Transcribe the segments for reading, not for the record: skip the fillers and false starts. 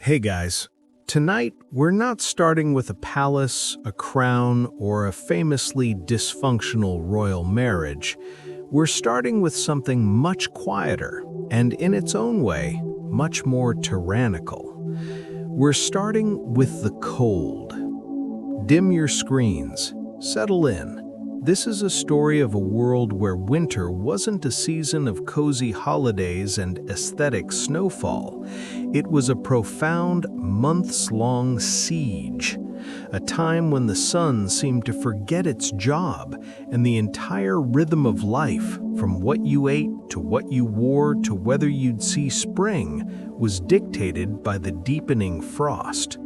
Hey guys, tonight we're not starting with a palace, a crown, or a famously dysfunctional royal marriage. We're starting with something much quieter and, in its own way, much more tyrannical. We're starting with the cold. Dim your screens, settle in. This is a story of a world where winter wasn't a season of cozy holidays and aesthetic snowfall. It was a profound, months-long siege, a time when the sun seemed to forget its job and the entire rhythm of life, from what you ate to what you wore to whether you'd see spring, was dictated by the deepening frost.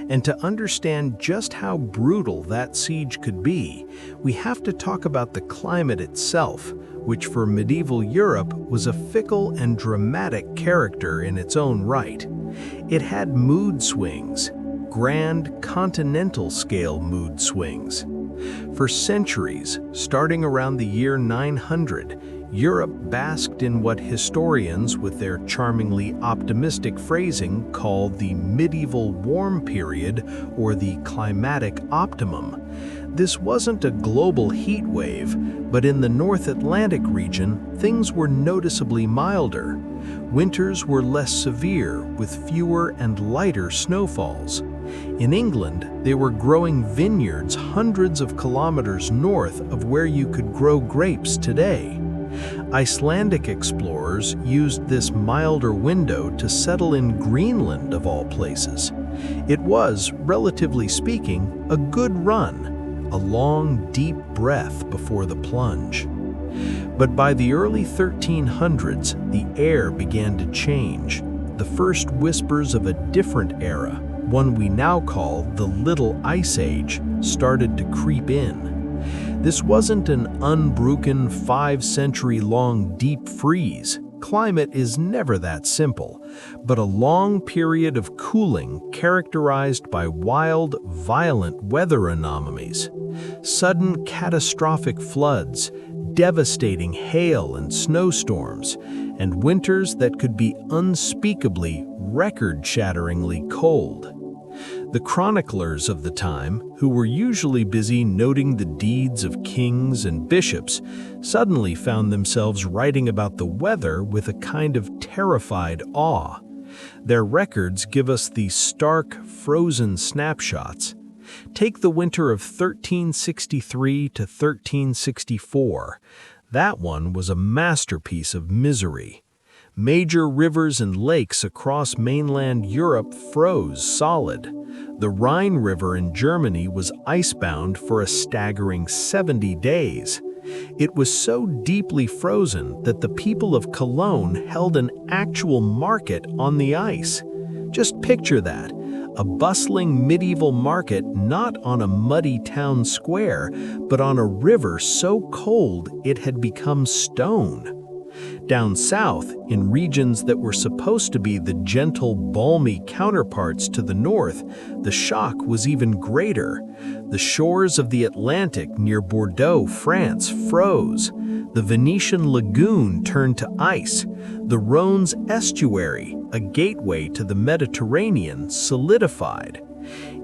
And to understand just how brutal that siege could be, we have to talk about the climate itself, which for medieval Europe was a fickle and dramatic character in its own right. It had mood swings, grand continental-scale mood swings. For centuries, starting around the year 900, Europe basked in what historians, with their charmingly optimistic phrasing, call the medieval warm period or the climatic optimum. This wasn't a global heat wave, but in the North Atlantic region, things were noticeably milder. Winters were less severe, with fewer and lighter snowfalls. In England, they were growing vineyards hundreds of kilometers north of where you could grow grapes today. Icelandic explorers used this milder window to settle in Greenland, of all places. It was, relatively speaking, a good run, a long, deep breath before the plunge. But by the early 1300s, the air began to change. The first whispers of a different era, one we now call the Little Ice Age, started to creep in. This wasn't an unbroken 5-century-long deep freeze. Climate is never that simple, but a long period of cooling characterized by wild, violent weather anomalies. Sudden catastrophic floods, devastating hail and snowstorms, and winters that could be unspeakably, record-shatteringly cold. The chroniclers of the time, who were usually busy noting the deeds of kings and bishops, suddenly found themselves writing about the weather with a kind of terrified awe. Their records give us these stark, frozen snapshots. Take the winter of 1363 to 1364. That one was a masterpiece of misery. Major rivers and lakes across mainland Europe froze solid. The Rhine River in Germany was icebound for a staggering 70 days. It was so deeply frozen that the people of Cologne held an actual market on the ice. Just picture that, a bustling medieval market not on a muddy town square, but on a river so cold it had become stone. Down south, in regions that were supposed to be the gentle, balmy counterparts to the north, the shock was even greater. The shores of the Atlantic near Bordeaux, France, froze. The Venetian lagoon turned to ice. The Rhone's estuary, a gateway to the Mediterranean, solidified.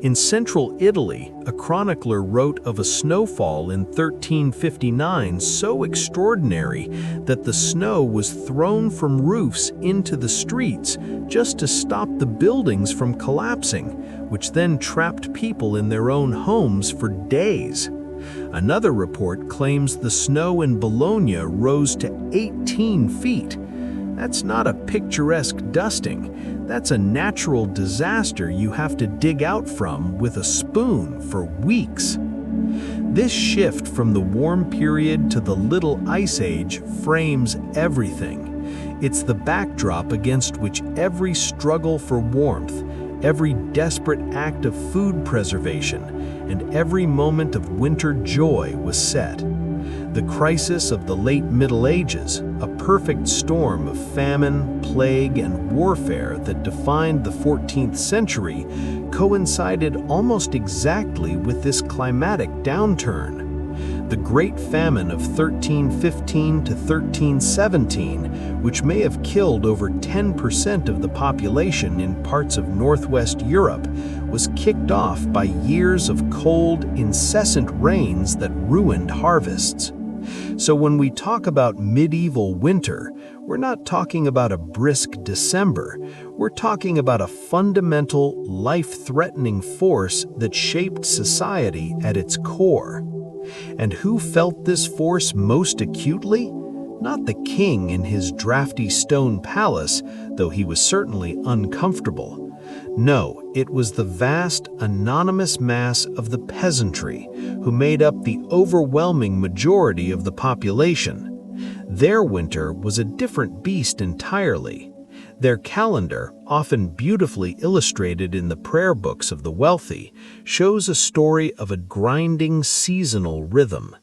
In central Italy, a chronicler wrote of a snowfall in 1359 so extraordinary that the snow was thrown from roofs into the streets just to stop the buildings from collapsing, which then trapped people in their own homes for days. Another report claims the snow in Bologna rose to 18 feet. That's not a picturesque dusting. That's a natural disaster you have to dig out from with a spoon for weeks. This shift from the warm period to the Little Ice Age frames everything. It's the backdrop against which every struggle for warmth, every desperate act of food preservation, and every moment of winter joy was set. The crisis of the late Middle Ages, a perfect storm of famine, plague, and warfare that defined the 14th century, coincided almost exactly with this climatic downturn. The Great Famine of 1315 to 1317, which may have killed over 10% of the population in parts of northwest Europe, was kicked off by years of cold, incessant rains that ruined harvests. So when we talk about medieval winter, we're not talking about a brisk December. We're talking about a fundamental, life-threatening force that shaped society at its core. And who felt this force most acutely? Not the king in his drafty stone palace, though he was certainly uncomfortable. No, it was the vast, anonymous mass of the peasantry, who made up the overwhelming majority of the population. Their winter was a different beast entirely. Their calendar, often beautifully illustrated in the prayer books of the wealthy, shows a story of a grinding seasonal rhythm.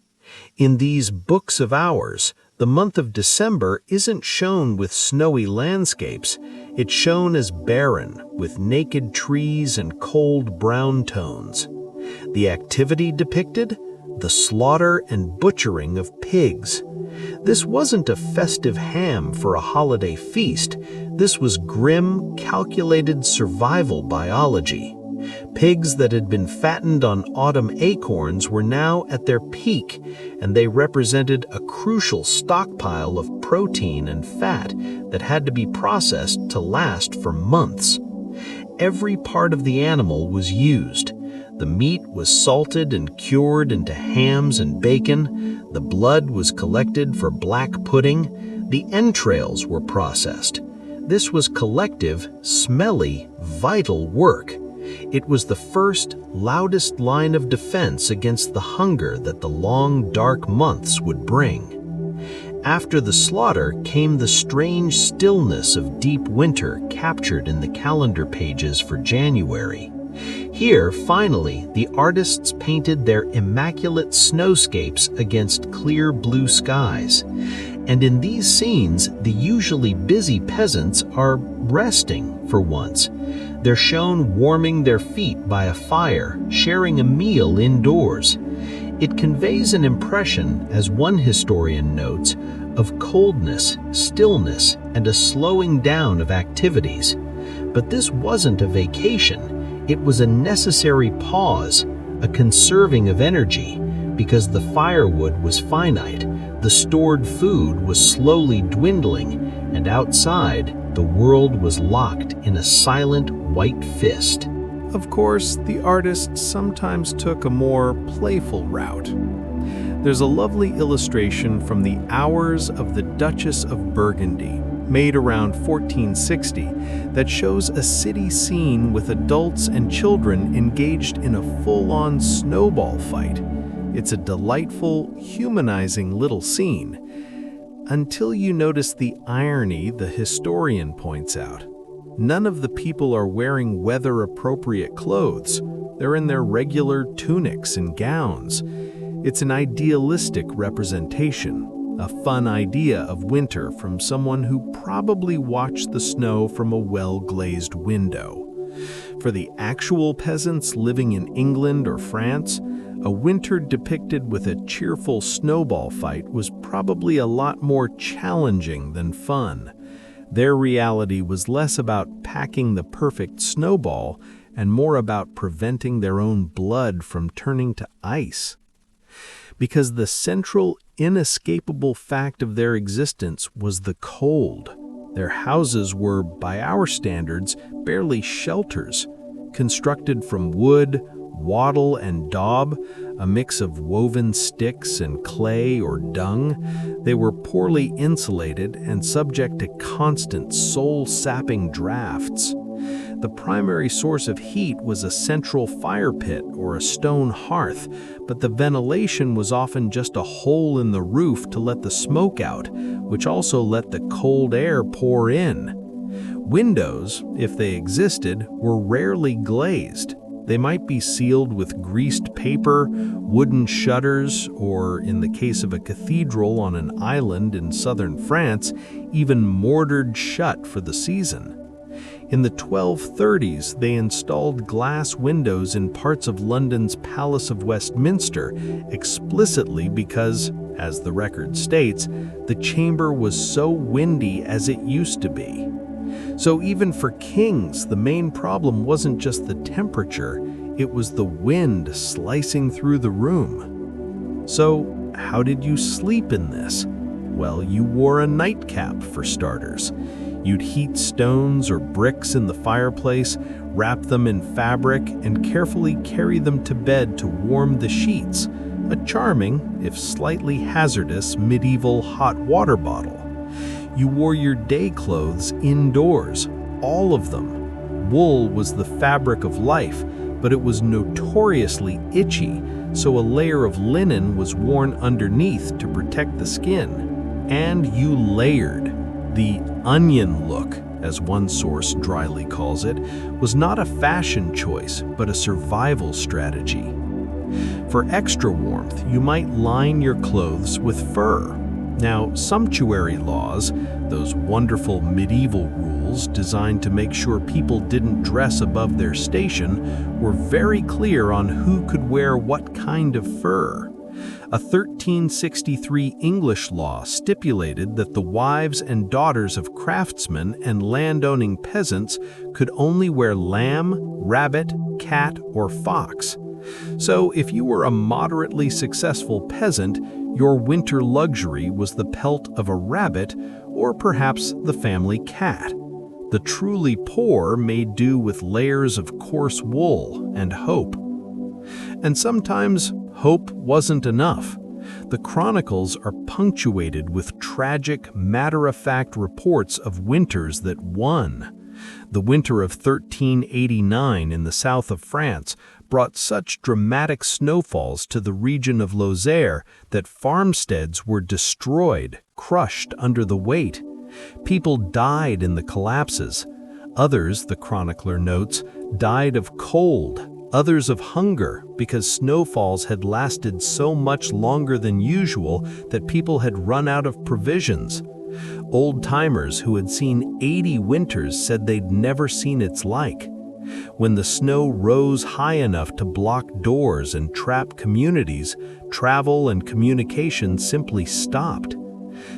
In these books of hours, the month of December isn't shown with snowy landscapes. It's shown as barren, with naked trees and cold brown tones. The activity depicted? The slaughter and butchering of pigs. This wasn't a festive ham for a holiday feast. This was grim, calculated survival biology. Pigs that had been fattened on autumn acorns were now at their peak, and they represented a crucial stockpile of protein and fat that had to be processed to last for months. Every part of the animal was used. The meat was salted and cured into hams and bacon. The blood was collected for black pudding. The entrails were processed. This was collective, smelly, vital work. It was the first, loudest line of defense against the hunger that the long, dark months would bring. After the slaughter came the strange stillness of deep winter captured in the calendar pages for January. Here, finally, the artists painted their immaculate snowscapes against clear blue skies. And in these scenes, the usually busy peasants are resting for once. They're shown warming their feet by a fire, sharing a meal indoors. It conveys an impression, as one historian notes, of coldness, stillness, and a slowing down of activities. But this wasn't a vacation. It was a necessary pause, a conserving of energy, because the firewood was finite, the stored food was slowly dwindling, and outside, the world was locked in a silent white fist. Of course, the artists sometimes took a more playful route. There's a lovely illustration from the Hours of the Duchess of Burgundy, made around 1460, that shows a city scene with adults and children engaged in a full-on snowball fight. It's a delightful, humanizing little scene, until you notice the irony the historian points out. None of the people are wearing weather-appropriate clothes. They're in their regular tunics and gowns. It's an idealistic representation, a fun idea of winter from someone who probably watched the snow from a well-glazed window. For the actual peasants living in England or France, a winter depicted with a cheerful snowball fight was probably a lot more challenging than fun. Their reality was less about packing the perfect snowball and more about preventing their own blood from turning to ice. Because the central, inescapable fact of their existence was the cold. Their houses were, by our standards, barely shelters, constructed from wood, wattle, and daub, a mix of woven sticks and clay or dung. They were poorly insulated and subject to constant soul-sapping drafts. The primary source of heat was a central fire pit or a stone hearth, but the ventilation was often just a hole in the roof to let the smoke out, which also let the cold air pour in. Windows, if they existed, were rarely glazed. They might be sealed with greased paper, wooden shutters, or, in the case of a cathedral on an island in southern France, even mortared shut for the season. In the 1230s, they installed glass windows in parts of London's Palace of Westminster, explicitly because, as the record states, the chamber was so windy as it used to be. So even for kings, the main problem wasn't just the temperature, it was the wind slicing through the room. So, how did you sleep in this? Well, you wore a nightcap for starters. You'd heat stones or bricks in the fireplace, wrap them in fabric, and carefully carry them to bed to warm the sheets, a charming, if slightly hazardous, medieval hot water bottle. You wore your day clothes indoors, all of them. Wool was the fabric of life, but it was notoriously itchy, so a layer of linen was worn underneath to protect the skin. And you layered. The onion look, as one source dryly calls it, was not a fashion choice, but a survival strategy. For extra warmth, you might line your clothes with fur. Now, sumptuary laws, those wonderful medieval rules designed to make sure people didn't dress above their station, were very clear on who could wear what kind of fur. A 1363 English law stipulated that the wives and daughters of craftsmen and landowning peasants could only wear lamb, rabbit, cat, or fox. So if you were a moderately successful peasant, your winter luxury was the pelt of a rabbit or perhaps the family cat. The truly poor made do with layers of coarse wool and hope. And sometimes hope wasn't enough. The chronicles are punctuated with tragic, matter-of-fact reports of winters that won. The winter of 1389 in the south of France brought such dramatic snowfalls to the region of Lozère that farmsteads were destroyed, crushed under the weight. People died in the collapses. Others, the chronicler notes, died of cold, others of hunger, because snowfalls had lasted so much longer than usual that people had run out of provisions. Old-timers who had seen 80 winters said they'd never seen its like. When the snow rose high enough to block doors and trap communities, travel and communication simply stopped.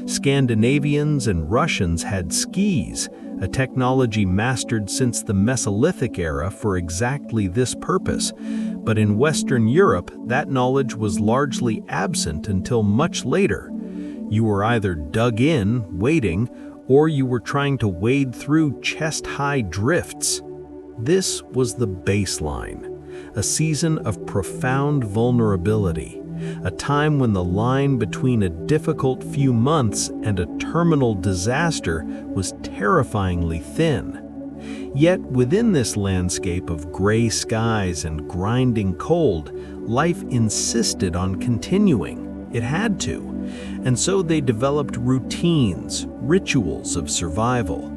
Scandinavians and Russians had skis, a technology mastered since the Mesolithic era for exactly this purpose. But in Western Europe, that knowledge was largely absent until much later. You were either dug in, waiting, or you were trying to wade through chest-high drifts. This was the baseline, a season of profound vulnerability, a time when the line between a difficult few months and a terminal disaster was terrifyingly thin. Yet within this landscape of gray skies and grinding cold, life insisted on continuing. It had to. And so they developed routines, rituals of survival.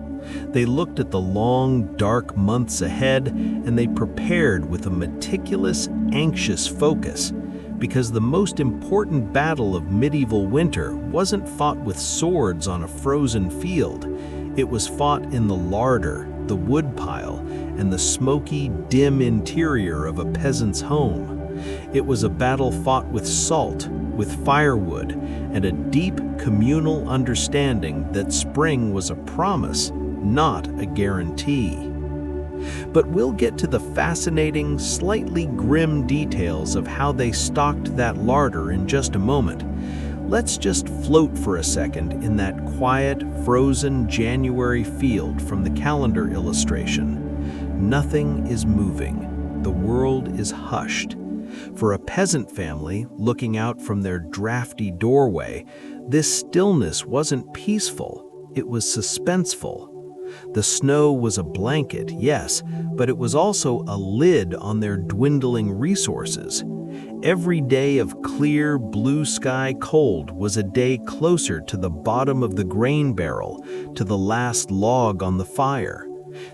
They looked at the long, dark months ahead, and they prepared with a meticulous, anxious focus, because the most important battle of medieval winter wasn't fought with swords on a frozen field. It was fought in the larder, the woodpile, and the smoky, dim interior of a peasant's home. It was a battle fought with salt, with firewood, and a deep communal understanding that spring was a promise, not a guarantee. But we'll get to the fascinating, slightly grim details of how they stocked that larder in just a moment. Let's just float for a second in that quiet, frozen January field from the calendar illustration. Nothing is moving. The world is hushed. For a peasant family looking out from their drafty doorway, this stillness wasn't peaceful, it was suspenseful. The snow was a blanket, yes, but it was also a lid on their dwindling resources. Every day of clear, blue sky cold was a day closer to the bottom of the grain barrel, to the last log on the fire.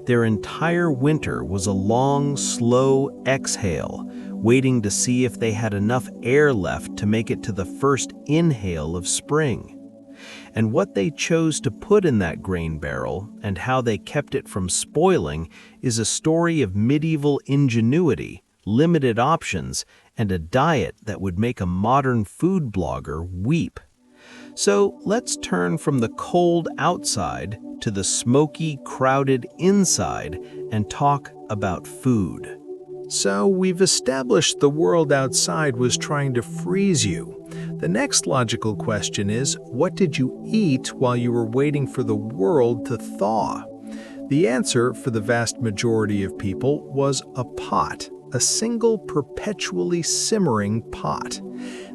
Their entire winter was a long, slow exhale, waiting to see if they had enough air left to make it to the first inhale of spring. And what they chose to put in that grain barrel and how they kept it from spoiling is a story of medieval ingenuity, limited options, and a diet that would make a modern food blogger weep. So let's turn from the cold outside to the smoky, crowded inside and talk about food. So we've established the world outside was trying to freeze you. The next logical question is, what did you eat while you were waiting for the world to thaw? The answer for the vast majority of people was a pot, a single perpetually simmering pot.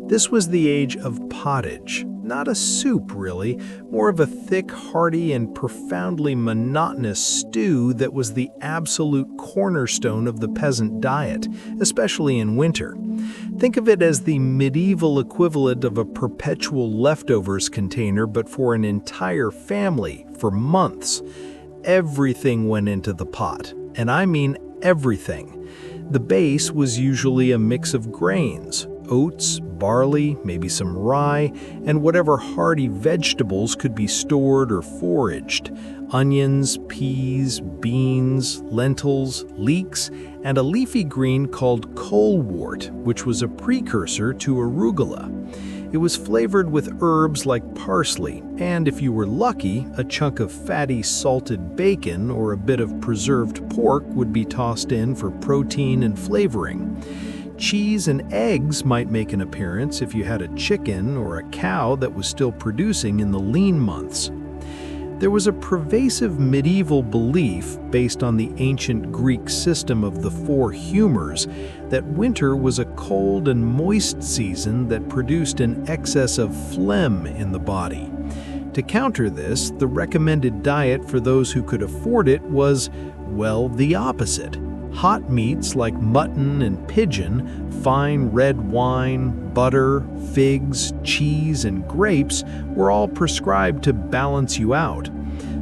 This was the age of pottage. Not a soup, really, more of a thick, hearty, and profoundly monotonous stew that was the absolute cornerstone of the peasant diet, especially in winter. Think of it as the medieval equivalent of a perpetual leftovers container, but for an entire family, for months. Everything went into the pot, and I mean everything. The base was usually a mix of grains, oats, barley, maybe some rye, and whatever hearty vegetables could be stored or foraged. Onions, peas, beans, lentils, leeks, and a leafy green called colewort, which was a precursor to arugula. It was flavored with herbs like parsley, and if you were lucky, a chunk of fatty salted bacon or a bit of preserved pork would be tossed in for protein and flavoring. Cheese and eggs might make an appearance if you had a chicken or a cow that was still producing in the lean months. There was a pervasive medieval belief based on the ancient Greek system of the four humors that winter was a cold and moist season that produced an excess of phlegm in the body. To counter this, the recommended diet for those who could afford it was, well, the opposite. Hot meats like mutton and pigeon, fine red wine, butter, figs, cheese, and grapes were all prescribed to balance you out.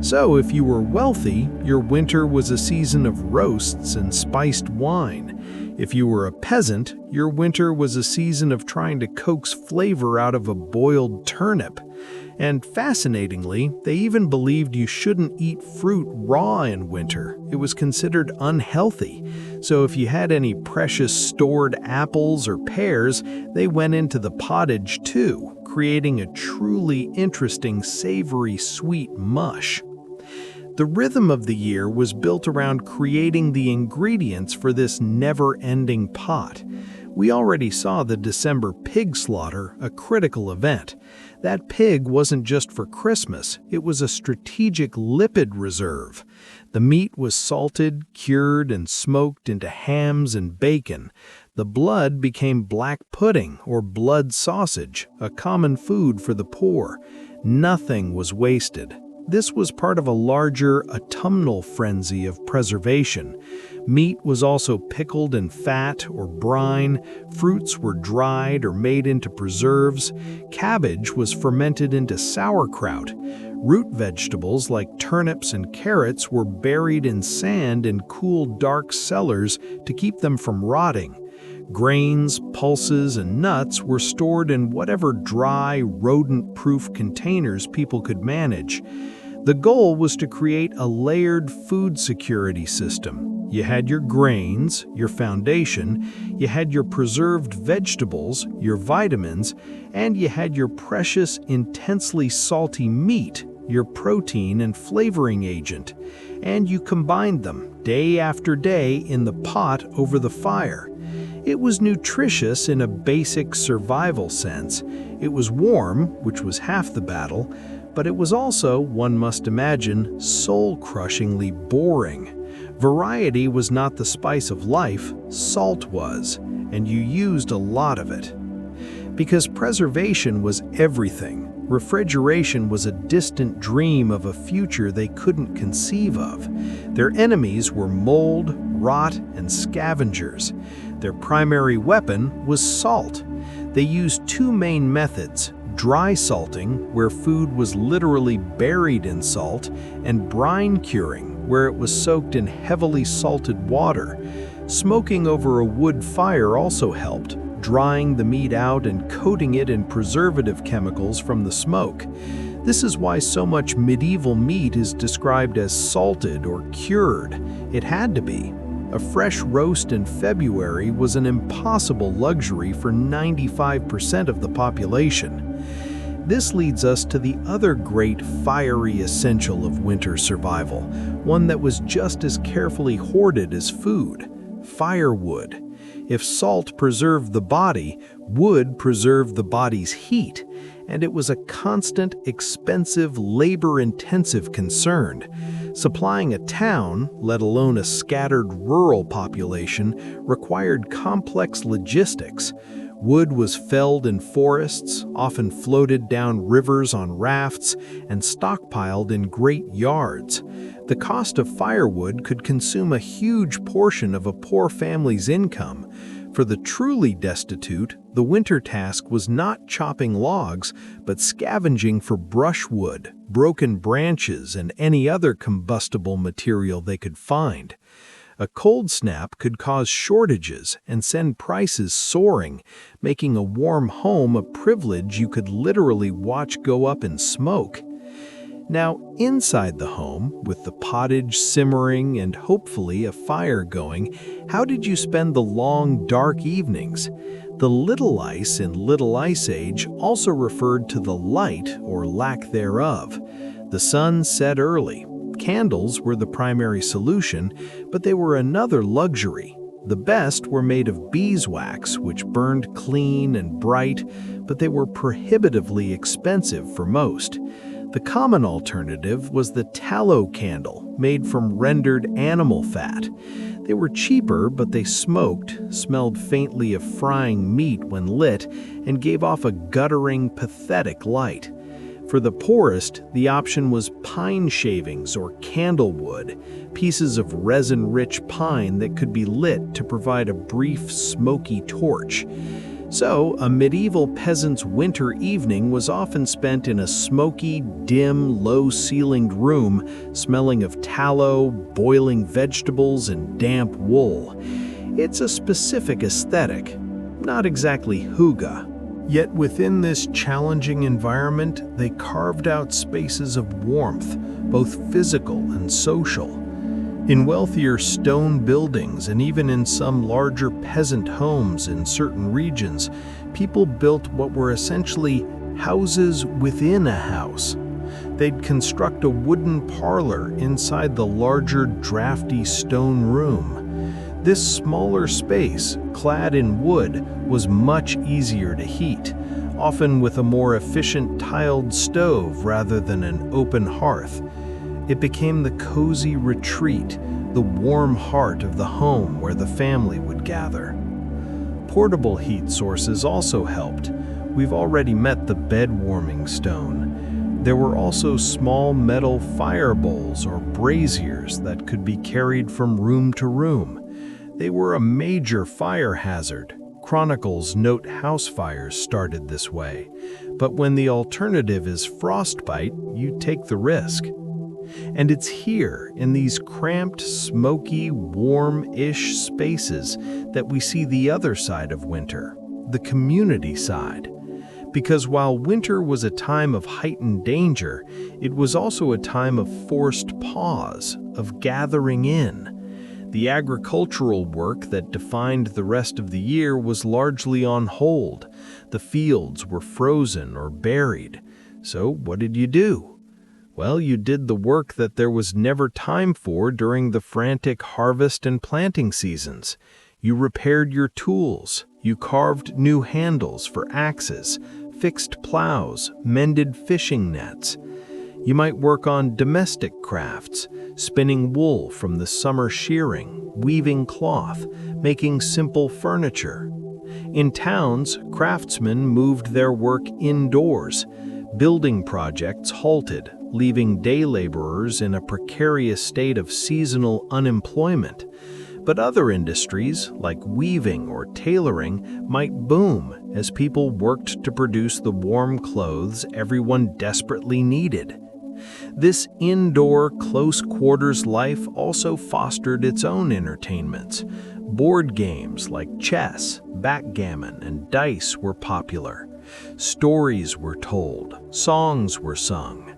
So if you were wealthy, your winter was a season of roasts and spiced wine. If you were a peasant, your winter was a season of trying to coax flavor out of a boiled turnip. And fascinatingly, they even believed you shouldn't eat fruit raw in winter. It was considered unhealthy. So if you had any precious stored apples or pears, they went into the pottage too, creating a truly interesting savory sweet mush. The rhythm of the year was built around creating the ingredients for this never-ending pot. We already saw the December pig slaughter, a critical event. That pig wasn't just for Christmas, it was a strategic lipid reserve. The meat was salted, cured, and smoked into hams and bacon. The blood became black pudding or blood sausage, a common food for the poor. Nothing was wasted. This was part of a larger autumnal frenzy of preservation. Meat was also pickled in fat or brine, fruits were dried or made into preserves, cabbage was fermented into sauerkraut, root vegetables like turnips and carrots were buried in sand in cool, dark cellars to keep them from rotting. Grains, pulses, and nuts were stored in whatever dry, rodent-proof containers people could manage. The goal was to create a layered food security system. You had your grains, your foundation, you had your preserved vegetables, your vitamins, and you had your precious, intensely salty meat, your protein and flavoring agent. And you combined them day after day in the pot over the fire. It was nutritious in a basic survival sense. It was warm, which was half the battle, but it was also, one must imagine, soul-crushingly boring. Variety was not the spice of life, salt was, and you used a lot of it. Because preservation was everything, refrigeration was a distant dream of a future they couldn't conceive of. Their enemies were mold, rot, and scavengers. Their primary weapon was salt. They used two main methods: dry salting, where food was literally buried in salt, and brine curing, where it was soaked in heavily salted water. Smoking over a wood fire also helped, drying the meat out and coating it in preservative chemicals from the smoke. This is why so much medieval meat is described as salted or cured. It had to be. A fresh roast in February was an impossible luxury for 95% of the population. This leads us to the other great fiery essential of winter survival, one that was just as carefully hoarded as food: firewood. If salt preserved the body, wood preserved the body's heat, and it was a constant, expensive, labor-intensive concern. Supplying a town, let alone a scattered rural population, required complex logistics. Wood was felled in forests, often floated down rivers on rafts, and stockpiled in great yards. The cost of firewood could consume a huge portion of a poor family's income. For the truly destitute, the winter task was not chopping logs, but scavenging for brushwood, broken branches, and any other combustible material they could find. A cold snap could cause shortages and send prices soaring, making a warm home a privilege you could literally watch go up in smoke. Now, inside the home, with the pottage simmering and hopefully a fire going, how did you spend the long, dark evenings? The Little Ice in Little Ice Age also referred to the light or lack thereof. The sun set early. Candles were the primary solution, but they were another luxury. The best were made of beeswax, which burned clean and bright, but they were prohibitively expensive for most. The common alternative was the tallow candle, made from rendered animal fat. They were cheaper, but they smoked, smelled faintly of frying meat when lit, and gave off a guttering, pathetic light. For the poorest, the option was pine shavings or candlewood, pieces of resin-rich pine that could be lit to provide a brief, smoky torch. So, a medieval peasant's winter evening was often spent in a smoky, dim, low-ceilinged room, smelling of tallow, boiling vegetables, and damp wool. It's a specific aesthetic, not exactly hygge. Yet within this challenging environment, they carved out spaces of warmth, both physical and social. In wealthier stone buildings and even in some larger peasant homes in certain regions, people built what were essentially houses within a house. They'd construct a wooden parlor inside the larger, drafty stone room. This smaller space, clad in wood, was much easier to heat, often with a more efficient tiled stove rather than an open hearth. It became the cozy retreat, the warm heart of the home where the family would gather. Portable heat sources also helped. We've already met the bed-warming stone. There were also small metal fire bowls or braziers that could be carried from room to room. They were a major fire hazard. Chronicles note house fires started this way. But when the alternative is frostbite, you take the risk. And it's here, in these cramped, smoky, warm-ish spaces, that we see the other side of winter, the community side. Because while winter was a time of heightened danger, it was also a time of forced pause, of gathering in. The agricultural work that defined the rest of the year was largely on hold. The fields were frozen or buried. So what did you do? Well, you did the work that there was never time for during the frantic harvest and planting seasons. You repaired your tools. You carved new handles for axes, fixed plows, mended fishing nets. You might work on domestic crafts, spinning wool from the summer shearing, weaving cloth, making simple furniture. In towns, craftsmen moved their work indoors. Building projects halted, leaving day laborers in a precarious state of seasonal unemployment. But other industries, like weaving or tailoring, might boom as people worked to produce the warm clothes everyone desperately needed. This indoor, close-quarters life also fostered its own entertainments. Board games like chess, backgammon, and dice were popular. Stories were told, songs were sung.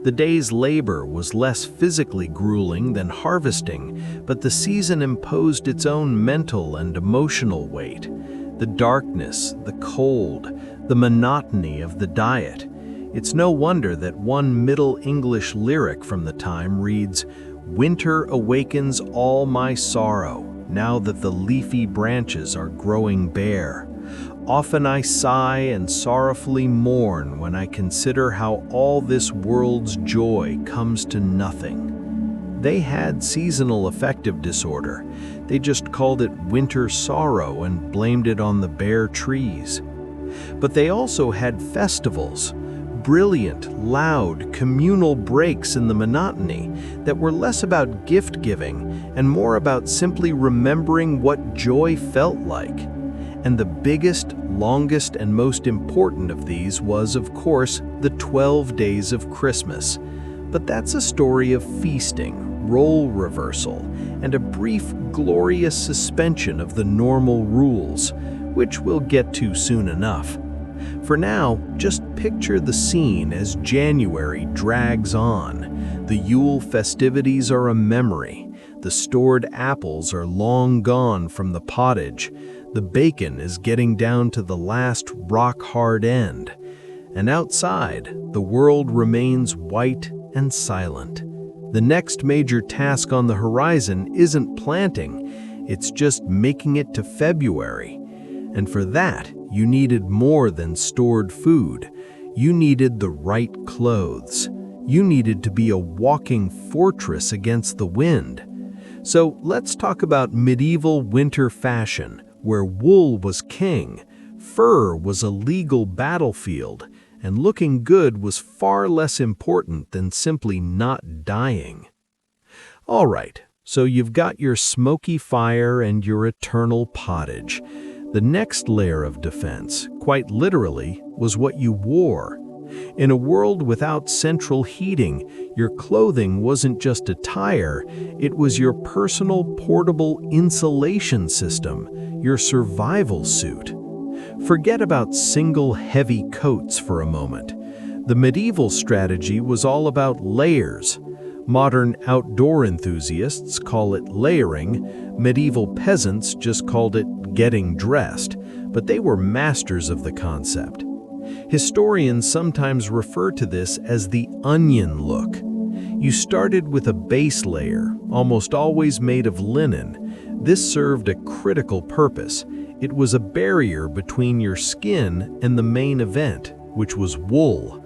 The day's labor was less physically grueling than harvesting, but the season imposed its own mental and emotional weight. The darkness, the cold, the monotony of the diet. It's no wonder that one Middle English lyric from the time reads, "Winter awakens all my sorrow, now that the leafy branches are growing bare. Often I sigh and sorrowfully mourn when I consider how all this world's joy comes to nothing." They had seasonal affective disorder. They just called it winter sorrow and blamed it on the bare trees. But they also had festivals, brilliant, loud, communal breaks in the monotony that were less about gift-giving and more about simply remembering what joy felt like. And the biggest, longest, and most important of these was, of course, the 12 days of Christmas. But that's a story of feasting, role reversal, and a brief, glorious suspension of the normal rules, which we'll get to soon enough. For now, just picture the scene as January drags on. The Yule festivities are a memory. The stored apples are long gone from the pottage. The bacon is getting down to the last rock-hard end. And outside, the world remains white and silent. The next major task on the horizon isn't planting, it's just making it to February. And for that, you needed more than stored food. You needed the right clothes. You needed to be a walking fortress against the wind. So let's talk about medieval winter fashion, where wool was king, fur was a legal battlefield, and looking good was far less important than simply not dying. All right, so you've got your smoky fire and your eternal pottage. The next layer of defense, quite literally, was what you wore. In a world without central heating, your clothing wasn't just attire, it was your personal portable insulation system, your survival suit. Forget about single heavy coats for a moment. The medieval strategy was all about layers. Modern outdoor enthusiasts call it layering, medieval peasants just called it getting dressed, but they were masters of the concept. Historians sometimes refer to this as the onion look. You started with a base layer, almost always made of linen. This served a critical purpose. It was a barrier between your skin and the main event, which was wool.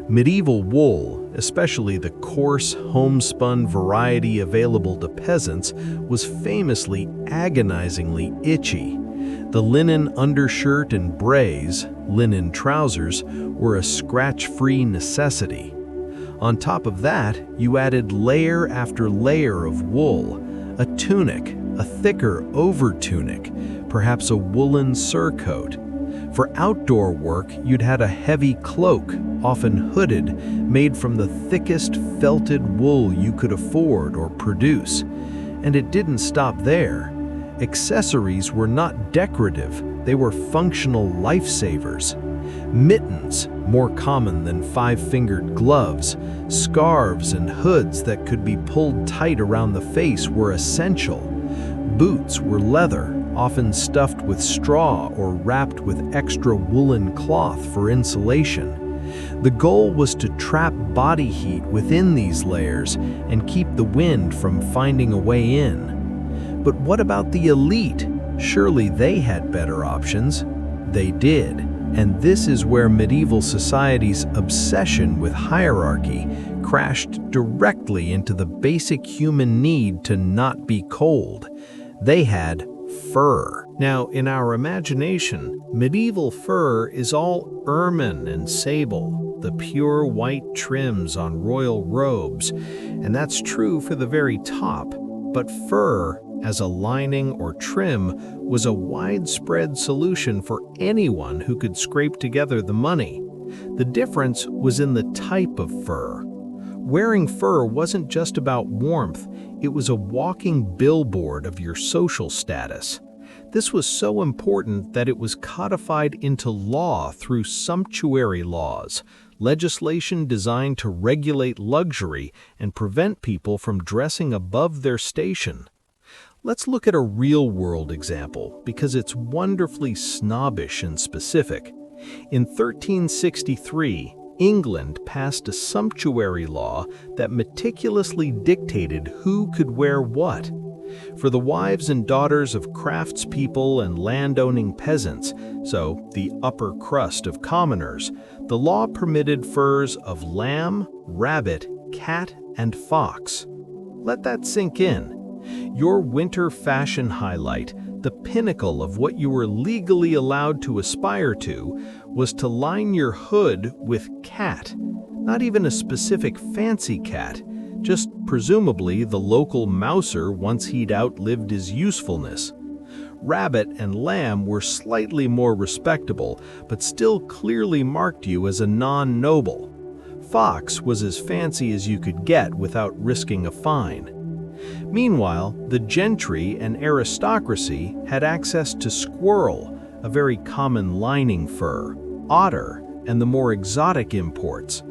Medieval wool, especially the coarse, homespun variety available to peasants, was famously agonizingly itchy. The linen undershirt and brays, linen trousers, were a scratch-free necessity. On top of that, you added layer after layer of wool, a tunic, a thicker over-tunic, perhaps a woolen surcoat. For outdoor work, you'd had a heavy cloak, often hooded, made from the thickest felted wool you could afford or produce. And it didn't stop there. Accessories were not decorative, they were functional lifesavers. Mittens, more common than five-fingered gloves, scarves and hoods that could be pulled tight around the face were essential. Boots were leather, often stuffed with straw or wrapped with extra woolen cloth for insulation. The goal was to trap body heat within these layers and keep the wind from finding a way in. But what about the elite? Surely they had better options. They did. And this is where medieval society's obsession with hierarchy crashed directly into the basic human need to not be cold. They had fur. Now, in our imagination, medieval fur is all ermine and sable, the pure white trims on royal robes, and that's true for the very top. But fur, as a lining or trim, was a widespread solution for anyone who could scrape together the money. The difference was in the type of fur. Wearing fur wasn't just about warmth, it was a walking billboard of your social status. This was so important that it was codified into law through sumptuary laws, legislation designed to regulate luxury and prevent people from dressing above their station. Let's look at a real-world example because it's wonderfully snobbish and specific. In 1363, England passed a sumptuary law that meticulously dictated who could wear what. For the wives and daughters of craftspeople and land-owning peasants, so the upper crust of commoners, the law permitted furs of lamb, rabbit, cat, and fox. Let that sink in. Your winter fashion highlight, the pinnacle of what you were legally allowed to aspire to, was to line your hood with cat. Not even a specific fancy cat, just presumably the local mouser once he'd outlived his usefulness. Rabbit and lamb were slightly more respectable, but still clearly marked you as a non-noble. Fox was as fancy as you could get without risking a fine. Meanwhile, the gentry and aristocracy had access to squirrel, a very common lining fur, otter, and the more exotic imports.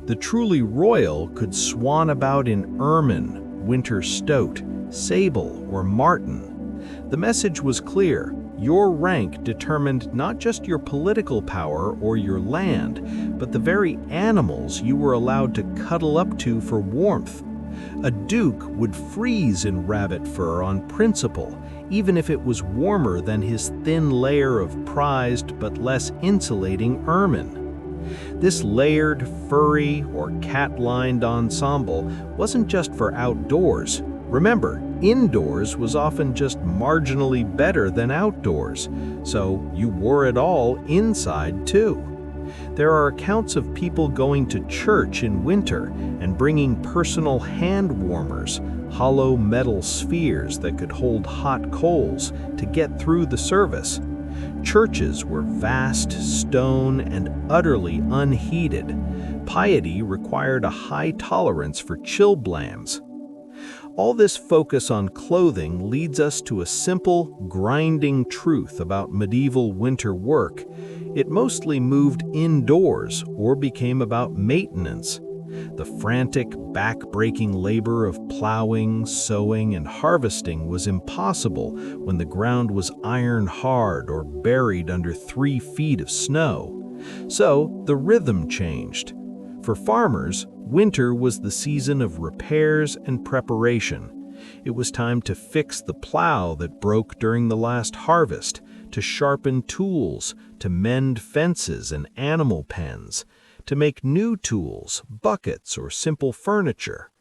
The truly royal could swan about in ermine, winter stoat, sable, or marten. The message was clear. Your rank determined not just your political power or your land, but the very animals you were allowed to cuddle up to for warmth. A duke would freeze in rabbit fur on principle, even if it was warmer than his thin layer of prized but less insulating ermine. This layered, furry, or cat-lined ensemble wasn't just for outdoors. Remember, indoors was often just marginally better than outdoors, so you wore it all inside too. There are accounts of people going to church in winter and bringing personal hand warmers, hollow metal spheres that could hold hot coals, to get through the service. Churches were vast, stone, and utterly unheated. Piety required a high tolerance for chilblains. All this focus on clothing leads us to a simple, grinding truth about medieval winter work. It mostly moved indoors or became about maintenance. The frantic, back-breaking labor of plowing, sowing, and harvesting was impossible when the ground was iron hard or buried under 3 feet of snow. So the rhythm changed. For farmers, winter was the season of repairs and preparation. It was time to fix the plow that broke during the last harvest, to sharpen tools, to mend fences and animal pens, to make new tools, buckets, or simple furniture.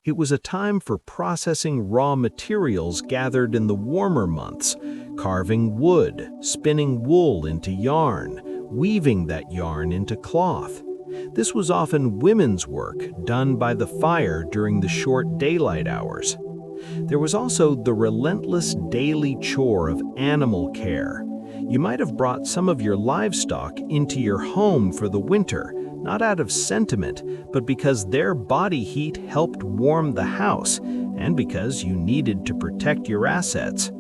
It was a time for processing raw materials gathered in the warmer months, carving wood, spinning wool into yarn, weaving that yarn into cloth. This was often women's work done by the fire during the short daylight hours. There was also the relentless daily chore of animal care. You might have brought some of your livestock into your home for the winter, not out of sentiment, but because their body heat helped warm the house, and because you needed to protect your assets.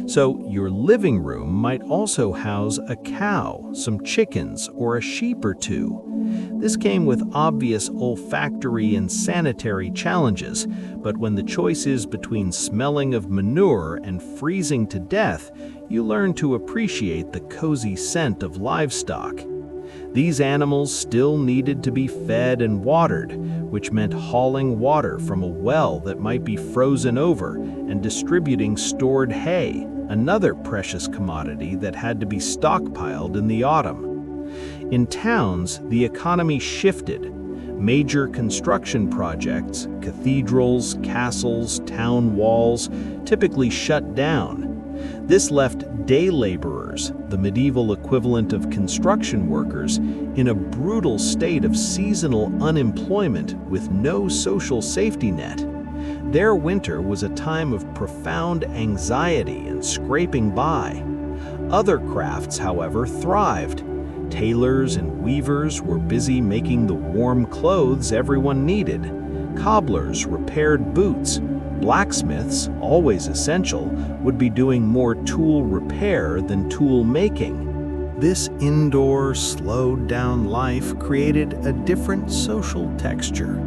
So your living room might also house a cow, some chickens, or a sheep or two. This came with obvious olfactory and sanitary challenges, but when the choice is between smelling of manure and freezing to death, you learn to appreciate the cozy scent of livestock. These animals still needed to be fed and watered, which meant hauling water from a well that might be frozen over and distributing stored hay, another precious commodity that had to be stockpiled in the autumn. In towns, the economy shifted. Major construction projects, cathedrals, castles, town walls, typically shut down. This left day laborers, the medieval equivalent of construction workers, in a brutal state of seasonal unemployment with no social safety net. Their winter was a time of profound anxiety and scraping by. Other crafts, however, thrived. Tailors and weavers were busy making the warm clothes everyone needed. Cobblers repaired boots. Blacksmiths, always essential, would be doing more tool repair than tool making. This indoor, slowed-down life created a different social texture.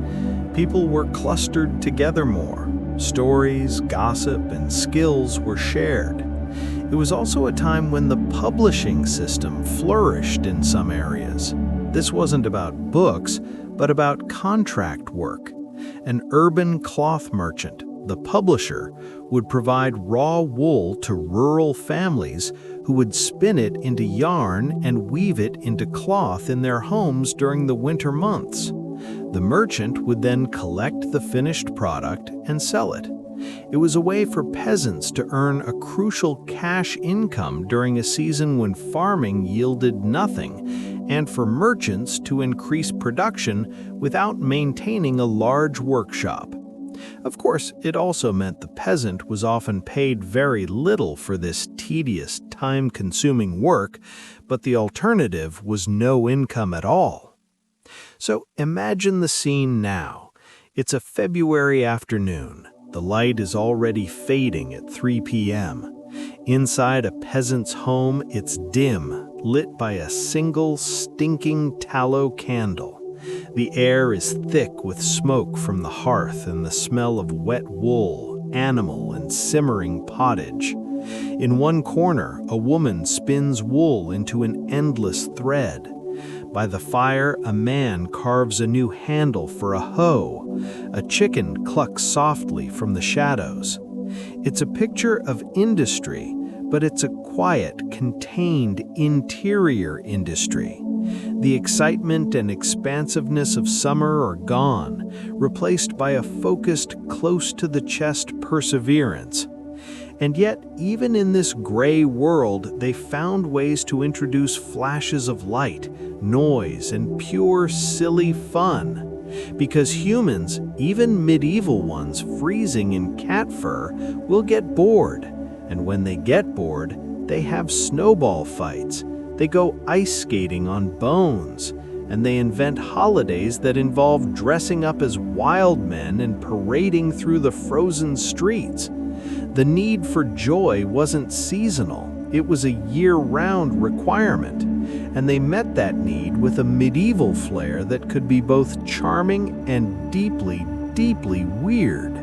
People were clustered together more. Stories, gossip, and skills were shared. It was also a time when the publishing system flourished in some areas. This wasn't about books, but about contract work. An urban cloth merchant, the publisher, would provide raw wool to rural families who would spin it into yarn and weave it into cloth in their homes during the winter months. The merchant would then collect the finished product and sell it. It was a way for peasants to earn a crucial cash income during a season when farming yielded nothing, and for merchants to increase production without maintaining a large workshop. Of course, it also meant the peasant was often paid very little for this tedious, time-consuming work, but the alternative was no income at all. So imagine the scene now. It's a February afternoon. The light is already fading at 3 p.m. Inside a peasant's home, it's dim, lit by a single stinking tallow candle. The air is thick with smoke from the hearth and the smell of wet wool, animal, and simmering pottage. In one corner, a woman spins wool into an endless thread. By the fire, a man carves a new handle for a hoe. A chicken clucks softly from the shadows. It's a picture of industry, but it's a quiet, contained, interior industry. The excitement and expansiveness of summer are gone, replaced by a focused, close-to-the-chest perseverance. And yet, even in this gray world, they found ways to introduce flashes of light, noise, and pure, silly fun. Because humans, even medieval ones freezing in cat fur, will get bored. And when they get bored, they have snowball fights. They go ice skating on bones. And they invent holidays that involve dressing up as wild men and parading through the frozen streets. The need for joy wasn't seasonal, it was a year-round requirement, and they met that need with a medieval flair that could be both charming and deeply, deeply weird.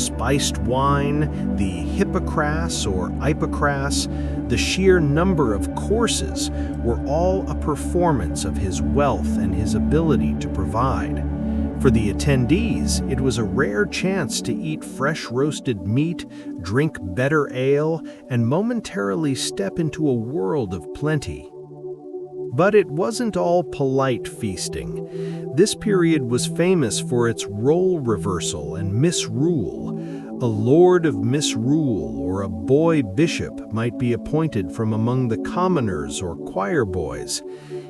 spiced wine, the hippocras or ipocras, the sheer number of courses were all a performance of his wealth and his ability to provide. For the attendees, it was a rare chance to eat fresh roasted meat, drink better ale, and momentarily step into a world of plenty. But it wasn't all polite feasting. This period was famous for its role reversal and misrule. A lord of misrule or a boy bishop might be appointed from among the commoners or choir boys.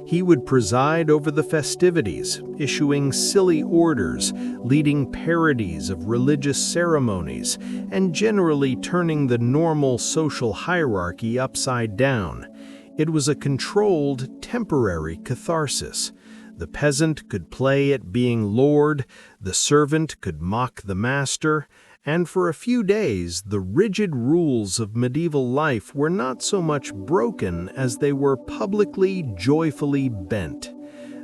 He would preside over the festivities, issuing silly orders, leading parodies of religious ceremonies, and generally turning the normal social hierarchy upside down. It was a controlled, temporary catharsis. The peasant could play at being lord, the servant could mock the master, and for a few days the rigid rules of medieval life were not so much broken as they were publicly, joyfully bent.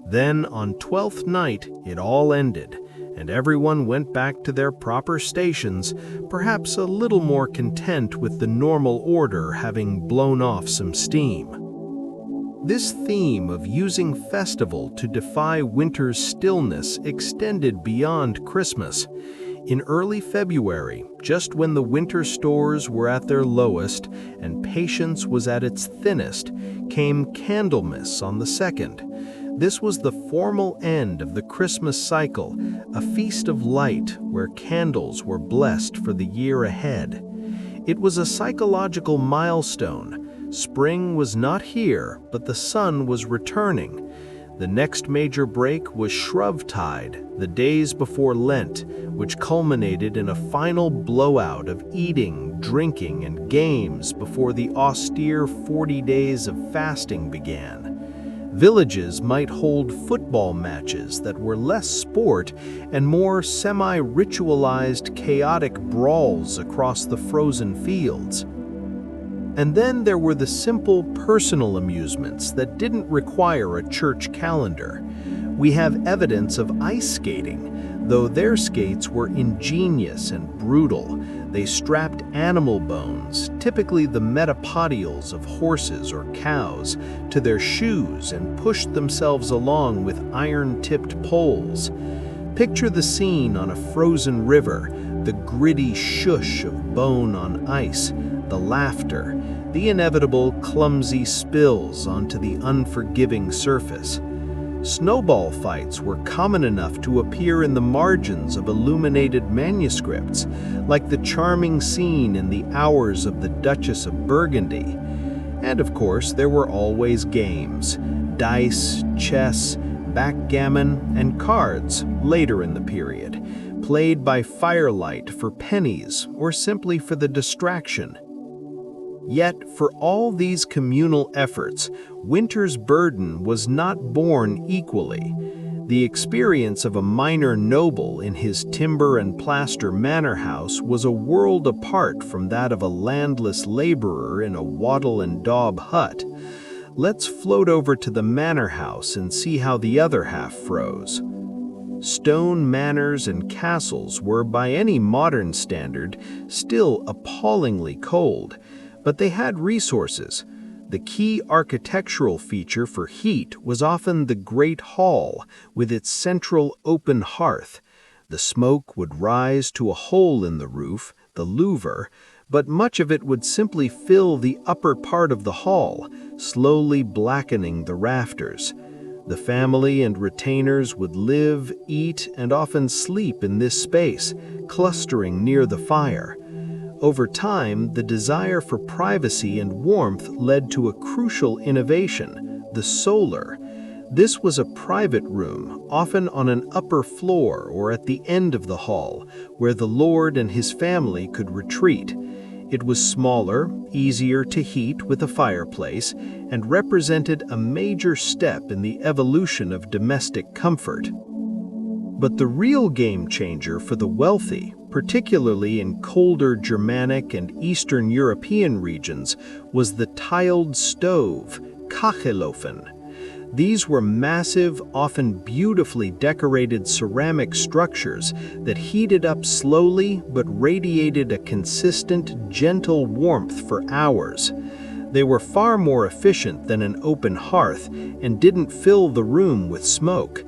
Then, on Twelfth Night, it all ended, and everyone went back to their proper stations, perhaps a little more content with the normal order having blown off some steam. This theme of using festival to defy winter's stillness extended beyond Christmas. In early February, just when the winter stores were at their lowest and patience was at its thinnest, came Candlemas on the 2nd. This was the formal end of the Christmas cycle, a feast of light where candles were blessed for the year ahead. It was a psychological milestone. Spring was not here, but the sun was returning. The next major break was Shrovetide, the days before Lent, which culminated in a final blowout of eating, drinking, and games before the austere 40 days of fasting began. Villages might hold football matches that were less sport and more semi-ritualized chaotic brawls across the frozen fields. And then there were the simple personal amusements that didn't require a church calendar. We have evidence of ice skating, though their skates were ingenious and brutal. They strapped animal bones, typically the metapodials of horses or cows, to their shoes and pushed themselves along with iron-tipped poles. Picture the scene on a frozen river, the gritty shush of bone on ice, the laughter, the inevitable clumsy spills onto the unforgiving surface. Snowball fights were common enough to appear in the margins of illuminated manuscripts, like the charming scene in the Hours of the Duchess of Burgundy. And of course, there were always games: dice, chess, backgammon, and cards later in the period, played by firelight for pennies or simply for the distraction. Yet, for all these communal efforts, winter's burden was not borne equally. The experience of a minor noble in his timber and plaster manor house was a world apart from that of a landless laborer in a wattle and daub hut. Let's float over to the manor house and see how the other half froze. Stone manors and castles were, by any modern standard, still appallingly cold, but they had resources. The key architectural feature for heat was often the great hall with its central open hearth. The smoke would rise to a hole in the roof, the louver, but much of it would simply fill the upper part of the hall, slowly blackening the rafters. The family and retainers would live, eat, and often sleep in this space, clustering near the fire. Over time, the desire for privacy and warmth led to a crucial innovation: the solar. This was a private room, often on an upper floor or at the end of the hall, where the lord and his family could retreat. It was smaller, easier to heat with a fireplace, and represented a major step in the evolution of domestic comfort. But the real game changer for the wealthy, particularly in colder Germanic and Eastern European regions, was the tiled stove, Kachelofen. These were massive, often beautifully decorated ceramic structures that heated up slowly but radiated a consistent, gentle warmth for hours. They were far more efficient than an open hearth and didn't fill the room with smoke.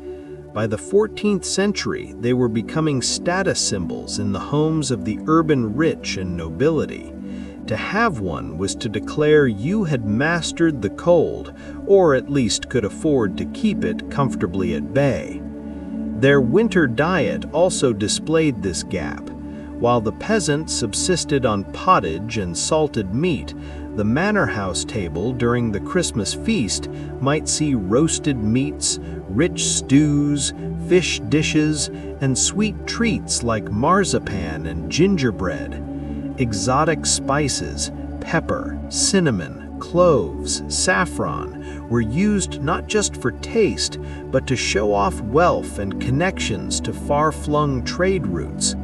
By the 14th century, they were becoming status symbols in the homes of the urban rich and nobility. To have one was to declare you had mastered the cold, or at least could afford to keep it comfortably at bay. Their winter diet also displayed this gap. While the peasant subsisted on pottage and salted meat, the manor house table during the Christmas feast might see roasted meats, rich stews, fish dishes, and sweet treats like marzipan and gingerbread. Exotic spices, pepper, cinnamon, cloves, saffron were used not just for taste, but to show off wealth and connections to far-flung trade routes.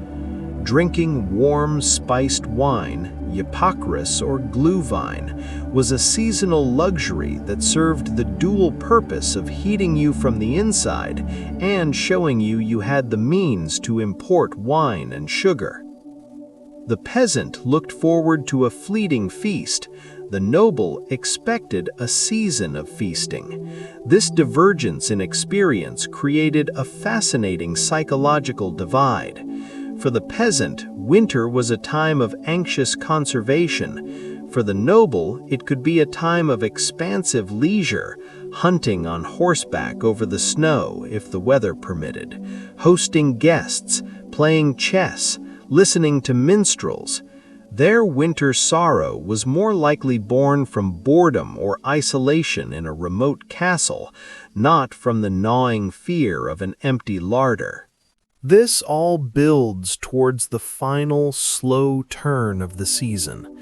Drinking warm, spiced wine, Ypocris or glühwein, was a seasonal luxury that served the dual purpose of heating you from the inside and showing you had the means to import wine and sugar. The peasant looked forward to a fleeting feast. The noble expected a season of feasting. This divergence in experience created a fascinating psychological divide. For the peasant, winter was a time of anxious conservation. For the noble, it could be a time of expansive leisure, hunting on horseback over the snow if the weather permitted, hosting guests, playing chess, listening to minstrels. Their winter sorrow was more likely born from boredom or isolation in a remote castle, not from the gnawing fear of an empty larder. This all builds towards the final, slow turn of the season.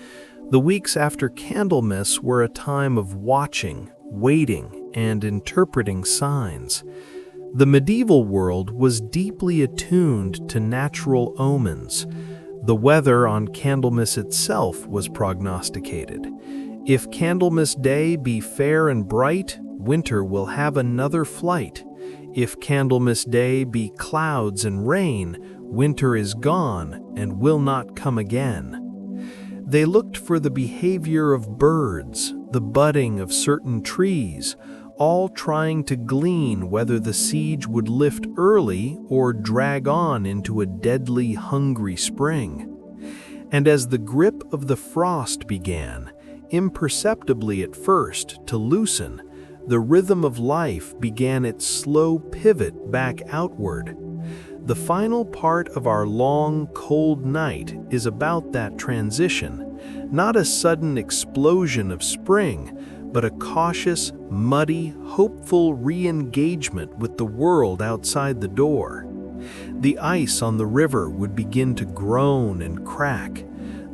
The weeks after Candlemas were a time of watching, waiting, and interpreting signs. The medieval world was deeply attuned to natural omens. The weather on Candlemas itself was prognosticated. If Candlemas Day be fair and bright, winter will have another flight. If Candlemas Day be clouds and rain, winter is gone and will not come again. They looked for the behavior of birds, the budding of certain trees, all trying to glean whether the siege would lift early or drag on into a deadly, hungry spring. And as the grip of the frost began, imperceptibly at first, to loosen, the rhythm of life began its slow pivot back outward. The final part of our long, cold night is about that transition, not a sudden explosion of spring, but a cautious, muddy, hopeful re-engagement with the world outside the door. The ice on the river would begin to groan and crack.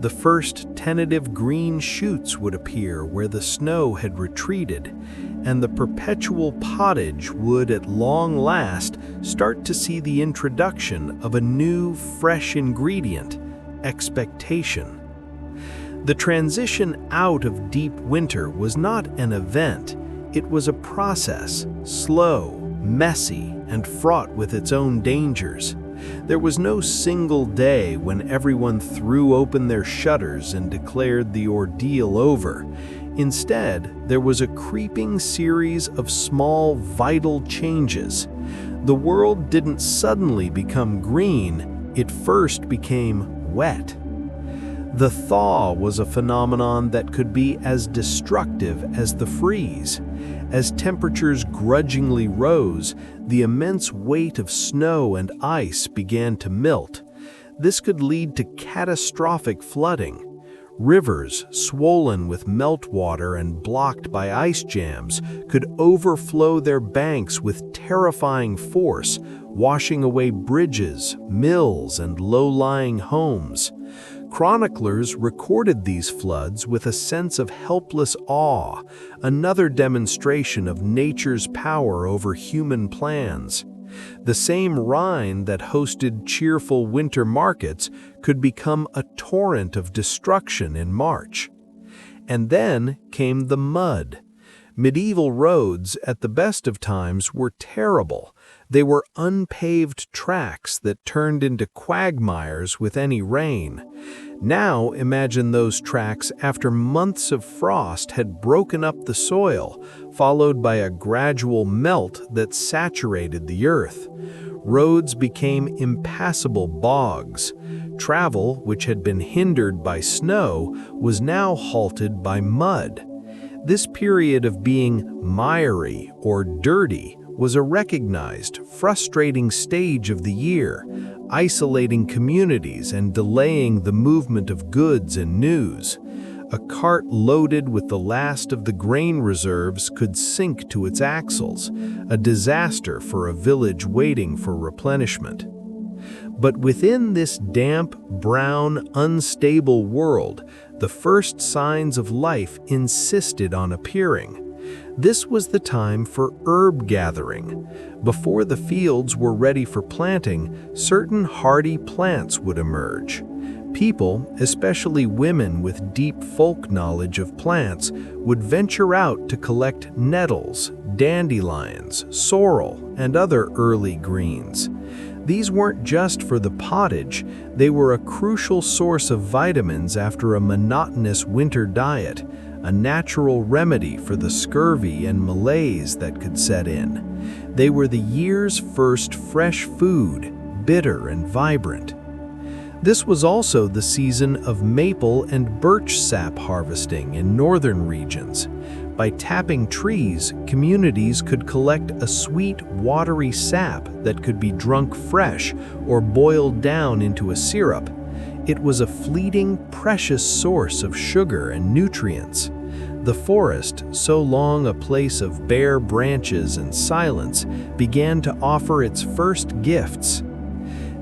The first tentative green shoots would appear where the snow had retreated, and the perpetual pottage would at long last start to see the introduction of a new, fresh ingredient, expectation. The transition out of deep winter was not an event, it was a process, slow, messy, and fraught with its own dangers. There was no single day when everyone threw open their shutters and declared the ordeal over. Instead, there was a creeping series of small, vital changes. The world didn't suddenly become green, it first became wet. The thaw was a phenomenon that could be as destructive as the freeze. As temperatures grudgingly rose, the immense weight of snow and ice began to melt. This could lead to catastrophic flooding. Rivers, swollen with meltwater and blocked by ice jams, could overflow their banks with terrifying force, washing away bridges, mills, and low-lying homes. Chroniclers recorded these floods with a sense of helpless awe, another demonstration of nature's power over human plans. The same Rhine that hosted cheerful winter markets could become a torrent of destruction in March. And then came the mud. Medieval roads, at the best of times, were terrible. They were unpaved tracks that turned into quagmires with any rain. Now imagine those tracks after months of frost had broken up the soil, followed by a gradual melt that saturated the earth. Roads became impassable bogs. Travel, which had been hindered by snow, was now halted by mud. This period of being miry or dirty was a recognized, frustrating stage of the year, isolating communities and delaying the movement of goods and news. A cart loaded with the last of the grain reserves could sink to its axles, a disaster for a village waiting for replenishment. But within this damp, brown, unstable world, the first signs of life insisted on appearing. This was the time for herb gathering. Before the fields were ready for planting, certain hardy plants would emerge. People, especially women with deep folk knowledge of plants, would venture out to collect nettles, dandelions, sorrel, and other early greens. These weren't just for the pottage, they were a crucial source of vitamins after a monotonous winter diet, a natural remedy for the scurvy and malaise that could set in. They were the year's first fresh food, bitter and vibrant. This was also the season of maple and birch sap harvesting in northern regions. By tapping trees, communities could collect a sweet, watery sap that could be drunk fresh or boiled down into a syrup. It was a fleeting, precious source of sugar and nutrients. The forest, so long a place of bare branches and silence, began to offer its first gifts.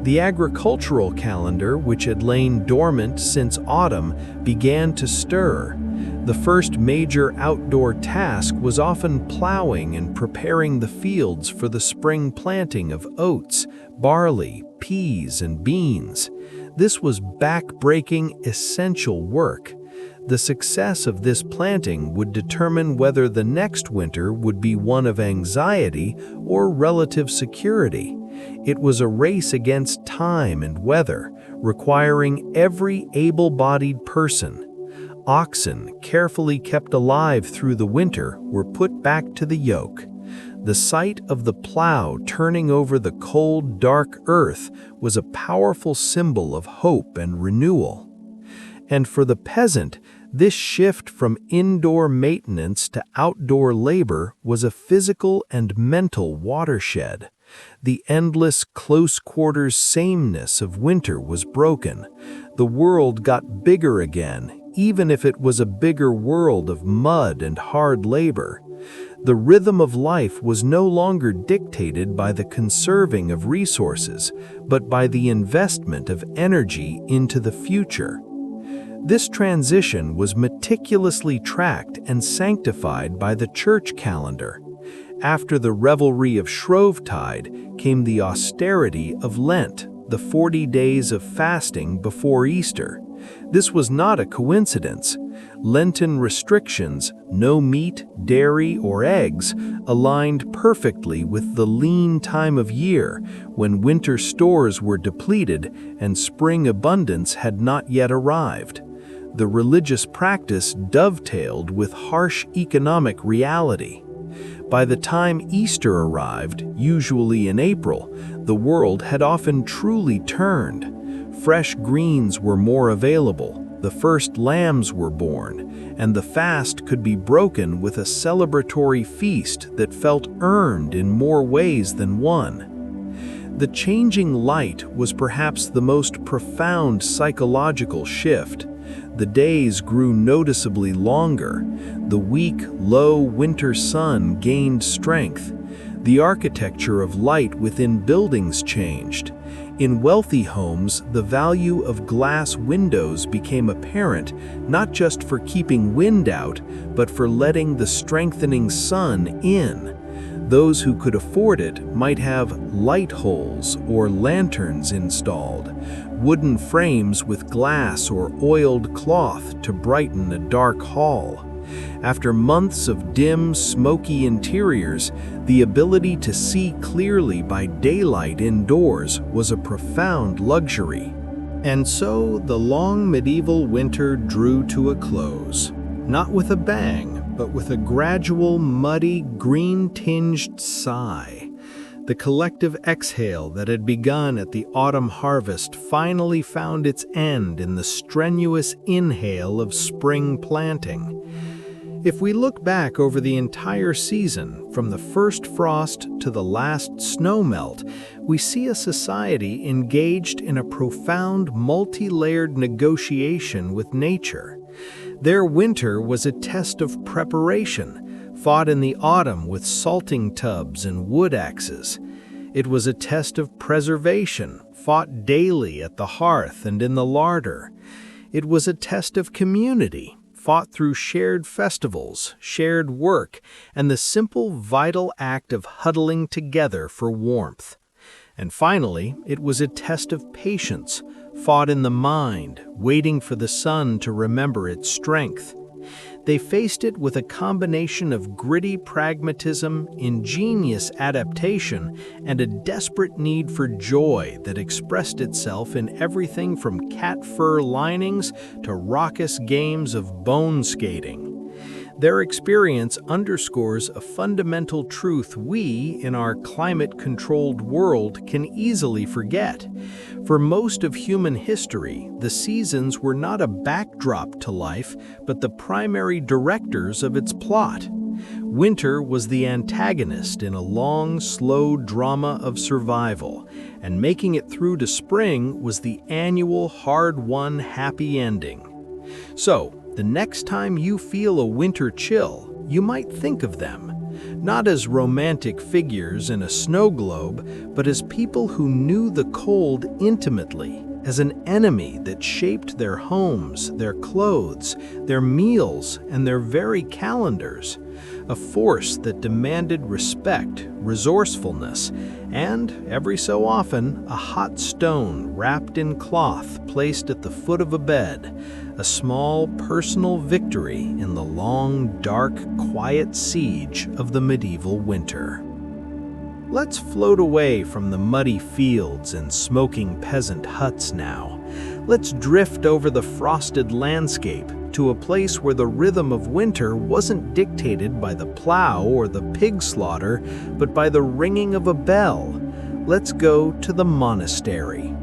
The agricultural calendar, which had lain dormant since autumn, began to stir. The first major outdoor task was often plowing and preparing the fields for the spring planting of oats, barley, peas, and beans. This was back-breaking, essential work. The success of this planting would determine whether the next winter would be one of anxiety or relative security. It was a race against time and weather, requiring every able-bodied person. Oxen, carefully kept alive through the winter, were put back to the yoke. The sight of the plow turning over the cold, dark earth was a powerful symbol of hope and renewal. And for the peasant, this shift from indoor maintenance to outdoor labor was a physical and mental watershed. The endless, close-quarters sameness of winter was broken. The world got bigger again, even if it was a bigger world of mud and hard labor. The rhythm of life was no longer dictated by the conserving of resources, but by the investment of energy into the future. This transition was meticulously tracked and sanctified by the church calendar. After the revelry of Shrovetide came the austerity of Lent, the 40 days of fasting before Easter. This was not a coincidence. Lenten restrictions, no meat, dairy, or eggs, aligned perfectly with the lean time of year when winter stores were depleted and spring abundance had not yet arrived. The religious practice dovetailed with harsh economic reality. By the time Easter arrived, usually in April, the world had often truly turned. Fresh greens were more available, the first lambs were born, and the fast could be broken with a celebratory feast that felt earned in more ways than one. The changing light was perhaps the most profound psychological shift. The days grew noticeably longer. The weak, low winter sun gained strength. The architecture of light within buildings changed. In wealthy homes, the value of glass windows became apparent, not just for keeping wind out, but for letting the strengthening sun in. Those who could afford it might have light holes or lanterns installed, wooden frames with glass or oiled cloth to brighten a dark hall. After months of dim, smoky interiors, the ability to see clearly by daylight indoors was a profound luxury. And so the long medieval winter drew to a close, not with a bang, but with a gradual, muddy, green-tinged sigh. The collective exhale that had begun at the autumn harvest finally found its end in the strenuous inhale of spring planting. If we look back over the entire season, from the first frost to the last snowmelt, we see a society engaged in a profound, multi-layered negotiation with nature. Their winter was a test of preparation, fought in the autumn with salting tubs and wood axes. It was a test of preservation, fought daily at the hearth and in the larder. It was a test of community, fought through shared festivals, shared work, and the simple, vital act of huddling together for warmth. And finally, it was a test of patience, fought in the mind, waiting for the sun to remember its strength. They faced it with a combination of gritty pragmatism, ingenious adaptation, and a desperate need for joy that expressed itself in everything from cat fur linings to raucous games of bone skating. Their experience underscores a fundamental truth we, in our climate-controlled world, can easily forget. For most of human history, the seasons were not a backdrop to life, but the primary directors of its plot. Winter was the antagonist in a long, slow drama of survival, and making it through to spring was the annual, hard-won happy ending. So, the next time you feel a winter chill, you might think of them, not as romantic figures in a snow globe, but as people who knew the cold intimately, as an enemy that shaped their homes, their clothes, their meals, and their very calendars. A force that demanded respect, resourcefulness, and, every so often, a hot stone wrapped in cloth placed at the foot of a bed, a small personal victory in the long, dark, quiet siege of the medieval winter. Let's float away from the muddy fields and smoking peasant huts now. Let's drift over the frosted landscape to a place where the rhythm of winter wasn't dictated by the plow or the pig slaughter, but by the ringing of a bell. Let's go to the monastery.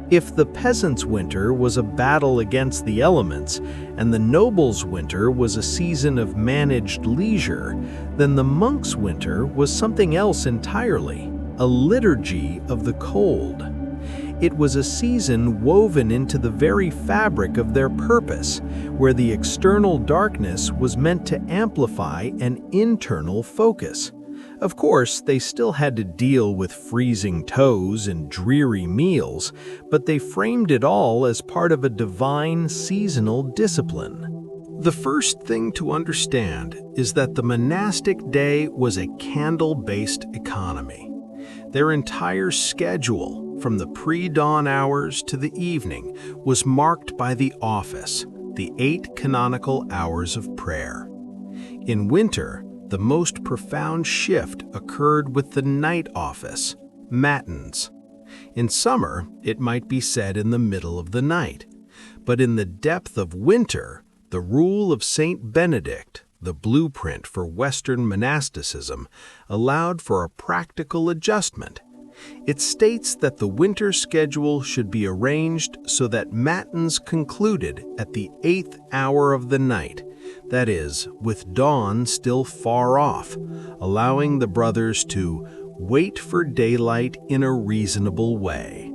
If the peasant's winter was a battle against the elements, and the noble's winter was a season of managed leisure, then the monk's winter was something else entirely, a liturgy of the cold. It was a season woven into the very fabric of their purpose, where the external darkness was meant to amplify an internal focus. Of course, they still had to deal with freezing toes and dreary meals, but they framed it all as part of a divine seasonal discipline. The first thing to understand is that the monastic day was a candle-based economy. Their entire schedule, from the pre-dawn hours to the evening, was marked by the office, the 8 canonical hours of prayer. In winter, the most profound shift occurred with the night office, matins. In summer, it might be said in the middle of the night. But in the depth of winter, the rule of Saint Benedict, the blueprint for Western monasticism, allowed for a practical adjustment. It states that the winter schedule should be arranged so that matins concluded at the 8th hour of the night, that is, with dawn still far off, allowing the brothers to wait for daylight in a reasonable way.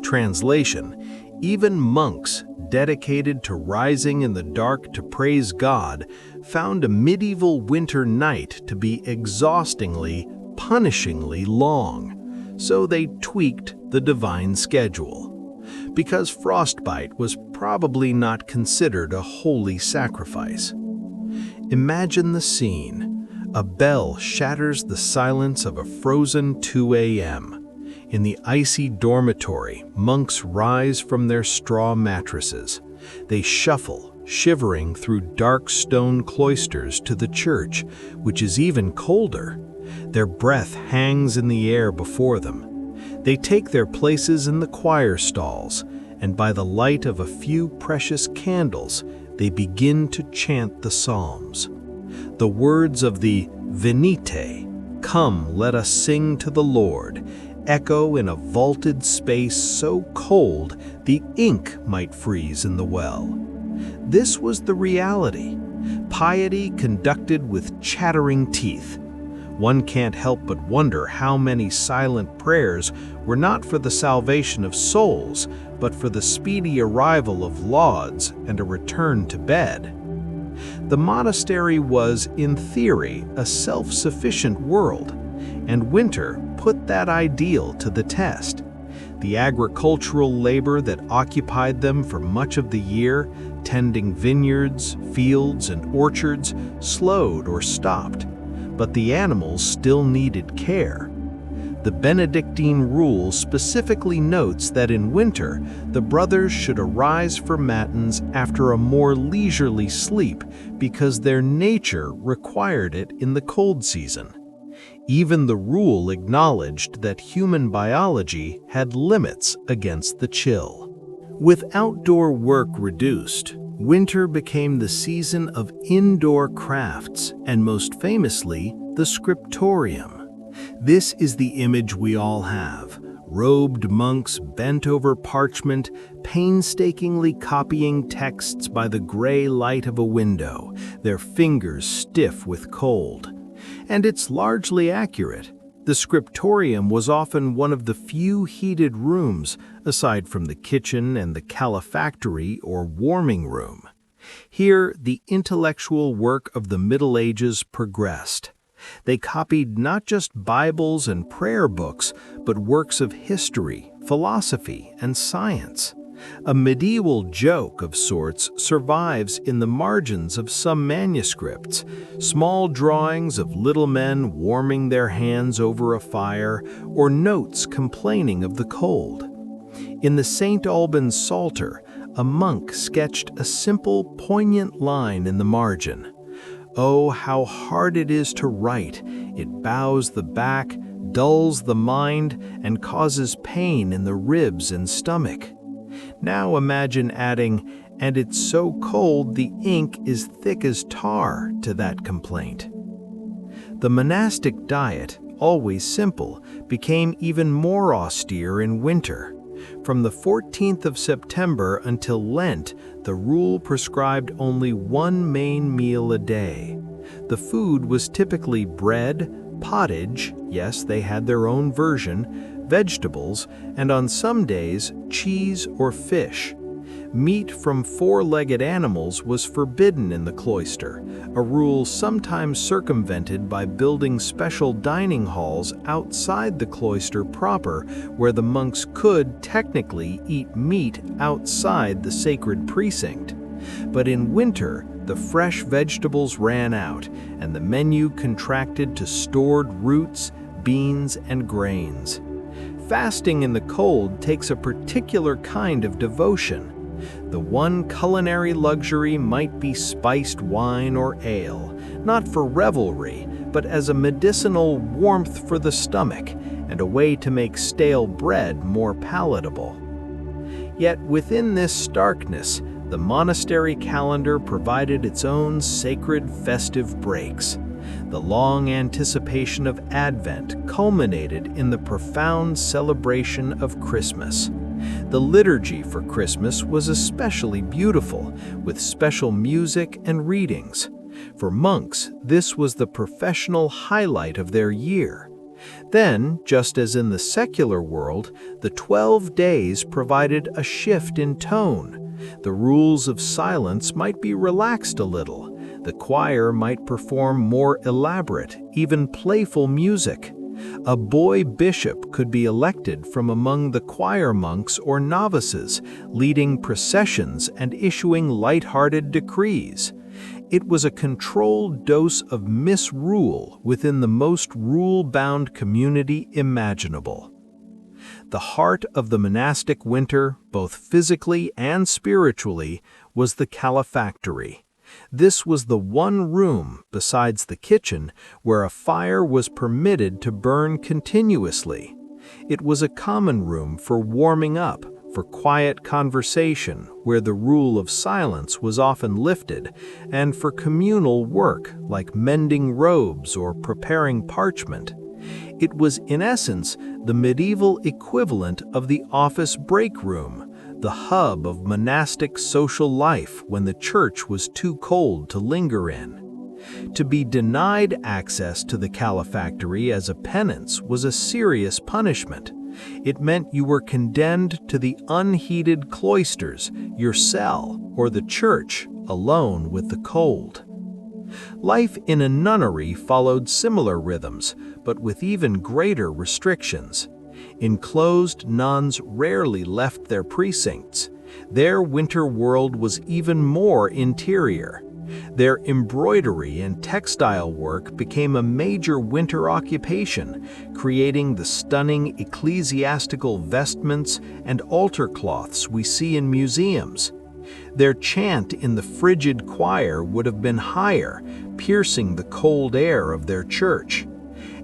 Translation: even monks dedicated to rising in the dark to praise God found a medieval winter night to be exhaustingly, punishingly long. So they tweaked the divine schedule. Because frostbite was probably not considered a holy sacrifice. Imagine the scene. A bell shatters the silence of a frozen 2 a.m. In the icy dormitory, monks rise from their straw mattresses. They shuffle, shivering through dark stone cloisters to the church, which is even colder. Their breath hangs in the air before them. They take their places in the choir stalls, and by the light of a few precious candles, they begin to chant the psalms. The words of the Venite, "Come, let us sing to the Lord," echo in a vaulted space so cold the ink might freeze in the well. This was the reality. Piety conducted with chattering teeth. One can't help but wonder how many silent prayers were not for the salvation of souls, but for the speedy arrival of lauds and a return to bed. The monastery was, in theory, a self-sufficient world, and winter put that ideal to the test. The agricultural labor that occupied them for much of the year, tending vineyards, fields, and orchards, slowed or stopped, but the animals still needed care. The Benedictine rule specifically notes that in winter, the brothers should arise for matins after a more leisurely sleep because their nature required it in the cold season. Even the rule acknowledged that human biology had limits against the chill. With outdoor work reduced, winter became the season of indoor crafts, and most famously, the scriptorium. This is the image we all have: robed monks bent over parchment, painstakingly copying texts by the gray light of a window, their fingers stiff with cold. And it's largely accurate. The scriptorium was often one of the few heated rooms, aside from the kitchen and the calefactory or warming room. Here, the intellectual work of the Middle Ages progressed. They copied not just Bibles and prayer books, but works of history, philosophy, and science. A medieval joke of sorts survives in the margins of some manuscripts, small drawings of little men warming their hands over a fire, or notes complaining of the cold. In the St. Albans Psalter, a monk sketched a simple, poignant line in the margin. "Oh, how hard it is to write! It bows the back, dulls the mind, and causes pain in the ribs and stomach." Now imagine adding, "and it's so cold the ink is thick as tar," to that complaint. The monastic diet, always simple, became even more austere in winter. From the 14th of September until Lent, the rule prescribed only one main meal a day. The food was typically bread, pottage, yes, they had their own version, vegetables, and on some days, cheese or fish. Meat from four-legged animals was forbidden in the cloister, a rule sometimes circumvented by building special dining halls outside the cloister proper, where the monks could technically eat meat outside the sacred precinct. But in winter, the fresh vegetables ran out, and the menu contracted to stored roots, beans, and grains. Fasting in the cold takes a particular kind of devotion. The one culinary luxury might be spiced wine or ale, not for revelry, but as a medicinal warmth for the stomach and a way to make stale bread more palatable. Yet within this starkness, the monastery calendar provided its own sacred festive breaks. The long anticipation of Advent culminated in the profound celebration of Christmas. The liturgy for Christmas was especially beautiful, with special music and readings. For monks, this was the professional highlight of their year. Then, just as in the secular world, the 12 days provided a shift in tone. The rules of silence might be relaxed a little. The choir might perform more elaborate, even playful music. A boy bishop could be elected from among the choir monks or novices, leading processions and issuing light-hearted decrees. It was a controlled dose of misrule within the most rule-bound community imaginable. the heart of the monastic winter, both physically and spiritually, was the calefactory. This was the one room, besides the kitchen, where a fire was permitted to burn continuously. It was a common room for warming up, for quiet conversation, where the rule of silence was often lifted, and for communal work like mending robes or preparing parchment. It was, in essence, the medieval equivalent of the office break room, the hub of monastic social life when the church was too cold to linger in. To be denied access to the calefactory as a penance was a serious punishment. It meant you were condemned to the unheated cloisters, your cell, or the church, alone with the cold. Life in a nunnery followed similar rhythms, but with even greater restrictions. Enclosed nuns rarely left their precincts. Their winter world was even more interior. Their embroidery and textile work became a major winter occupation, creating the stunning ecclesiastical vestments and altar cloths we see in museums. Their chant in the frigid choir would have been higher, piercing the cold air of their church.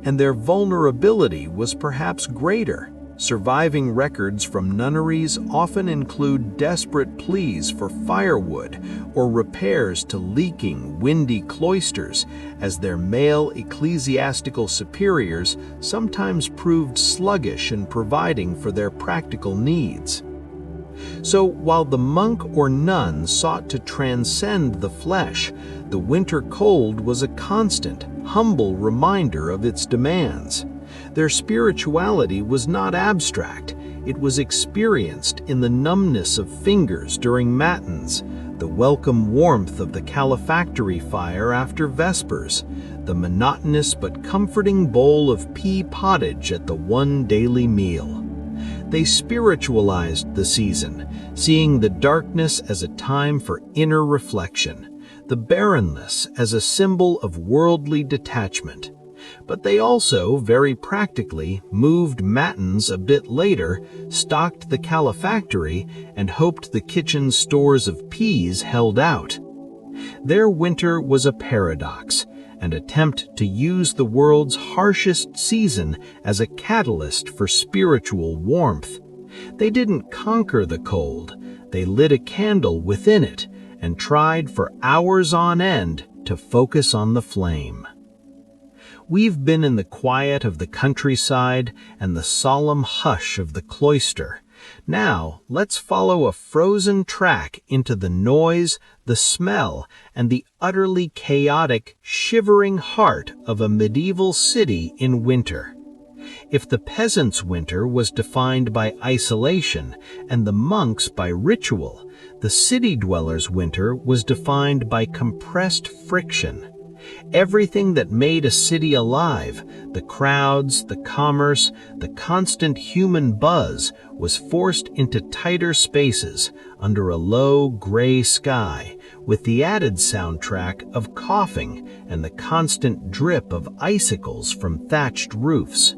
And their vulnerability was perhaps greater. Surviving records from nunneries often include desperate pleas for firewood or repairs to leaking, windy cloisters, as their male ecclesiastical superiors sometimes proved sluggish in providing for their practical needs. So while the monk or nun sought to transcend the flesh, the winter cold was a constant, humble reminder of its demands. Their spirituality was not abstract. It was experienced in the numbness of fingers during matins, the welcome warmth of the calefactory fire after vespers, the monotonous but comforting bowl of pea pottage at the one daily meal. They spiritualized the season, seeing the darkness as a time for inner reflection, the barrenness as a symbol of worldly detachment. But they also, very practically, moved matins a bit later, stocked the calefactory, and hoped the kitchen's stores of peas held out. Their winter was a paradox, an attempt to use the world's harshest season as a catalyst for spiritual warmth. They didn't conquer the cold, they lit a candle within it and tried for hours on end to focus on the flame. We've been in the quiet of the countryside and the solemn hush of the cloister. Now, let's follow a frozen track into the noise, the smell, and the utterly chaotic, shivering heart of a medieval city in winter. If the peasant's winter was defined by isolation and the monk's by ritual, the city dweller's winter was defined by compressed friction. Everything that made a city alive, the crowds, the commerce, the constant human buzz, was forced into tighter spaces under a low, gray sky, with the added soundtrack of coughing and the constant drip of icicles from thatched roofs.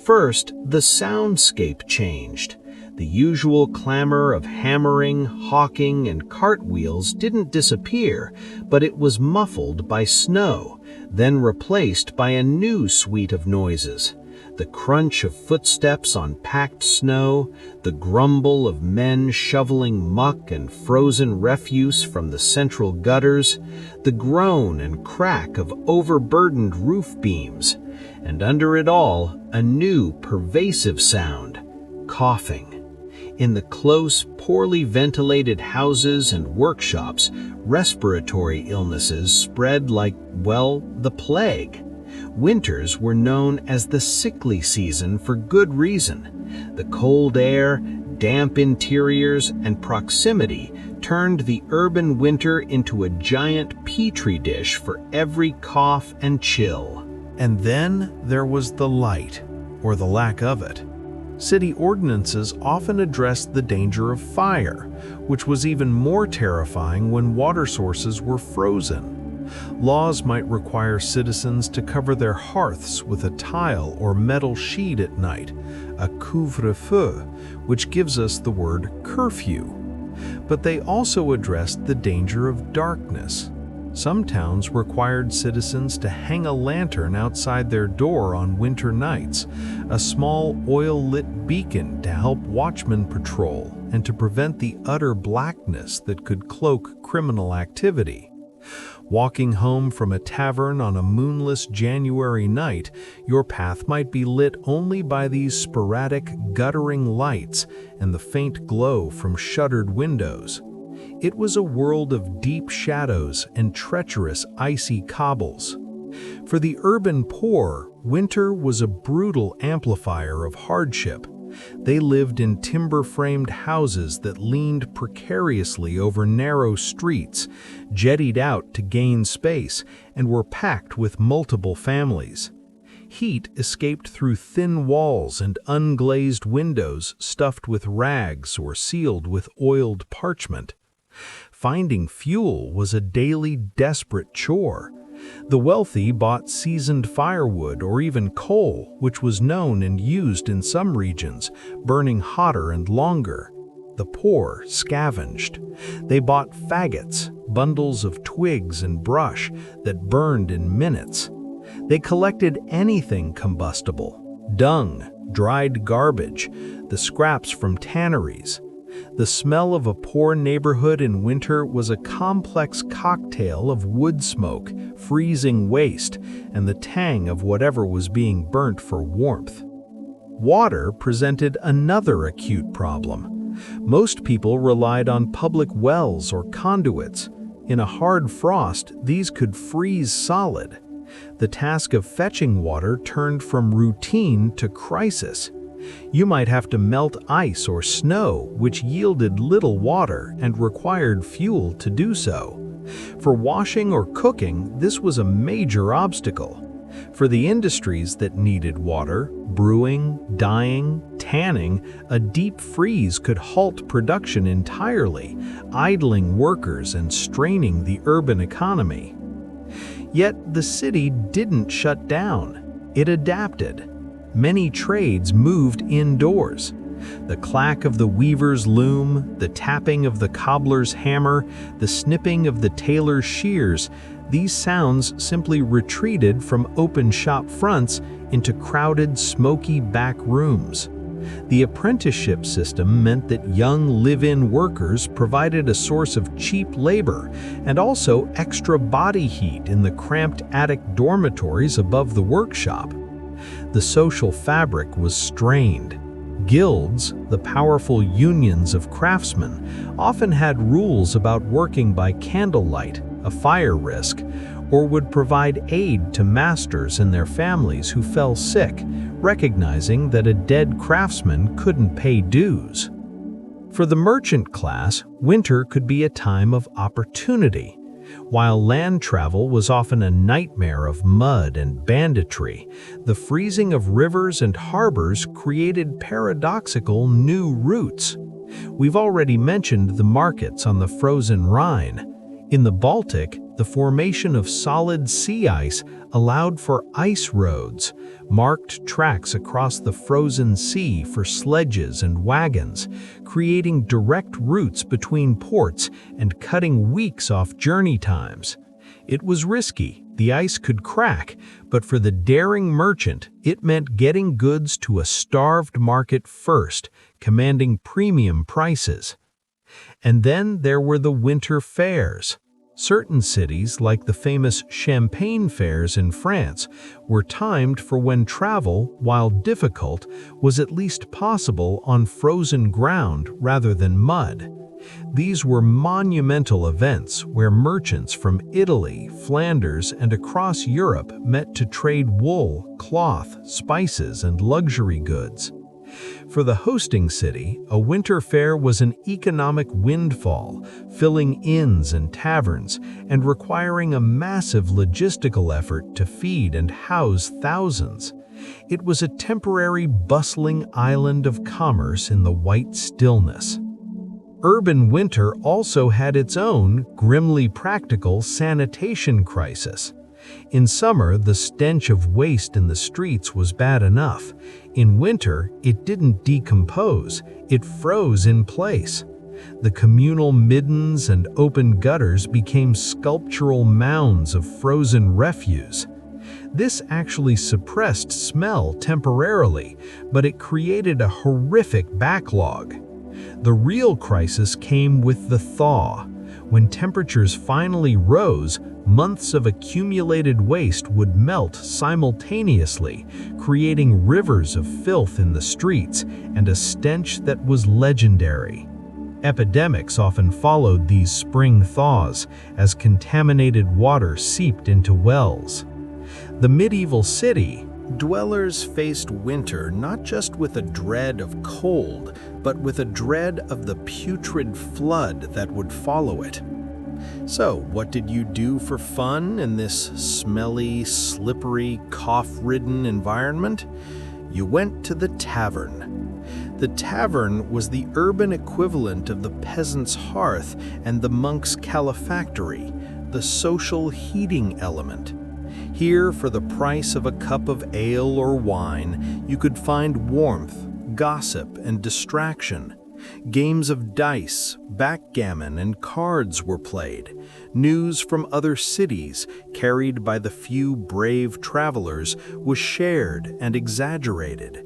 First, the soundscape changed. The usual clamor of hammering, hawking, and cartwheels didn't disappear, but it was muffled by snow, then replaced by a new suite of noises. The crunch of footsteps on packed snow, the grumble of men shoveling muck and frozen refuse from the central gutters, the groan and crack of overburdened roof beams, and under it all, a new pervasive sound, coughing. In the close, poorly ventilated houses and workshops, respiratory illnesses spread like, well, the plague. Winters were known as the sickly season for good reason. The cold air, damp interiors, and proximity turned the urban winter into a giant petri dish for every cough and chill. And then there was the light, or the lack of it. City ordinances often addressed the danger of fire, which was even more terrifying when water sources were frozen. Laws might require citizens to cover their hearths with a tile or metal sheet at night, a couvre-feu, which gives us the word curfew. But they also addressed the danger of darkness. Some towns required citizens to hang a lantern outside their door on winter nights, a small oil-lit beacon to help watchmen patrol and to prevent the utter blackness that could cloak criminal activity. Walking home from a tavern on a moonless January night, your path might be lit only by these sporadic, guttering lights and the faint glow from shuttered windows. It was a world of deep shadows and treacherous icy cobbles. For the urban poor, winter was a brutal amplifier of hardship. They lived in timber-framed houses that leaned precariously over narrow streets, jettied out to gain space, and were packed with multiple families. Heat escaped through thin walls and unglazed windows stuffed with rags or sealed with oiled parchment. Finding fuel was a daily desperate chore. The wealthy bought seasoned firewood or even coal, which was known and used in some regions, burning hotter and longer. The poor scavenged. They bought faggots, bundles of twigs and brush that burned in minutes. They collected anything combustible: dung, dried garbage, the scraps from tanneries. The smell of a poor neighborhood in winter was a complex cocktail of wood smoke, freezing waste, and the tang of whatever was being burnt for warmth. Water presented another acute problem. Most people relied on public wells or conduits. In a hard frost, these could freeze solid. The task of fetching water turned from routine to crisis. You might have to melt ice or snow, which yielded little water and required fuel to do so. For washing or cooking, this was a major obstacle. For the industries that needed water, brewing, dyeing, tanning, a deep freeze could halt production entirely, idling workers and straining the urban economy. Yet the city didn't shut down. It adapted. Many trades moved indoors. The clack of the weaver's loom, the tapping of the cobbler's hammer, the snipping of the tailor's shears, these sounds simply retreated from open shop fronts into crowded, smoky back rooms. The apprenticeship system meant that young live-in workers provided a source of cheap labor and also extra body heat in the cramped attic dormitories above the workshop. The social fabric was strained. Guilds, the powerful unions of craftsmen, often had rules about working by candlelight, a fire risk, or would provide aid to masters and their families who fell sick, recognizing that a dead craftsman couldn't pay dues. For the merchant class, winter could be a time of opportunity. While land travel was often a nightmare of mud and banditry, the freezing of rivers and harbors created paradoxical new routes. We've already mentioned the markets on the frozen Rhine. In the Baltic, the formation of solid sea ice allowed for ice roads, marked tracks across the frozen sea for sledges and wagons, creating direct routes between ports and cutting weeks off journey times. It was risky, the ice could crack, but for the daring merchant, it meant getting goods to a starved market first, commanding premium prices. And then there were the winter fairs. Certain cities, like the famous Champagne fairs in France, were timed for when travel, while difficult, was at least possible on frozen ground rather than mud. These were monumental events where merchants from Italy, Flanders, and across Europe met to trade wool, cloth, spices, and luxury goods. For the hosting city, a winter fair was an economic windfall, filling inns and taverns, and requiring a massive logistical effort to feed and house thousands. It was a temporary, bustling island of commerce in the white stillness. Urban winter also had its own grimly practical sanitation crisis. In summer, the stench of waste in the streets was bad enough. In winter, it didn't decompose, it froze in place. The communal middens and open gutters became sculptural mounds of frozen refuse. This actually suppressed smell temporarily, but it created a horrific backlog. The real crisis came with the thaw. When temperatures finally rose, months of accumulated waste would melt simultaneously, creating rivers of filth in the streets and a stench that was legendary. Epidemics often followed these spring thaws as contaminated water seeped into wells. The medieval city, Dwellers faced winter not just with a dread of cold, but with a dread of the putrid flood that would follow it. So, what did you do for fun in this smelly, slippery, cough-ridden environment? You went to the tavern. The tavern was the urban equivalent of the peasant's hearth and the monk's calefactory, the social heating element. Here, for the price of a cup of ale or wine, you could find warmth, gossip, and distraction. Games of dice, backgammon, and cards were played. News from other cities, carried by the few brave travelers, was shared and exaggerated.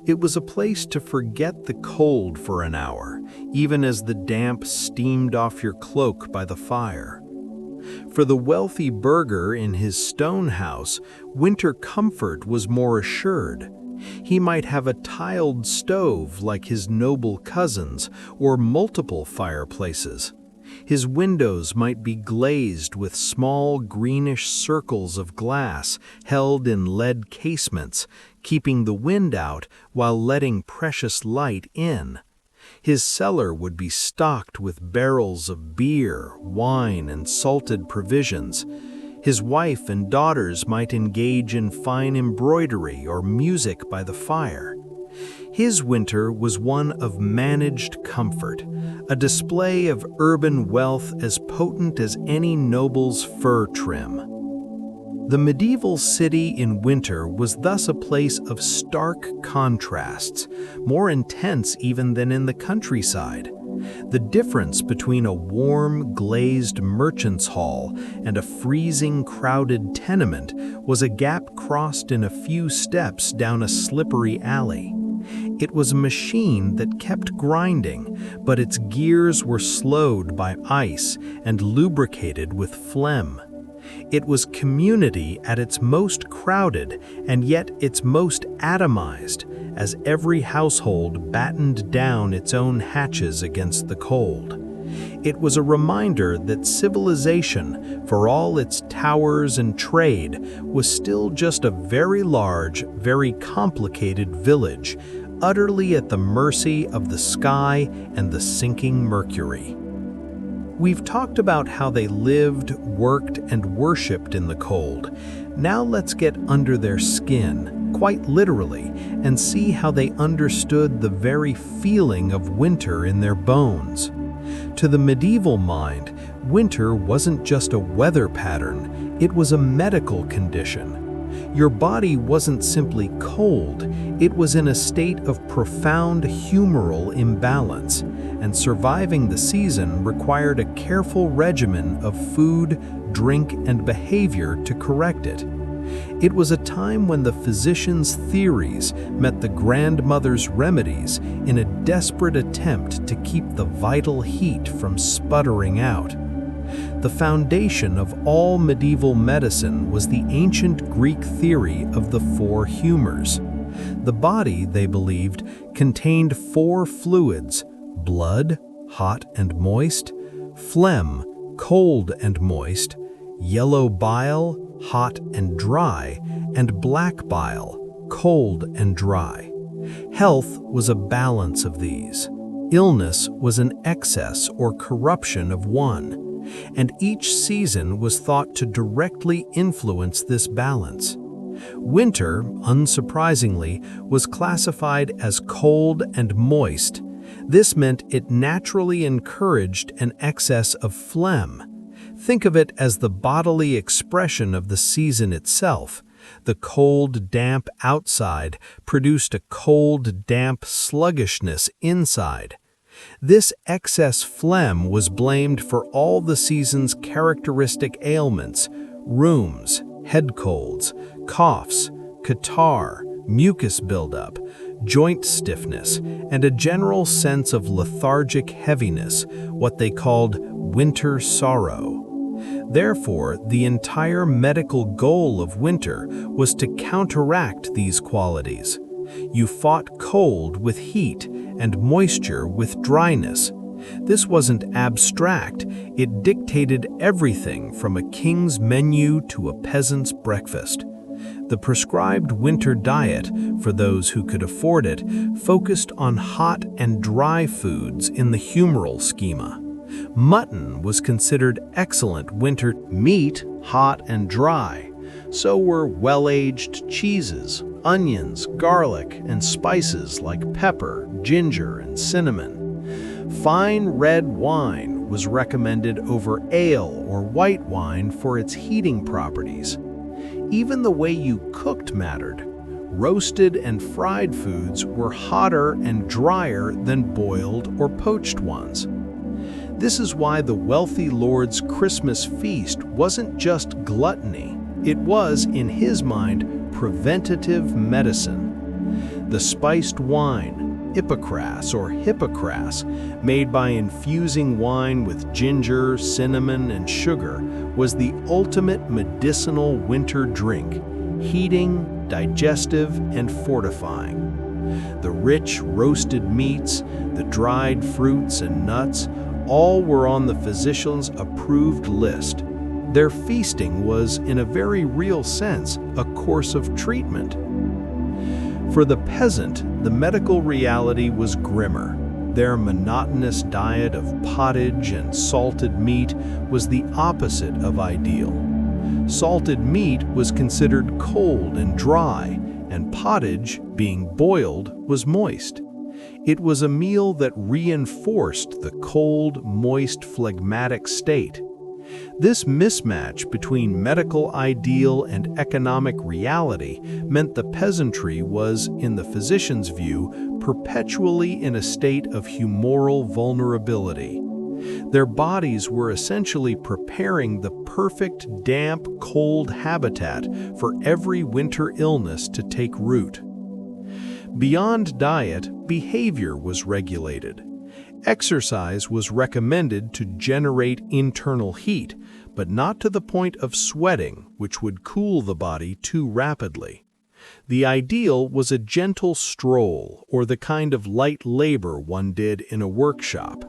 It was a place to forget the cold for an hour, even as the damp steamed off your cloak by the fire. For the wealthy burgher in his stone house, winter comfort was more assured. He might have a tiled stove like his noble cousins, or multiple fireplaces. His windows might be glazed with small greenish circles of glass held in lead casements, keeping the wind out while letting precious light in. His cellar would be stocked with barrels of beer, wine, and salted provisions. His wife and daughters might engage in fine embroidery or music by the fire. His winter was one of managed comfort, a display of urban wealth as potent as any noble's fur trim. The medieval city in winter was thus a place of stark contrasts, more intense even than in the countryside. The difference between a warm, glazed merchant's hall and a freezing, crowded tenement was a gap crossed in a few steps down a slippery alley. It was a machine that kept grinding, but its gears were slowed by ice and lubricated with phlegm. It was community at its most crowded and yet its most atomized, as every household battened down its own hatches against the cold. It was a reminder that civilization, for all its towers and trade, was still just a very large, very complicated village, utterly at the mercy of the sky and the sinking mercury. We've talked about how they lived, worked, and worshipped in the cold. Now let's get under their skin, quite literally, and see how they understood the very feeling of winter in their bones. To the medieval mind, winter wasn't just a weather pattern, it was a medical condition. Your body wasn't simply cold, it was in a state of profound humoral imbalance, and surviving the season required a careful regimen of food, drink, and behavior to correct it. It was a time when the physician's theories met the grandmother's remedies in a desperate attempt to keep the vital heat from sputtering out. The foundation of all medieval medicine was the ancient Greek theory of the four humors. The body, they believed, contained four fluids: blood, hot and moist; phlegm, cold and moist; yellow bile, hot and dry; and black bile, cold and dry. Health was a balance of these. Illness was an excess or corruption of one, and each season was thought to directly influence this balance. Winter, unsurprisingly, was classified as cold and moist. This meant it naturally encouraged an excess of phlegm. Think of it as the bodily expression of the season itself. The cold, damp outside produced a cold, damp sluggishness inside. This excess phlegm was blamed for all the season's characteristic ailments: rheums, head colds, coughs, catarrh, mucus buildup, joint stiffness, and a general sense of lethargic heaviness, what they called winter sorrow. Therefore, the entire medical goal of winter was to counteract these qualities. You fought cold with heat and moisture with dryness. This wasn't abstract, it dictated everything from a king's menu to a peasant's breakfast. The prescribed winter diet, for those who could afford it, focused on hot and dry foods in the humoral schema. Mutton was considered excellent winter meat, hot and dry. So were well-aged cheeses, onions, garlic, and spices like pepper, ginger, and cinnamon. Fine red wine was recommended over ale or white wine for its heating properties. Even the way you cooked mattered. Roasted and fried foods were hotter and drier than boiled or poached ones. This is why the wealthy lord's Christmas feast wasn't just gluttony. It was, in his mind, preventative medicine. The spiced wine, ipocras or hippocras, made by infusing wine with ginger, cinnamon, and sugar, was the ultimate medicinal winter drink, heating, digestive, and fortifying. The rich roasted meats, the dried fruits and nuts, all were on the physician's approved list. Their feasting was, in a very real sense, a course of treatment. For the peasant, the medical reality was grimmer. Their monotonous diet of pottage and salted meat was the opposite of ideal. Salted meat was considered cold and dry, and pottage, being boiled, was moist. It was a meal that reinforced the cold, moist, phlegmatic state. This mismatch between medical ideal and economic reality meant the peasantry was, in the physician's view, perpetually in a state of humoral vulnerability. Their bodies were essentially preparing the perfect, damp, cold habitat for every winter illness to take root. Beyond diet, behavior was regulated. Exercise was recommended to generate internal heat, but not to the point of sweating, which would cool the body too rapidly. The ideal was a gentle stroll or the kind of light labor one did in a workshop.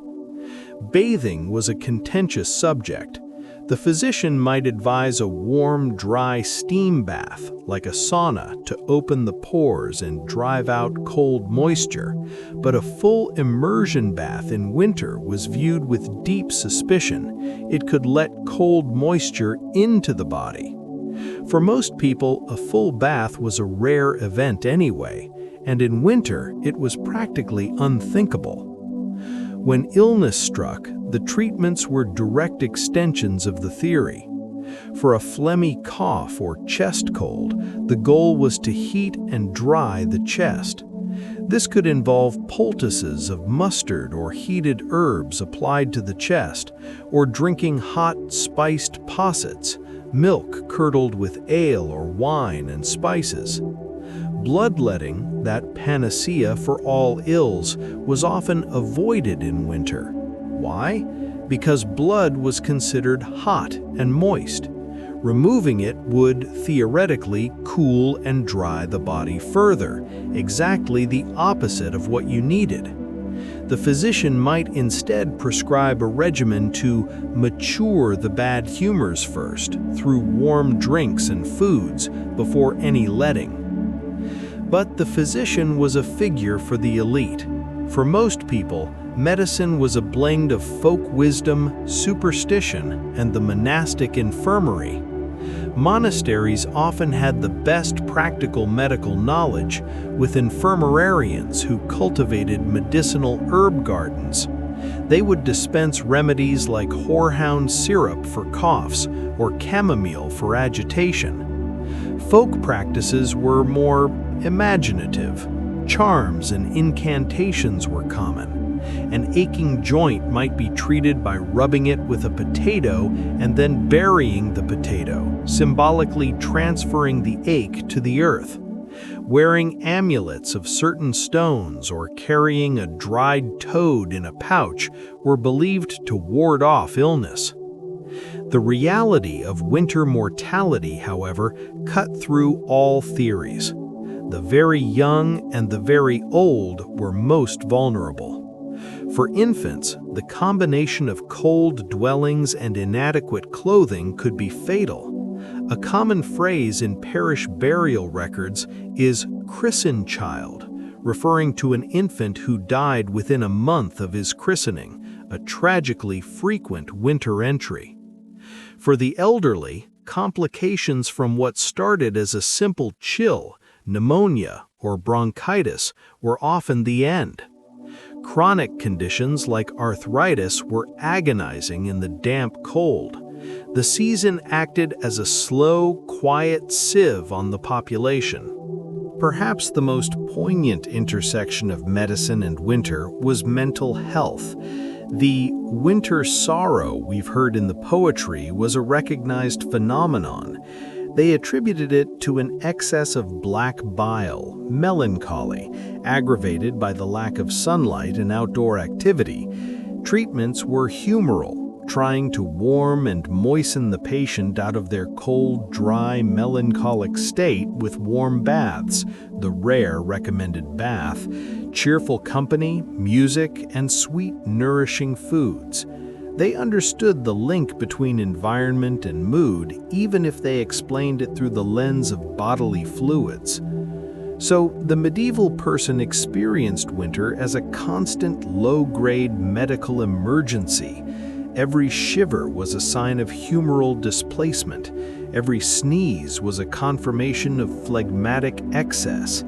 Bathing was a contentious subject. The physician might advise a warm, dry steam bath, like a sauna, to open the pores and drive out cold moisture, but a full immersion bath in winter was viewed with deep suspicion. It could let cold moisture into the body. For most people, a full bath was a rare event anyway, and in winter it was practically unthinkable. When illness struck, the treatments were direct extensions of the theory. For a phlegmy cough or chest cold, the goal was to heat and dry the chest. This could involve poultices of mustard or heated herbs applied to the chest, or drinking hot, spiced possets, milk curdled with ale or wine and spices. Bloodletting, that panacea for all ills, was often avoided in winter. Why? Because blood was considered hot and moist. Removing it would, theoretically, cool and dry the body further, exactly the opposite of what you needed. The physician might instead prescribe a regimen to mature the bad humors first, through warm drinks and foods, before any letting. But the physician was a figure for the elite. For most people, medicine was a blend of folk wisdom, superstition, and the monastic infirmary. Monasteries often had the best practical medical knowledge, with infirmarians who cultivated medicinal herb gardens. They would dispense remedies like horehound syrup for coughs or chamomile for agitation. Folk practices were more imaginative. Charms and incantations were common. An aching joint might be treated by rubbing it with a potato and then burying the potato, symbolically transferring the ache to the earth. Wearing amulets of certain stones or carrying a dried toad in a pouch were believed to ward off illness. The reality of winter mortality, however, cut through all theories. The very young and the very old were most vulnerable. For infants, the combination of cold dwellings and inadequate clothing could be fatal. A common phrase in parish burial records is christen child, referring to an infant who died within a month of his christening, a tragically frequent winter entry. For the elderly, complications from what started as a simple chill, pneumonia, or bronchitis were often the end. Chronic conditions like arthritis were agonizing in the damp cold. The season acted as a slow, quiet sieve on the population. Perhaps the most poignant intersection of medicine and winter was mental health. The winter sorrow we've heard in the poetry was a recognized phenomenon. They attributed it to an excess of black bile, melancholy, aggravated by the lack of sunlight and outdoor activity. Treatments were humoral, trying to warm and moisten the patient out of their cold, dry, melancholic state with warm baths, the rare recommended bath, cheerful company, music, and sweet, nourishing foods. They understood the link between environment and mood, even if they explained it through the lens of bodily fluids. So, the medieval person experienced winter as a constant low-grade medical emergency. Every shiver was a sign of humoral displacement. Every sneeze was a confirmation of phlegmatic excess.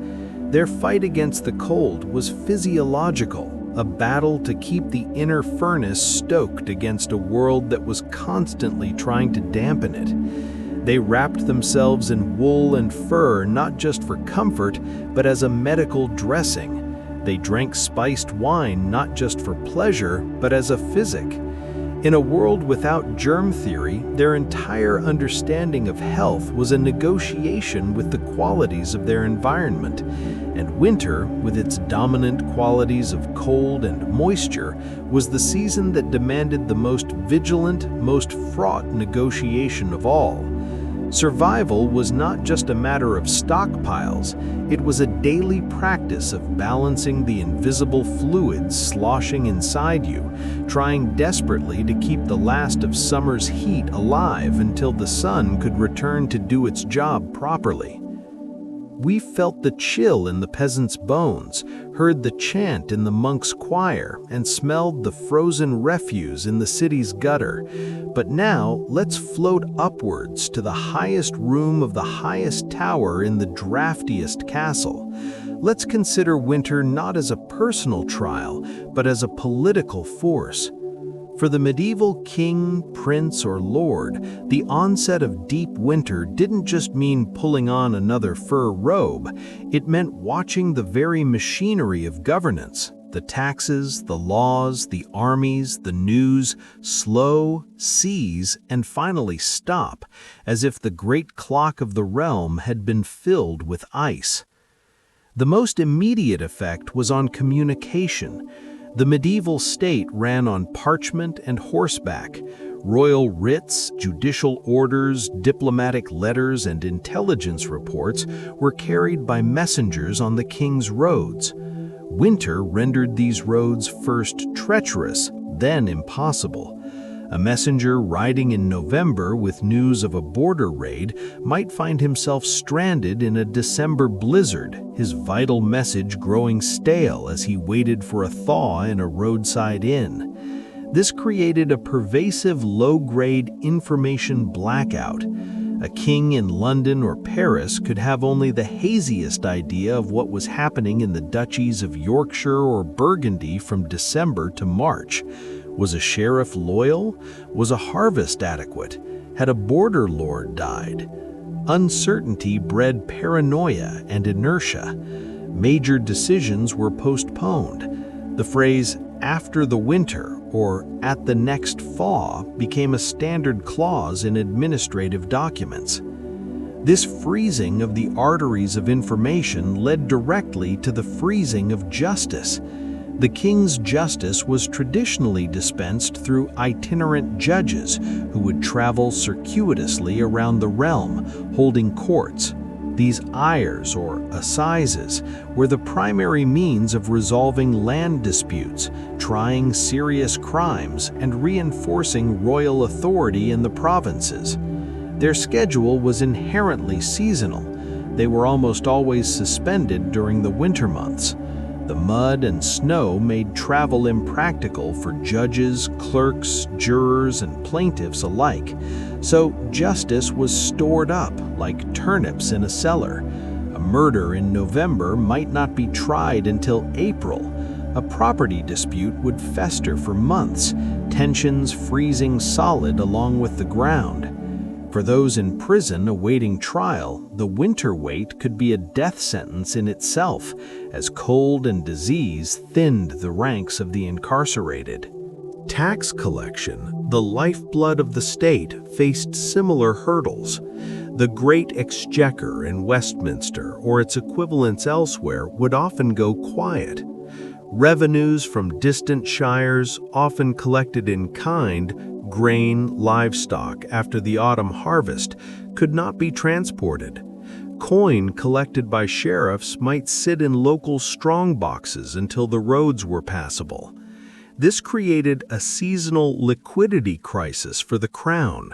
Their fight against the cold was physiological. A battle to keep the inner furnace stoked against a world that was constantly trying to dampen it. They wrapped themselves in wool and fur not just for comfort, but as a medical dressing. They drank spiced wine not just for pleasure, but as a physic. In a world without germ theory, their entire understanding of health was a negotiation with the qualities of their environment. And winter, with its dominant qualities of cold and moisture, was the season that demanded the most vigilant, most fraught negotiation of all. Survival was not just a matter of stockpiles, it was a daily practice of balancing the invisible fluids sloshing inside you, trying desperately to keep the last of summer's heat alive until the sun could return to do its job properly. We felt the chill in the peasant's bones, heard the chant in the monk's choir, and smelled the frozen refuse in the city's gutter. But now, let's float upwards to the highest room of the highest tower in the draftiest castle. Let's consider winter not as a personal trial, but as a political force. For the medieval king, prince, or lord, the onset of deep winter didn't just mean pulling on another fur robe. It meant watching the very machinery of governance, the taxes, the laws, the armies, the news, slow, seize, and finally stop, as if the great clock of the realm had been filled with ice. The most immediate effect was on communication. The medieval state ran on parchment and horseback. Royal writs, judicial orders, diplomatic letters, and intelligence reports were carried by messengers on the king's roads. Winter rendered these roads first treacherous, then impossible. A messenger riding in November with news of a border raid might find himself stranded in a December blizzard, his vital message growing stale as he waited for a thaw in a roadside inn. This created a pervasive low-grade information blackout. A king in London or Paris could have only the haziest idea of what was happening in the duchies of Yorkshire or Burgundy from December to March. Was a sheriff loyal? Was a harvest adequate? Had a border lord died? Uncertainty bred paranoia and inertia. Major decisions were postponed. The phrase, "after the winter," or "at the next thaw," became a standard clause in administrative documents. This freezing of the arteries of information led directly to the freezing of justice. The king's justice was traditionally dispensed through itinerant judges who would travel circuitously around the realm, holding courts. These ayres, or assizes, were the primary means of resolving land disputes, trying serious crimes, and reinforcing royal authority in the provinces. Their schedule was inherently seasonal. They were almost always suspended during the winter months. The mud and snow made travel impractical for judges, clerks, jurors, and plaintiffs alike, so justice was stored up like turnips in a cellar. A murder in November might not be tried until April. A property dispute would fester for months, tensions freezing solid along with the ground. For those in prison awaiting trial, the winter wait could be a death sentence in itself, as cold and disease thinned the ranks of the incarcerated. Tax collection, the lifeblood of the state, faced similar hurdles. The Great Exchequer in Westminster, or its equivalents elsewhere, would often go quiet. Revenues from distant shires, often collected in kind, grain, livestock after the autumn harvest, could not be transported. Coin collected by sheriffs might sit in local strongboxes until the roads were passable. This created a seasonal liquidity crisis for the crown.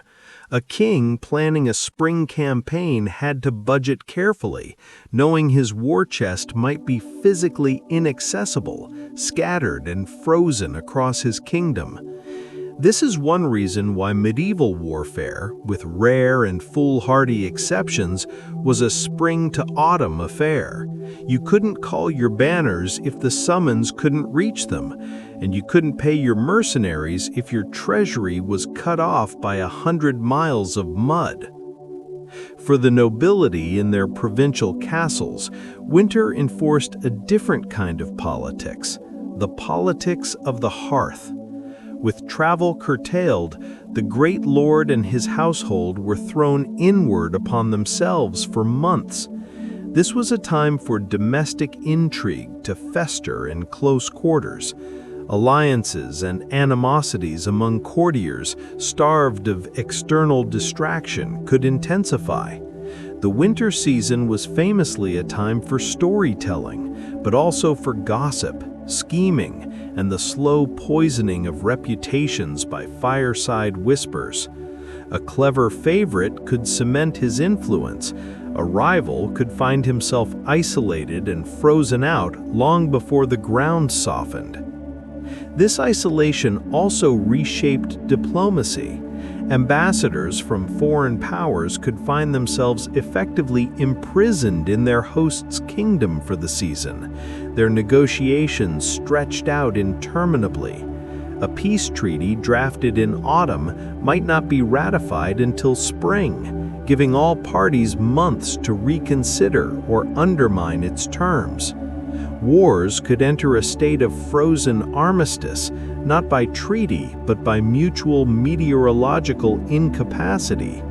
A king planning a spring campaign had to budget carefully, knowing his war chest might be physically inaccessible, scattered and frozen across his kingdom. This is one reason why medieval warfare, with rare and foolhardy exceptions, was a spring to autumn affair. You couldn't call your banners if the summons couldn't reach them, and you couldn't pay your mercenaries if your treasury was cut off by 100 miles of mud. For the nobility in their provincial castles, winter enforced a different kind of politics, the politics of the hearth. With travel curtailed, the great lord and his household were thrown inward upon themselves for months. This was a time for domestic intrigue to fester in close quarters. Alliances and animosities among courtiers, starved of external distraction, could intensify. The winter season was famously a time for storytelling, but also for gossip, scheming, and the slow poisoning of reputations by fireside whispers. A clever favorite could cement his influence. A rival could find himself isolated and frozen out long before the ground softened. This isolation also reshaped diplomacy. Ambassadors from foreign powers could find themselves effectively imprisoned in their host's kingdom for the season, their negotiations stretched out interminably. A peace treaty drafted in autumn might not be ratified until spring, giving all parties months to reconsider or undermine its terms. Wars could enter a state of frozen armistice, not by treaty, but by mutual meteorological incapacity.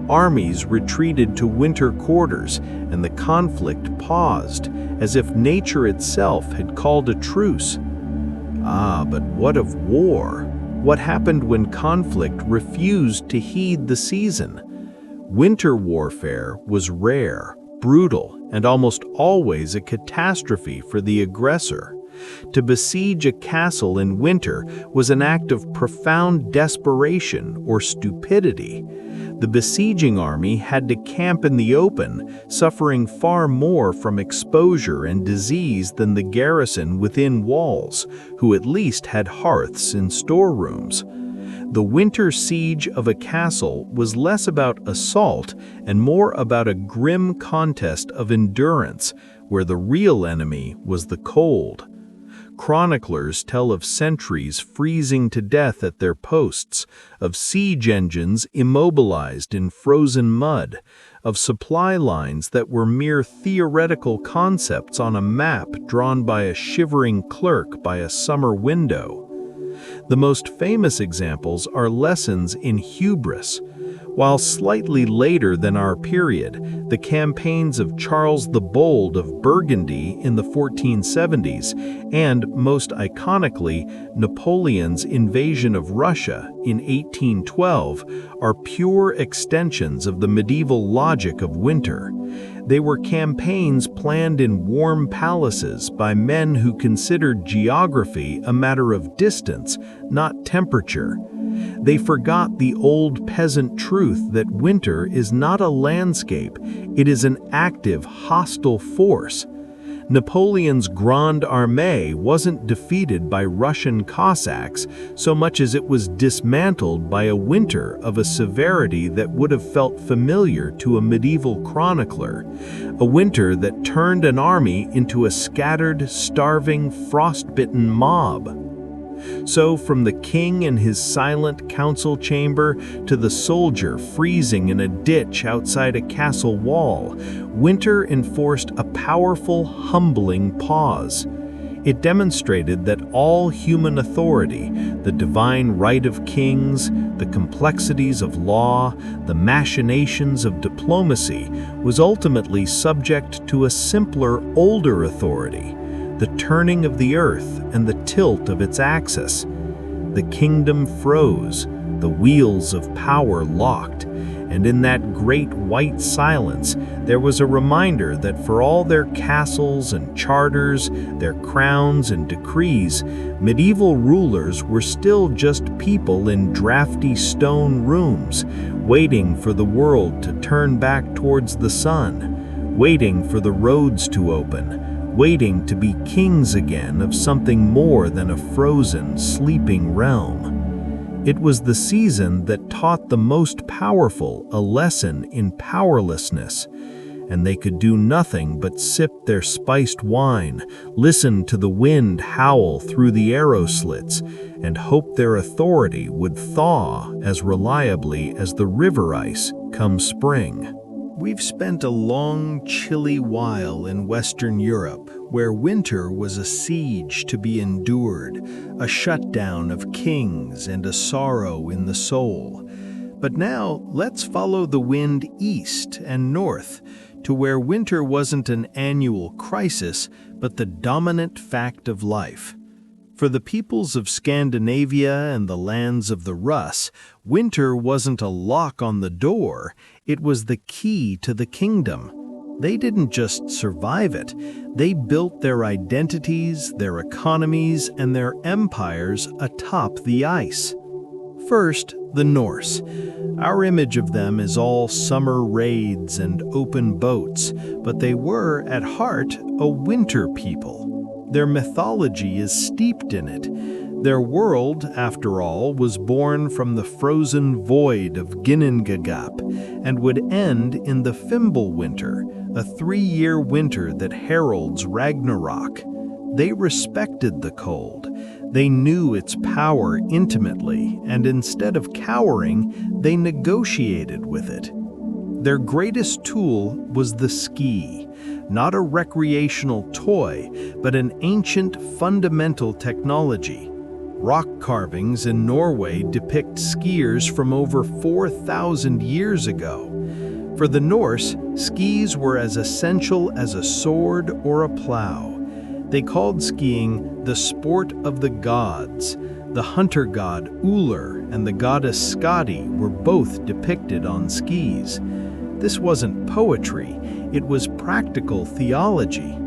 Armies retreated to winter quarters, and the conflict paused, as if nature itself had called a truce. Ah, but what of war? What happened when conflict refused to heed the season? Winter warfare was rare, brutal, and almost always a catastrophe for the aggressor. To besiege a castle in winter was an act of profound desperation or stupidity. The besieging army had to camp in the open, suffering far more from exposure and disease than the garrison within walls, who at least had hearths in storerooms. The winter siege of a castle was less about assault and more about a grim contest of endurance, where the real enemy was the cold. Chroniclers tell of sentries freezing to death at their posts, of siege engines immobilized in frozen mud, of supply lines that were mere theoretical concepts on a map drawn by a shivering clerk by a summer window. The most famous examples are lessons in hubris. While slightly later than our period, the campaigns of Charles the Bold of Burgundy in the 1470s and, most iconically, Napoleon's invasion of Russia in 1812 are pure extensions of the medieval logic of winter. They were campaigns planned in warm palaces by men who considered geography a matter of distance, not temperature. They forgot the old peasant truth that winter is not a landscape, it is an active, hostile force. Napoleon's Grande Armée wasn't defeated by Russian Cossacks so much as it was dismantled by a winter of a severity that would have felt familiar to a medieval chronicler, a winter that turned an army into a scattered, starving, frostbitten mob. So, from the king in his silent council chamber to the soldier freezing in a ditch outside a castle wall, winter enforced a powerful, humbling pause. It demonstrated that all human authority, the divine right of kings, the complexities of law, the machinations of diplomacy, was ultimately subject to a simpler, older authority, the turning of the earth and the tilt of its axis. The kingdom froze, the wheels of power locked, and in that great white silence there was a reminder that for all their castles and charters, their crowns and decrees, medieval rulers were still just people in drafty stone rooms, waiting for the world to turn back towards the sun, waiting for the roads to open, waiting to be kings again of something more than a frozen, sleeping realm. It was the season that taught the most powerful a lesson in powerlessness, and they could do nothing but sip their spiced wine, listen to the wind howl through the arrow slits, and hope their authority would thaw as reliably as the river ice come spring. We've spent a long, chilly while in Western Europe, where winter was a siege to be endured, a shutdown of kings and a sorrow in the soul. But now, let's follow the wind east and north, to where winter wasn't an annual crisis, but the dominant fact of life. For the peoples of Scandinavia and the lands of the Rus, winter wasn't a lock on the door, it was the key to the kingdom. They didn't just survive it, they built their identities, their economies, and their empires atop the ice. First, the Norse. Our image of them is all summer raids and open boats, but they were, at heart, a winter people. Their mythology is steeped in it. Their world, after all, was born from the frozen void of Ginnungagap and would end in the Fimbulwinter, a 3-year winter that heralds Ragnarok. They respected the cold. They knew its power intimately, and instead of cowering, they negotiated with it. Their greatest tool was the ski, not a recreational toy, but an ancient fundamental technology. Rock carvings in Norway depict skiers from over 4,000 years ago. For the Norse, skis were as essential as a sword or a plow. They called skiing the sport of the gods. The hunter god Ullr and the goddess Skadi were both depicted on skis. This wasn't poetry, it was practical theology.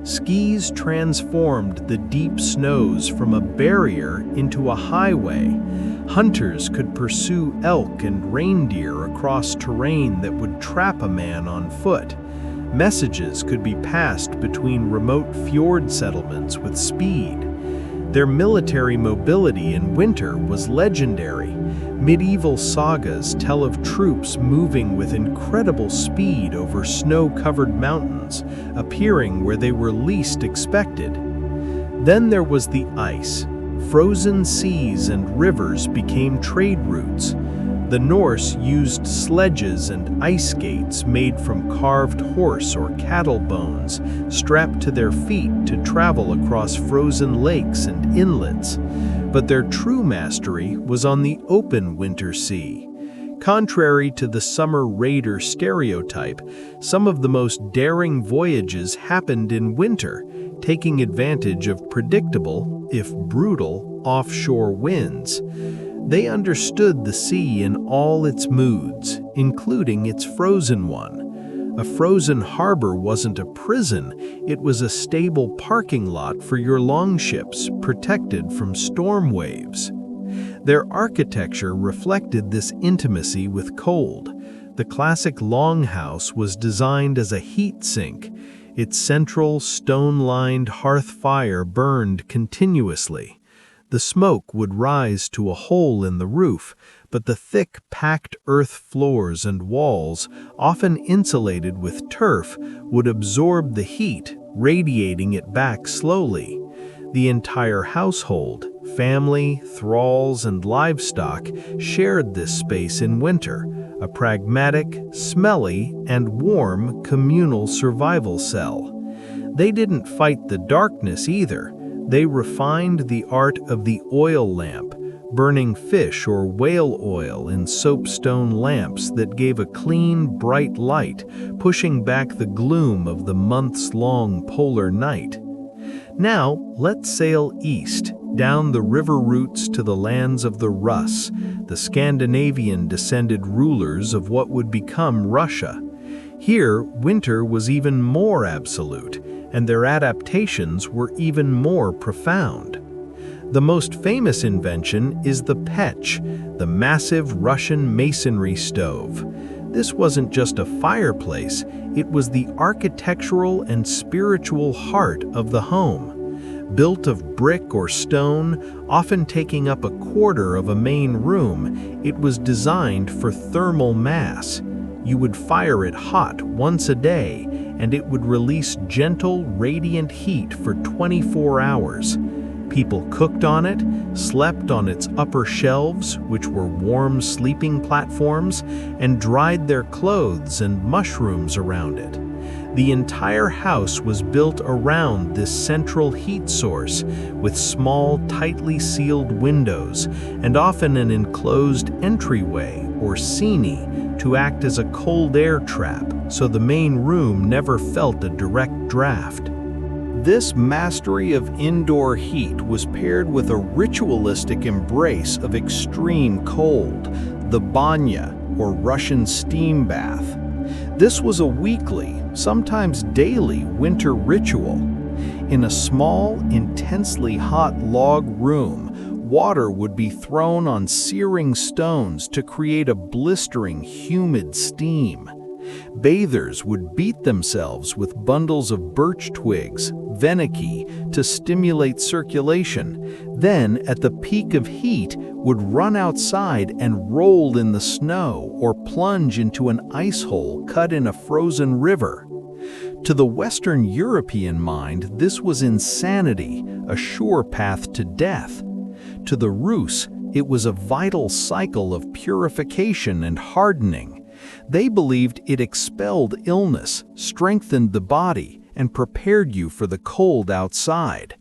Skis transformed the deep snows from a barrier into a highway. Hunters could pursue elk and reindeer across terrain that would trap a man on foot. Messages could be passed between remote fjord settlements with speed. Their military mobility in winter was legendary. Medieval sagas tell of troops moving with incredible speed over snow-covered mountains, appearing where they were least expected. Then there was the ice. Frozen seas and rivers became trade routes. The Norse used sledges and ice skates made from carved horse or cattle bones strapped to their feet to travel across frozen lakes and inlets. But their true mastery was on the open winter sea. Contrary to the summer raider stereotype, some of the most daring voyages happened in winter, taking advantage of predictable, if brutal, offshore winds. They understood the sea in all its moods, including its frozen one. A frozen harbor wasn't a prison, it was a stable parking lot for your longships, protected from storm waves. Their architecture reflected this intimacy with cold. The classic longhouse was designed as a heat sink. Its central, stone-lined hearth fire burned continuously. The smoke would rise to a hole in the roof, but the thick, packed earth floors and walls, often insulated with turf, would absorb the heat, radiating it back slowly. The entire household, family, thralls, and livestock shared this space in winter, a pragmatic, smelly, and warm communal survival cell. They didn't fight the darkness either. They refined the art of the oil lamp, burning fish or whale oil in soapstone lamps that gave a clean, bright light, pushing back the gloom of the months-long polar night. Now, let's sail east, down the river routes to the lands of the Rus, the Scandinavian-descended rulers of what would become Russia. Here, winter was even more absolute, and their adaptations were even more profound. The most famous invention is the pech, the massive Russian masonry stove. This wasn't just a fireplace, it was the architectural and spiritual heart of the home. Built of brick or stone, often taking up a quarter of a main room, it was designed for thermal mass. You would fire it hot once a day, and it would release gentle, radiant heat for 24 hours. People cooked on it, slept on its upper shelves, which were warm sleeping platforms, and dried their clothes and mushrooms around it. The entire house was built around this central heat source, with small, tightly sealed windows, and often an enclosed entryway, or sini, to act as a cold air trap, so the main room never felt a direct draft. This mastery of indoor heat was paired with a ritualistic embrace of extreme cold, the banya, or Russian steam bath. This was a weekly, sometimes daily, winter ritual. In a small, intensely hot log room, water would be thrown on searing stones to create a blistering, humid steam. Bathers would beat themselves with bundles of birch twigs, fenniky, to stimulate circulation. Then, at the peak of heat, would run outside and roll in the snow or plunge into an ice hole cut in a frozen river. To the Western European mind, this was insanity, a sure path to death. To the Rus, it was a vital cycle of purification and hardening. They believed it expelled illness, strengthened the body, and prepared you for the cold outside.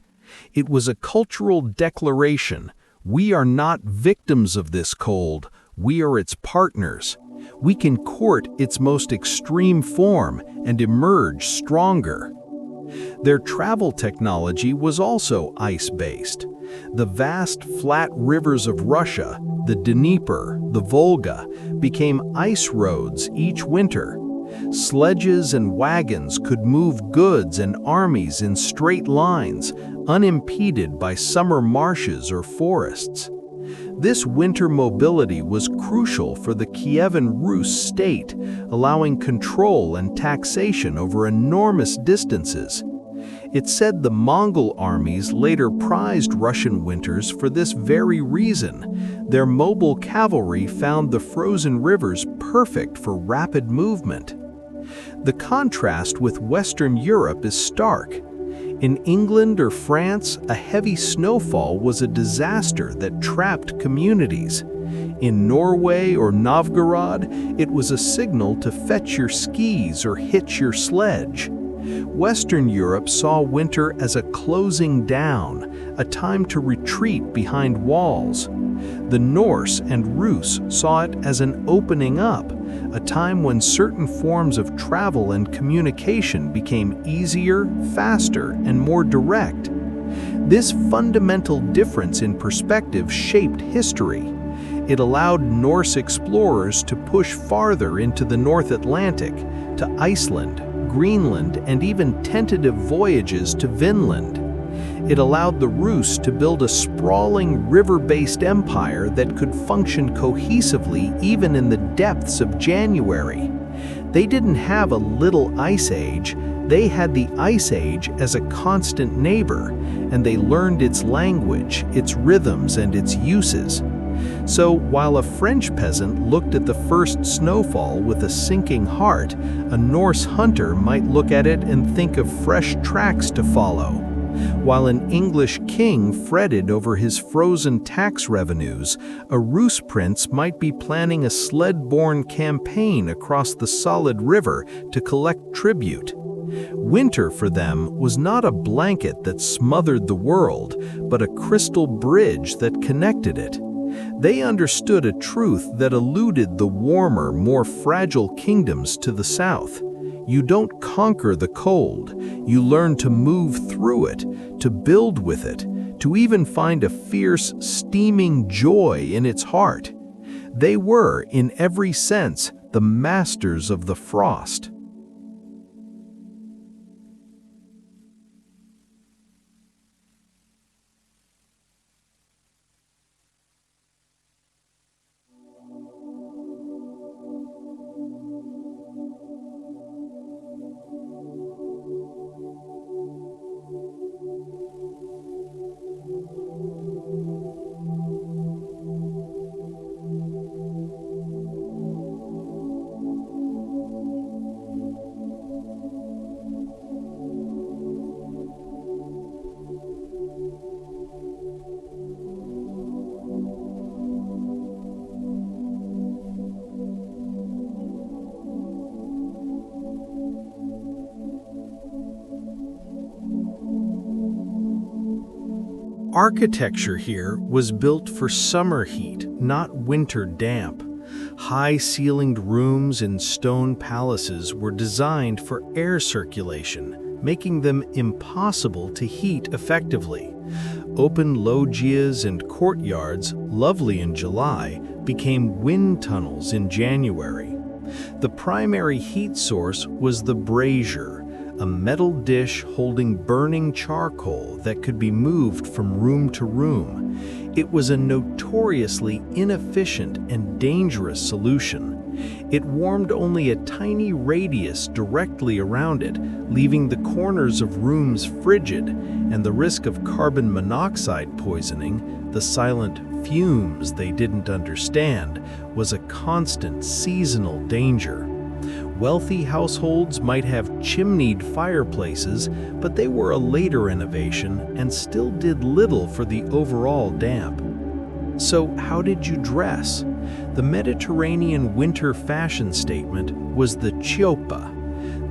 It was a cultural declaration. We are not victims of this cold, we are its partners. We can court its most extreme form and emerge stronger. Their travel technology was also ice-based. The vast, flat rivers of Russia, the Dnieper, the Volga, became ice roads each winter. Sledges and wagons could move goods and armies in straight lines, unimpeded by summer marshes or forests. This winter mobility was crucial for the Kievan Rus state, allowing control and taxation over enormous distances. It's said the Mongol armies later prized Russian winters for this very reason. Their mobile cavalry found the frozen rivers perfect for rapid movement. The contrast with Western Europe is stark. In England or France, a heavy snowfall was a disaster that trapped communities. In Norway or Novgorod, it was a signal to fetch your skis or hitch your sledge. Western Europe saw winter as a closing down, a time to retreat behind walls. The Norse and Rus saw it as an opening up, a time when certain forms of travel and communication became easier, faster, and more direct. This fundamental difference in perspective shaped history. It allowed Norse explorers to push farther into the North Atlantic, to Iceland, Greenland, and even tentative voyages to Vinland. It allowed the Rus to build a sprawling river-based empire that could function cohesively even in the depths of January. They didn't have a little ice age, they had the ice age as a constant neighbor, and they learned its language, its rhythms, and its uses. So, while a French peasant looked at the first snowfall with a sinking heart, a Norse hunter might look at it and think of fresh tracks to follow. While an English king fretted over his frozen tax revenues, a Rus prince might be planning a sled-borne campaign across the solid river to collect tribute. Winter for them was not a blanket that smothered the world, but a crystal bridge that connected it. They understood a truth that eluded the warmer, more fragile kingdoms to the south. You don't conquer the cold, you learn to move through it, to build with it, to even find a fierce, steaming joy in its heart. They were, in every sense, the masters of the frost. Architecture here was built for summer heat, not winter damp. High-ceilinged rooms in stone palaces were designed for air circulation, making them impossible to heat effectively. Open loggias and courtyards, lovely in July, became wind tunnels in January. The primary heat source was the brazier, a metal dish holding burning charcoal that could be moved from room to room. It was a notoriously inefficient and dangerous solution. It warmed only a tiny radius directly around it, leaving the corners of rooms frigid, and the risk of carbon monoxide poisoning, the silent fumes they didn't understand, was a constant seasonal danger. Wealthy households might have chimneyed fireplaces, but they were a later innovation and still did little for the overall damp. So how did you dress? The Mediterranean winter fashion statement was the chiopa.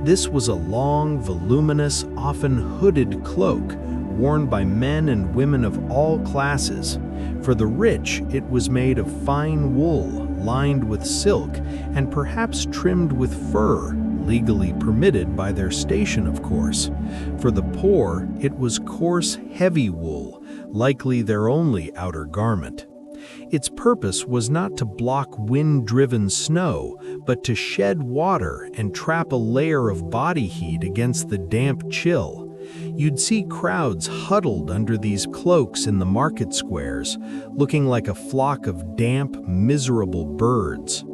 This was a long, voluminous, often hooded cloak worn by men and women of all classes. For the rich, it was made of fine wool, lined with silk, and perhaps trimmed with fur, legally permitted by their station, of course. For the poor, it was coarse, heavy wool, likely their only outer garment. Its purpose was not to block wind-driven snow, but to shed water and trap a layer of body heat against the damp chill. You'd see crowds huddled under these cloaks in the market squares, looking like a flock of damp, miserable birds.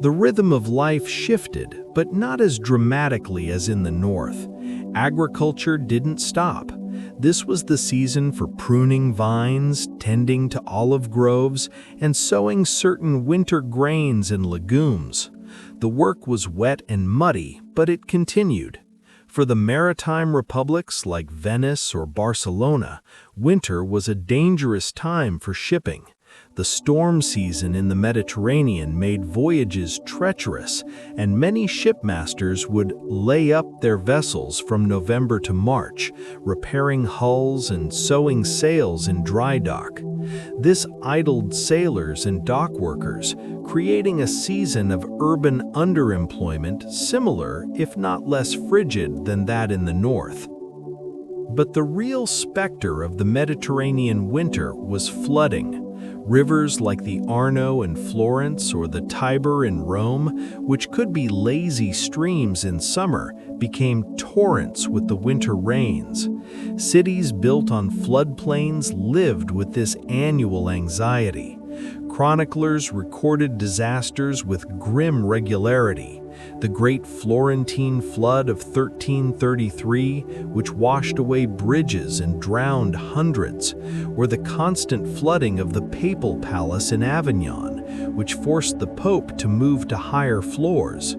The rhythm of life shifted, but not as dramatically as in the north. Agriculture didn't stop. This was the season for pruning vines, tending to olive groves, and sowing certain winter grains and legumes. The work was wet and muddy, but it continued. For the maritime republics like Venice or Barcelona, winter was a dangerous time for shipping. The storm season in the Mediterranean made voyages treacherous, and many shipmasters would lay up their vessels from November to March, repairing hulls and sewing sails in dry dock. This idled sailors and dock workers, creating a season of urban underemployment similar, if not less frigid, than that in the north. But the real specter of the Mediterranean winter was flooding. Rivers like the Arno in Florence or the Tiber in Rome, which could be lazy streams in summer, became torrents with the winter rains. Cities built on floodplains lived with this annual anxiety. Chroniclers recorded disasters with grim regularity. The Great Florentine Flood of 1333, which washed away bridges and drowned hundreds, or the constant flooding of the Papal Palace in Avignon, which forced the Pope to move to higher floors.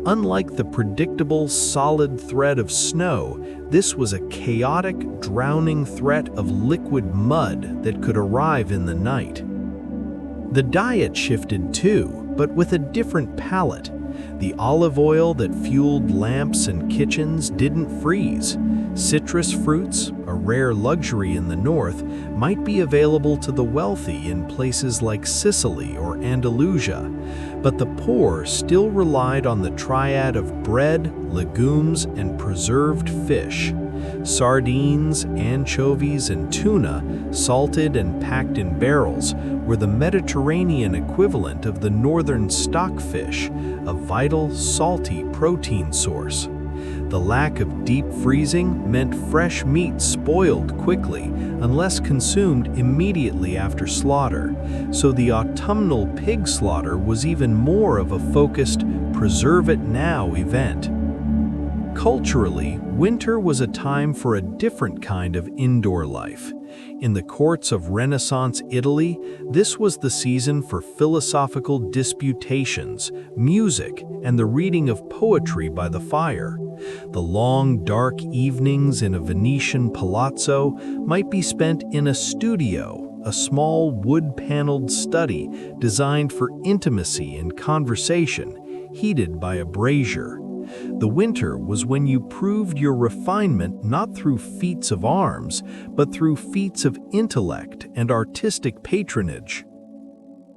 Unlike the predictable, solid threat of snow, this was a chaotic, drowning threat of liquid mud that could arrive in the night. The diet shifted too, but with a different palate. The olive oil that fueled lamps and kitchens didn't freeze. Citrus fruits, a rare luxury in the north, might be available to the wealthy in places like Sicily or Andalusia, but the poor still relied on the triad of bread, legumes, and preserved fish. Sardines, anchovies, and tuna, salted and packed in barrels, were the Mediterranean equivalent of the northern stockfish, a vital, salty protein source. The lack of deep freezing meant fresh meat spoiled quickly unless consumed immediately after slaughter, so the autumnal pig slaughter was even more of a focused, preserve-it-now event. Culturally, winter was a time for a different kind of indoor life. In the courts of Renaissance Italy, this was the season for philosophical disputations, music, and the reading of poetry by the fire. The long, dark evenings in a Venetian palazzo might be spent in a studio, a small wood-paneled study designed for intimacy and conversation, heated by a brazier. The winter was when you proved your refinement not through feats of arms, but through feats of intellect and artistic patronage.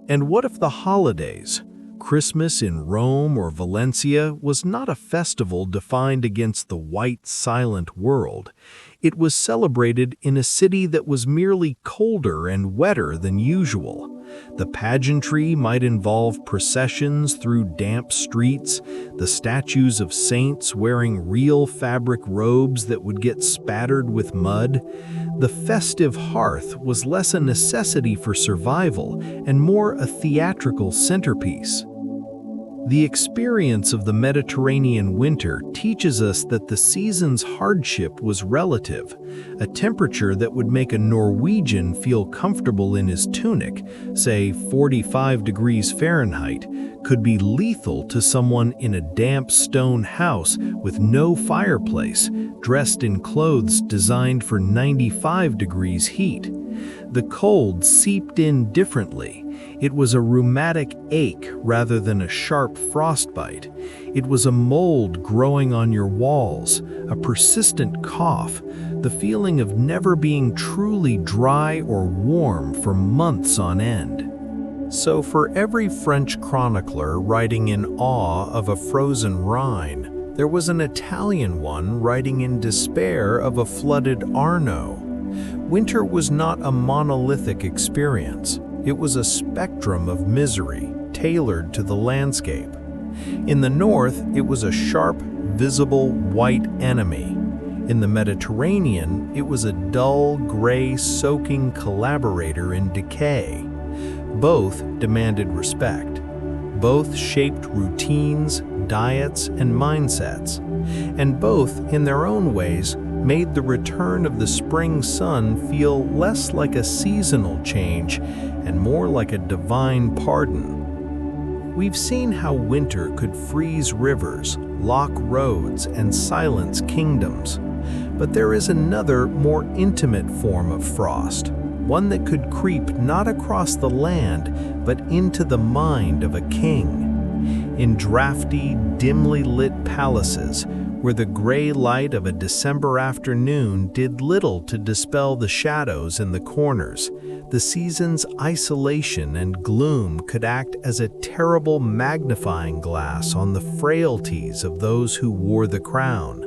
And what if the holidays, Christmas in Rome or Valencia, was not a festival defined against the white, silent world? It was celebrated in a city that was merely colder and wetter than usual. The pageantry might involve processions through damp streets, the statues of saints wearing real fabric robes that would get spattered with mud. The festive hearth was less a necessity for survival and more a theatrical centerpiece. The experience of the Mediterranean winter teaches us that the season's hardship was relative. A temperature that would make a Norwegian feel comfortable in his tunic, say 45 degrees Fahrenheit, could be lethal to someone in a damp stone house with no fireplace, dressed in clothes designed for 95 degrees heat. The cold seeped in differently. It was a rheumatic ache rather than a sharp frostbite. It was a mold growing on your walls, a persistent cough, the feeling of never being truly dry or warm for months on end. So for every French chronicler writing in awe of a frozen Rhine, there was an Italian one writing in despair of a flooded Arno. Winter was not a monolithic experience. It was a spectrum of misery, tailored to the landscape. In the north, it was a sharp, visible, white enemy. In the Mediterranean, it was a dull, gray, soaking collaborator in decay. Both demanded respect. Both shaped routines, diets, and mindsets. And both, in their own ways, made the return of the spring sun feel less like a seasonal change and more like a divine pardon. We've seen how winter could freeze rivers, lock roads, and silence kingdoms. But there is another, more intimate form of frost, one that could creep not across the land, but into the mind of a king. In drafty, dimly lit palaces, where the gray light of a December afternoon did little to dispel the shadows in the corners, the season's isolation and gloom could act as a terrible magnifying glass on the frailties of those who wore the crown.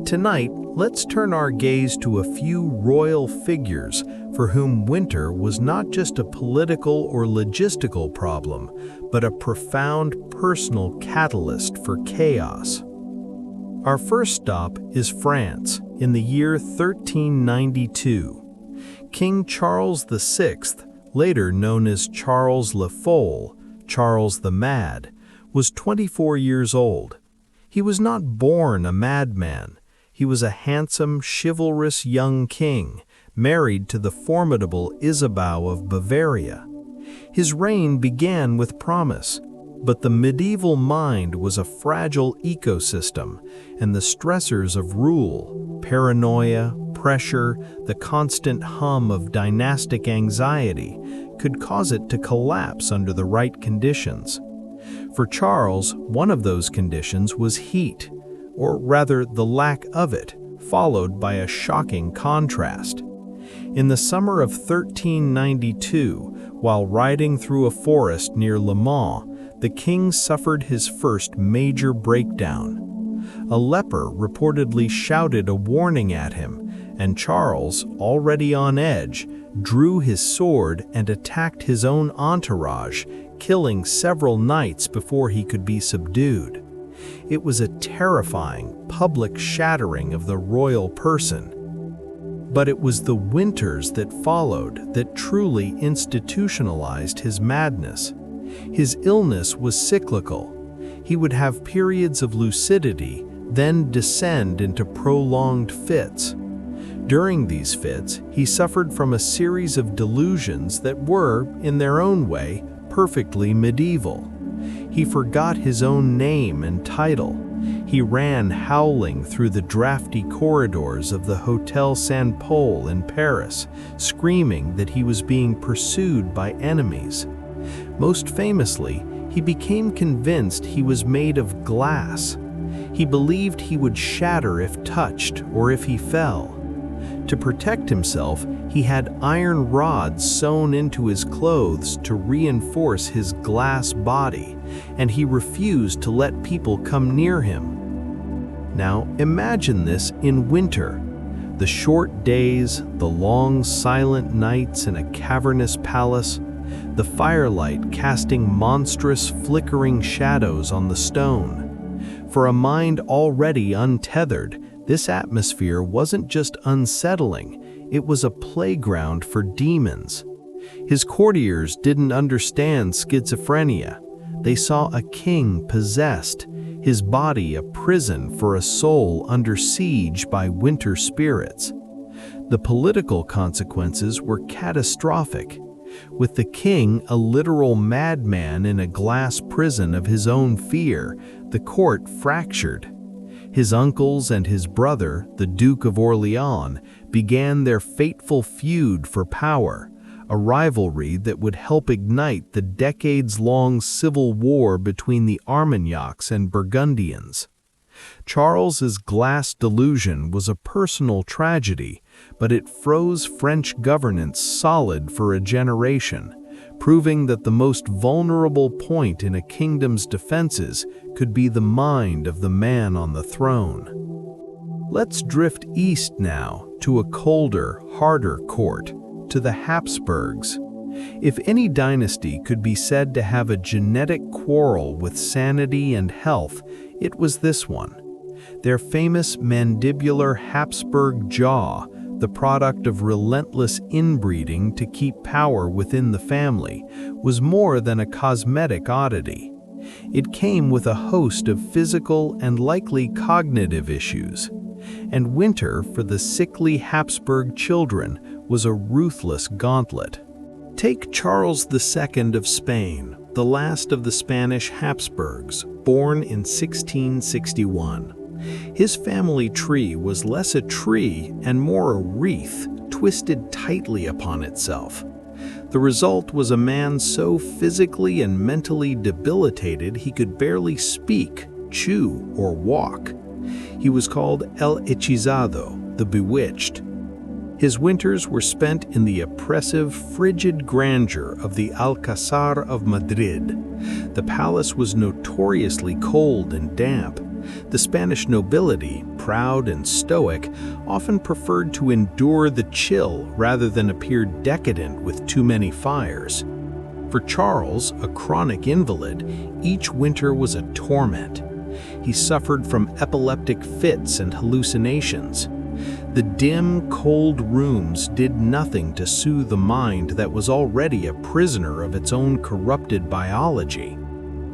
Tonight, let's turn our gaze to a few royal figures for whom winter was not just a political or logistical problem, but a profound personal catalyst for chaos. Our first stop is France, in the year 1392. King Charles VI, later known as Charles Le Fol, Charles the Mad, was 24 years old. He was not born a madman. He was a handsome, chivalrous young king, married to the formidable Isabeau of Bavaria. His reign began with promise, but the medieval mind was a fragile ecosystem, and the stressors of rule, paranoia, pressure, the constant hum of dynastic anxiety, could cause it to collapse under the right conditions. For Charles, one of those conditions was heat, or rather the lack of it, followed by a shocking contrast. In the summer of 1392, while riding through a forest near Le Mans, the king suffered his first major breakdown. A leper reportedly shouted a warning at him, and Charles, already on edge, drew his sword and attacked his own entourage, killing several knights before he could be subdued. It was a terrifying, public shattering of the royal person. But it was the winters that followed that truly institutionalized his madness. His illness was cyclical. He would have periods of lucidity, then descend into prolonged fits. During these fits, he suffered from a series of delusions that were, in their own way, perfectly medieval. He forgot his own name and title. He ran howling through the drafty corridors of the Hotel Saint Paul in Paris, screaming that he was being pursued by enemies. Most famously, he became convinced he was made of glass. He believed he would shatter if touched or if he fell. To protect himself, he had iron rods sewn into his clothes to reinforce his glass body, and he refused to let people come near him. Now imagine this in winter. The short days, the long silent nights in a cavernous palace, the firelight casting monstrous flickering shadows on the stone. For a mind already untethered, this atmosphere wasn't just unsettling, it was a playground for demons. His courtiers didn't understand schizophrenia. They saw a king possessed, his body a prison for a soul under siege by winter spirits. The political consequences were catastrophic. With the king a literal madman in a glass prison of his own fear, the court fractured. His uncles and his brother, the Duke of Orleans, began their fateful feud for power, a rivalry that would help ignite the decades-long civil war between the Armagnacs and Burgundians. Charles's glass delusion was a personal tragedy, but it froze French governance solid for a generation, proving that the most vulnerable point in a kingdom's defenses could be the mind of the man on the throne. Let's drift east now to a colder, harder court, to the Habsburgs. If any dynasty could be said to have a genetic quarrel with sanity and health, it was this one. Their famous mandibular Habsburg jaw, the product of relentless inbreeding to keep power within the family, was more than a cosmetic oddity. It came with a host of physical and likely cognitive issues. And winter for the sickly Habsburg children was a ruthless gauntlet. Take Charles II of Spain, the last of the Spanish Habsburgs, born in 1661. His family tree was less a tree and more a wreath, twisted tightly upon itself. The result was a man so physically and mentally debilitated he could barely speak, chew, or walk. He was called El Hechizado, the Bewitched. His winters were spent in the oppressive, frigid grandeur of the Alcázar of Madrid. The palace was notoriously cold and damp. The Spanish nobility, proud and stoic, often preferred to endure the chill rather than appear decadent with too many fires. For Charles, a chronic invalid, each winter was a torment. He suffered from epileptic fits and hallucinations. The dim, cold rooms did nothing to soothe the mind that was already a prisoner of its own corrupted biology.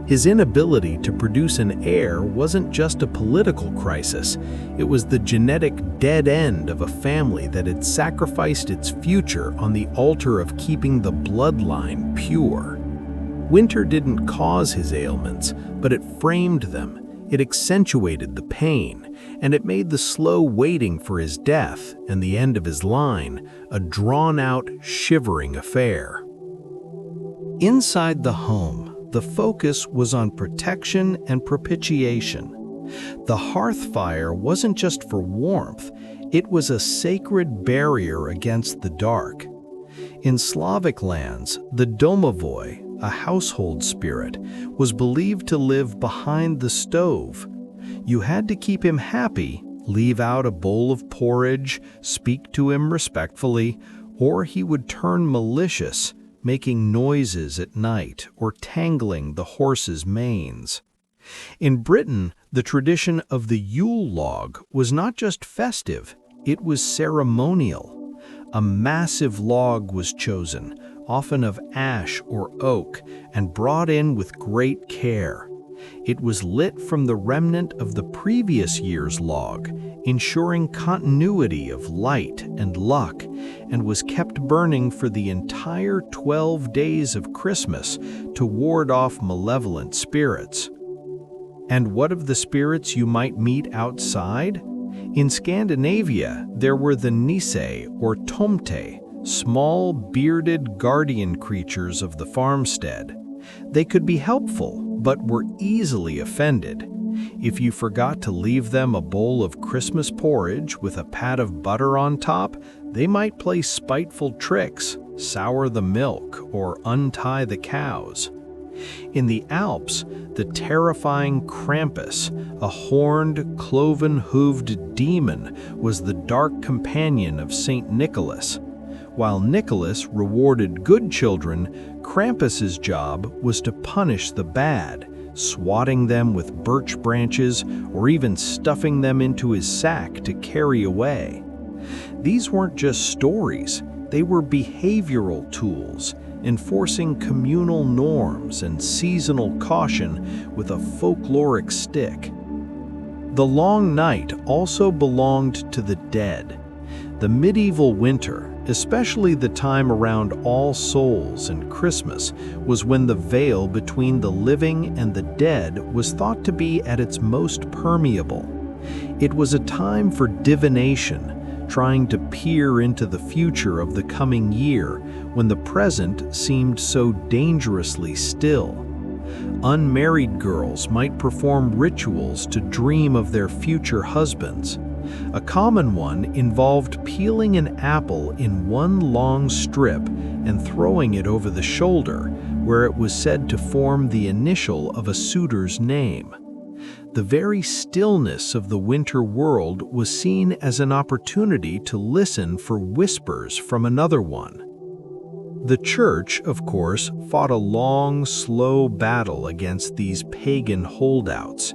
His inability to produce an heir wasn't just a political crisis, it was the genetic dead end of a family that had sacrificed its future on the altar of keeping the bloodline pure. Winter didn't cause his ailments, but it framed them. It accentuated the pain, and it made the slow waiting for his death and the end of his line a drawn-out, shivering affair. Inside the home, the focus was on protection and propitiation. The hearth fire wasn't just for warmth, it was a sacred barrier against the dark. In Slavic lands, the domovoi, a household spirit, was believed to live behind the stove. You had to keep him happy, leave out a bowl of porridge, speak to him respectfully, or he would turn malicious, making noises at night or tangling the horses' manes. In Britain, the tradition of the Yule log was not just festive, it was ceremonial. A massive log was chosen, often of ash or oak, and brought in with great care. It was lit from the remnant of the previous year's log, ensuring continuity of light and luck, and was kept burning for the entire 12 days of Christmas to ward off malevolent spirits. And what of the spirits you might meet outside? In Scandinavia, there were the Nisse or Tomte, small, bearded guardian creatures of the farmstead. They could be helpful, but were easily offended. If you forgot to leave them a bowl of Christmas porridge with a pat of butter on top, they might play spiteful tricks, sour the milk, or untie the cows. In the Alps, the terrifying Krampus, a horned, cloven-hooved demon, was the dark companion of Saint Nicholas. While Nicholas rewarded good children, Krampus's job was to punish the bad, swatting them with birch branches or even stuffing them into his sack to carry away. These weren't just stories, they were behavioral tools, enforcing communal norms and seasonal caution with a folkloric stick. The long night also belonged to the dead. The medieval winter, especially the time around All Souls and Christmas, was when the veil between the living and the dead was thought to be at its most permeable. It was a time for divination, trying to peer into the future of the coming year when the present seemed so dangerously still. Unmarried girls might perform rituals to dream of their future husbands. A common one involved peeling an apple in one long strip and throwing it over the shoulder, where it was said to form the initial of a suitor's name. The very stillness of the winter world was seen as an opportunity to listen for whispers from another one. The church, of course, fought a long, slow battle against these pagan holdouts.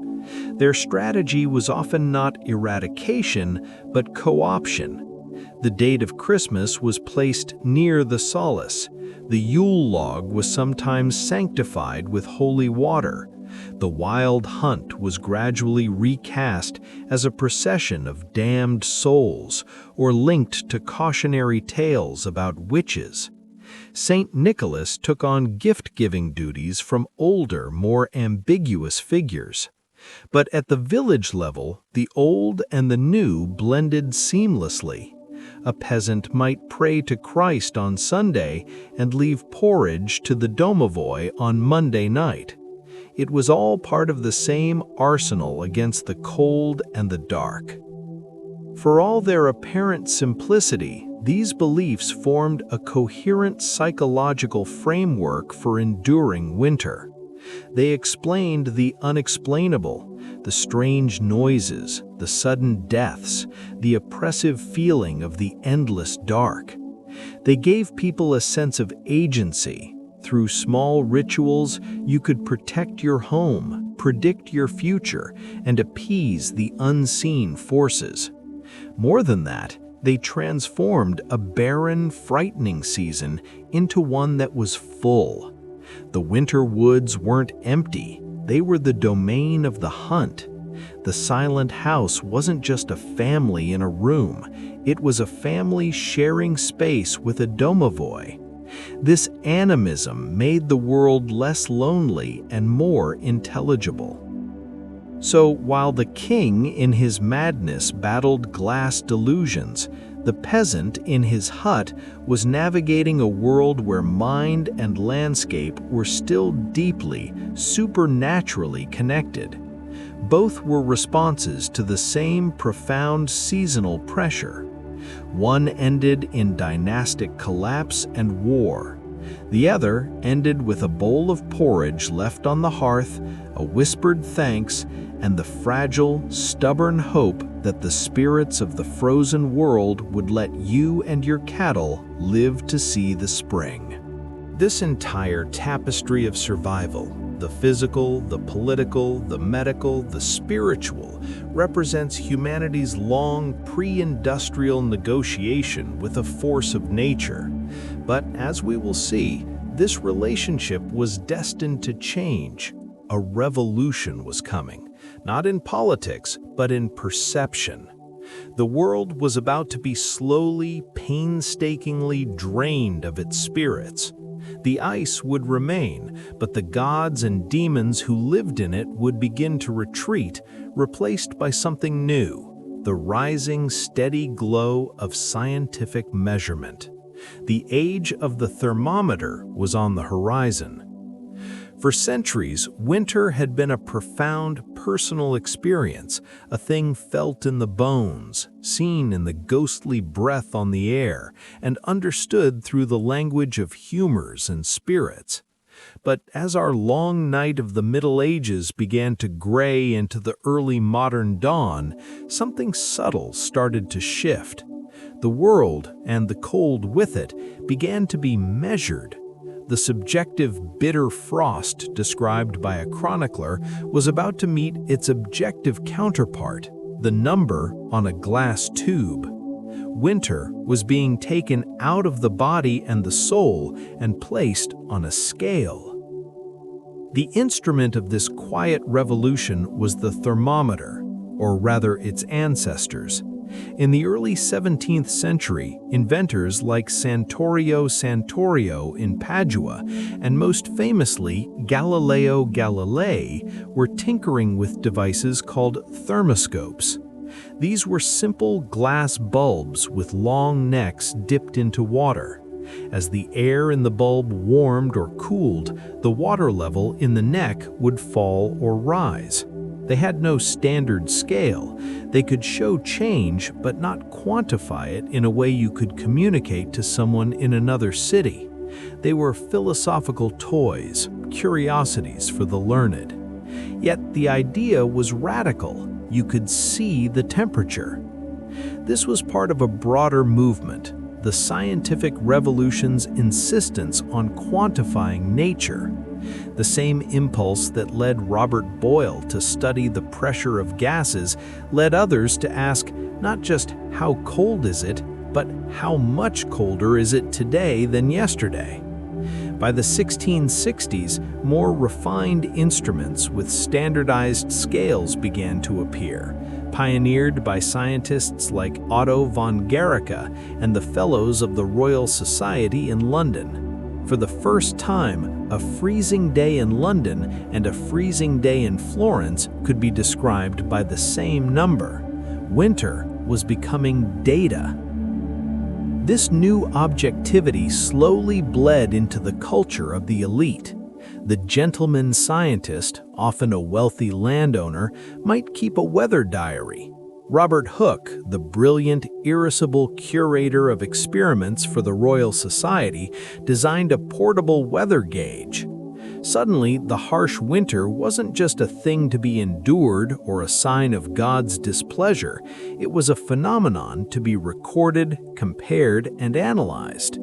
Their strategy was often not eradication, but co-option. The date of Christmas was placed near the solace. The Yule log was sometimes sanctified with holy water. The wild hunt was gradually recast as a procession of damned souls or linked to cautionary tales about witches. Saint Nicholas took on gift-giving duties from older, more ambiguous figures. But at the village level, the old and the new blended seamlessly. A peasant might pray to Christ on Sunday and leave porridge to the domovoi on Monday night. It was all part of the same arsenal against the cold and the dark. For all their apparent simplicity, these beliefs formed a coherent psychological framework for enduring winter. They explained the unexplainable, the strange noises, the sudden deaths, the oppressive feeling of the endless dark. They gave people a sense of agency. Through small rituals, you could protect your home, predict your future, and appease the unseen forces. More than that, they transformed a barren, frightening season into one that was full. The winter woods weren't empty, they were the domain of the hunt. The silent house wasn't just a family in a room, it was a family sharing space with a domovoi. This animism made the world less lonely and more intelligible. So while the king in his madness battled glass delusions, the peasant in his hut was navigating a world where mind and landscape were still deeply, supernaturally connected. Both were responses to the same profound seasonal pressure. One ended in dynastic collapse and war. The other ended with a bowl of porridge left on the hearth, a whispered thanks, and the fragile, stubborn hope that the spirits of the frozen world would let you and your cattle live to see the spring. This entire tapestry of survival, the physical, the political, the medical, the spiritual, represents humanity's long pre-industrial negotiation with a force of nature. But as we will see, this relationship was destined to change. A revolution was coming, not in politics, but in perception. The world was about to be slowly, painstakingly drained of its spirits. The ice would remain, but the gods and demons who lived in it would begin to retreat, replaced by something new, the rising, steady glow of scientific measurement. The age of the thermometer was on the horizon. For centuries, winter had been a profound personal experience, a thing felt in the bones, seen in the ghostly breath on the air, and understood through the language of humors and spirits. But as our long night of the Middle Ages began to gray into the early modern dawn, something subtle started to shift. The world, and the cold with it, began to be measured. The subjective bitter frost described by a chronicler was about to meet its objective counterpart, the number on a glass tube. Winter was being taken out of the body and the soul and placed on a scale. The instrument of this quiet revolution was the thermometer, or rather its ancestors. In the early 17th century, inventors like Santorio in Padua, and most famously Galileo Galilei, were tinkering with devices called thermoscopes. These were simple glass bulbs with long necks dipped into water. As the air in the bulb warmed or cooled, the water level in the neck would fall or rise. They had no standard scale. They could show change, but not quantify it in a way you could communicate to someone in another city. They were philosophical toys, curiosities for the learned. Yet the idea was radical. You could see the temperature. This was part of a broader movement, the scientific revolution's insistence on quantifying nature. The same impulse that led Robert Boyle to study the pressure of gases led others to ask not just how cold is it, but how much colder is it today than yesterday? By the 1660s, more refined instruments with standardized scales began to appear, pioneered by scientists like Otto von Guericke and the Fellows of the Royal Society in London. For the first time, a freezing day in London and a freezing day in Florence could be described by the same number. Winter was becoming data. This new objectivity slowly bled into the culture of the elite. The gentleman scientist, often a wealthy landowner, might keep a weather diary. Robert Hooke, the brilliant, irascible curator of experiments for the Royal Society, designed a portable weather gauge. Suddenly, the harsh winter wasn't just a thing to be endured or a sign of God's displeasure. It was a phenomenon to be recorded, compared, and analyzed.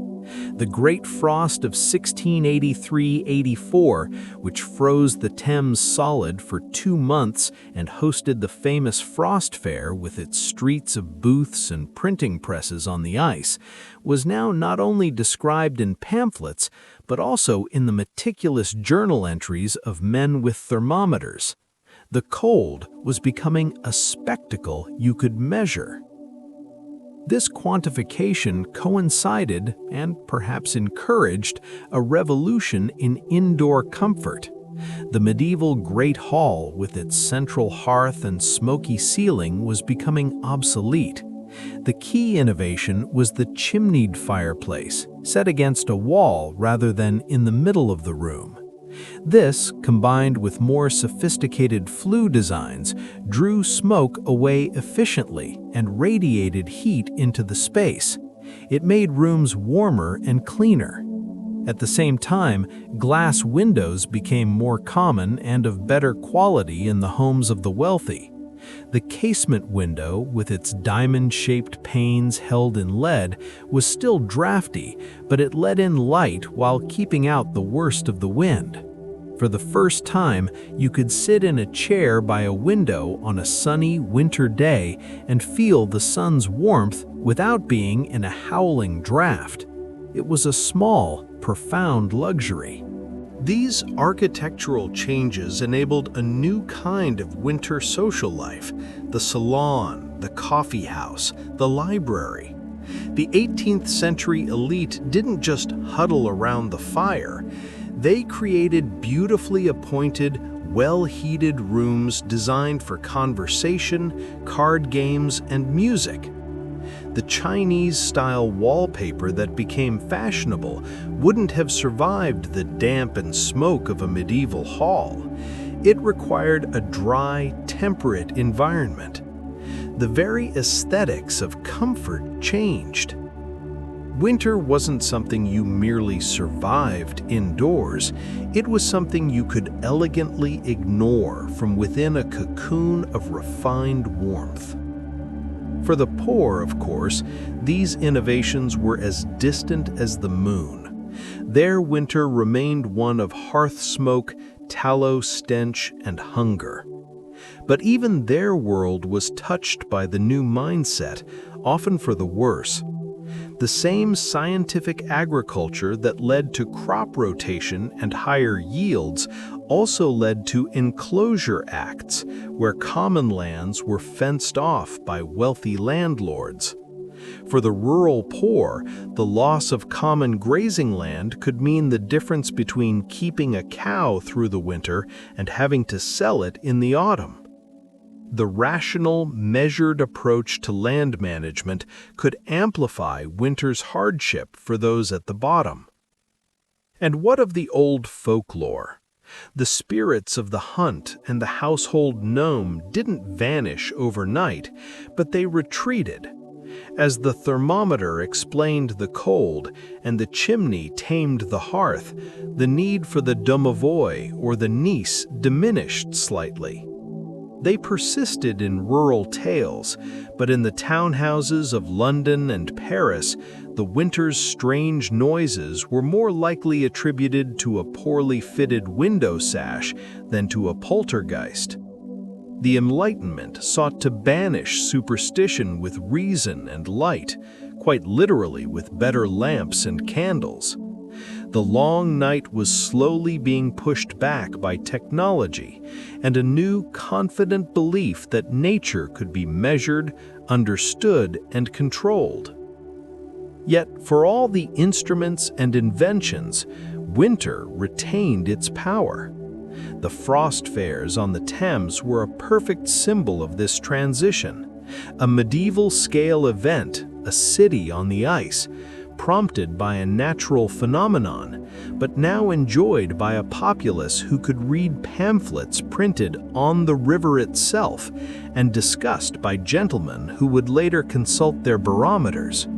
The Great Frost of 1683–84, which froze the Thames solid for 2 months and hosted the famous Frost Fair with its streets of booths and printing presses on the ice, was now not only described in pamphlets, but also in the meticulous journal entries of men with thermometers. The cold was becoming a spectacle you could measure. This quantification coincided, and perhaps encouraged, a revolution in indoor comfort. The medieval Great Hall, with its central hearth and smoky ceiling, was becoming obsolete. The key innovation was the chimneyed fireplace, set against a wall rather than in the middle of the room. This, combined with more sophisticated flue designs, drew smoke away efficiently and radiated heat into the space. It made rooms warmer and cleaner. At the same time, glass windows became more common and of better quality in the homes of the wealthy. The casement window, with its diamond-shaped panes held in lead, was still drafty, but it let in light while keeping out the worst of the wind. For the first time, you could sit in a chair by a window on a sunny winter day and feel the sun's warmth without being in a howling draft. It was a small, profound luxury. These architectural changes enabled a new kind of winter social life: the salon, the coffee house, the library. The 18th century elite didn't just huddle around the fire. They created beautifully appointed, well-heated rooms designed for conversation, card games, and music. The Chinese-style wallpaper that became fashionable wouldn't have survived the damp and smoke of a medieval hall. It required a dry, temperate environment. The very aesthetics of comfort changed. Winter wasn't something you merely survived indoors. It was something you could elegantly ignore from within a cocoon of refined warmth. For the poor, of course, these innovations were as distant as the moon. Their winter remained one of hearth smoke, tallow stench, and hunger. But even their world was touched by the new mindset, often for the worse. The same scientific agriculture that led to crop rotation and higher yields also led to enclosure acts, where common lands were fenced off by wealthy landlords. For the rural poor, the loss of common grazing land could mean the difference between keeping a cow through the winter and having to sell it in the autumn. The rational, measured approach to land management could amplify winter's hardship for those at the bottom. And what of the old folklore? The spirits of the hunt and the household gnome didn't vanish overnight, but they retreated. As the thermometer explained the cold and the chimney tamed the hearth, the need for the domovoi or the niece diminished slightly. They persisted in rural tales, but in the townhouses of London and Paris, the winter's strange noises were more likely attributed to a poorly fitted window sash than to a poltergeist. The Enlightenment sought to banish superstition with reason and light, quite literally with better lamps and candles. The long night was slowly being pushed back by technology and a new confident belief that nature could be measured, understood, and controlled. Yet, for all the instruments and inventions, winter retained its power. The frost fairs on the Thames were a perfect symbol of this transition, a medieval-scale event, a city on the ice, prompted by a natural phenomenon, but now enjoyed by a populace who could read pamphlets printed on the river itself and discussed by gentlemen who would later consult their barometers.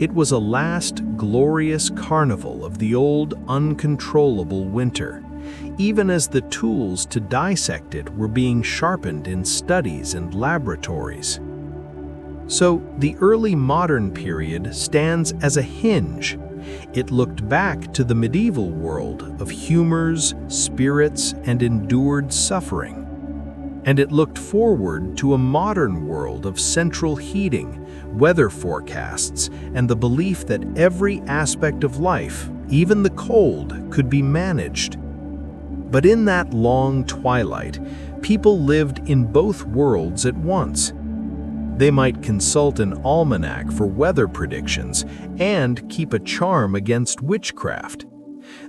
It was a last glorious carnival of the old uncontrollable winter, even as the tools to dissect it were being sharpened in studies and laboratories. So, the early modern period stands as a hinge. It looked back to the medieval world of humors, spirits, and endured suffering. And it looked forward to a modern world of central heating, weather forecasts, and the belief that every aspect of life, even the cold, could be managed. But in that long twilight, people lived in both worlds at once. They might consult an almanac for weather predictions and keep a charm against witchcraft.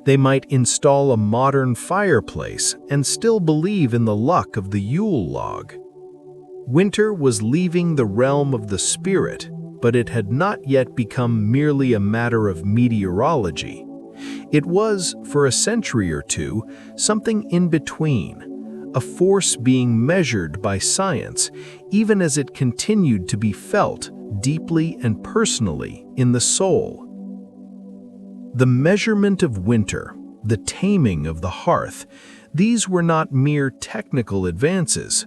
They might install a modern fireplace and still believe in the luck of the Yule log. Winter was leaving the realm of the spirit, but it had not yet become merely a matter of meteorology. It was, for a century or two, something in between. A force being measured by science, even as it continued to be felt deeply and personally in the soul. The measurement of winter, the taming of the hearth, these were not mere technical advances.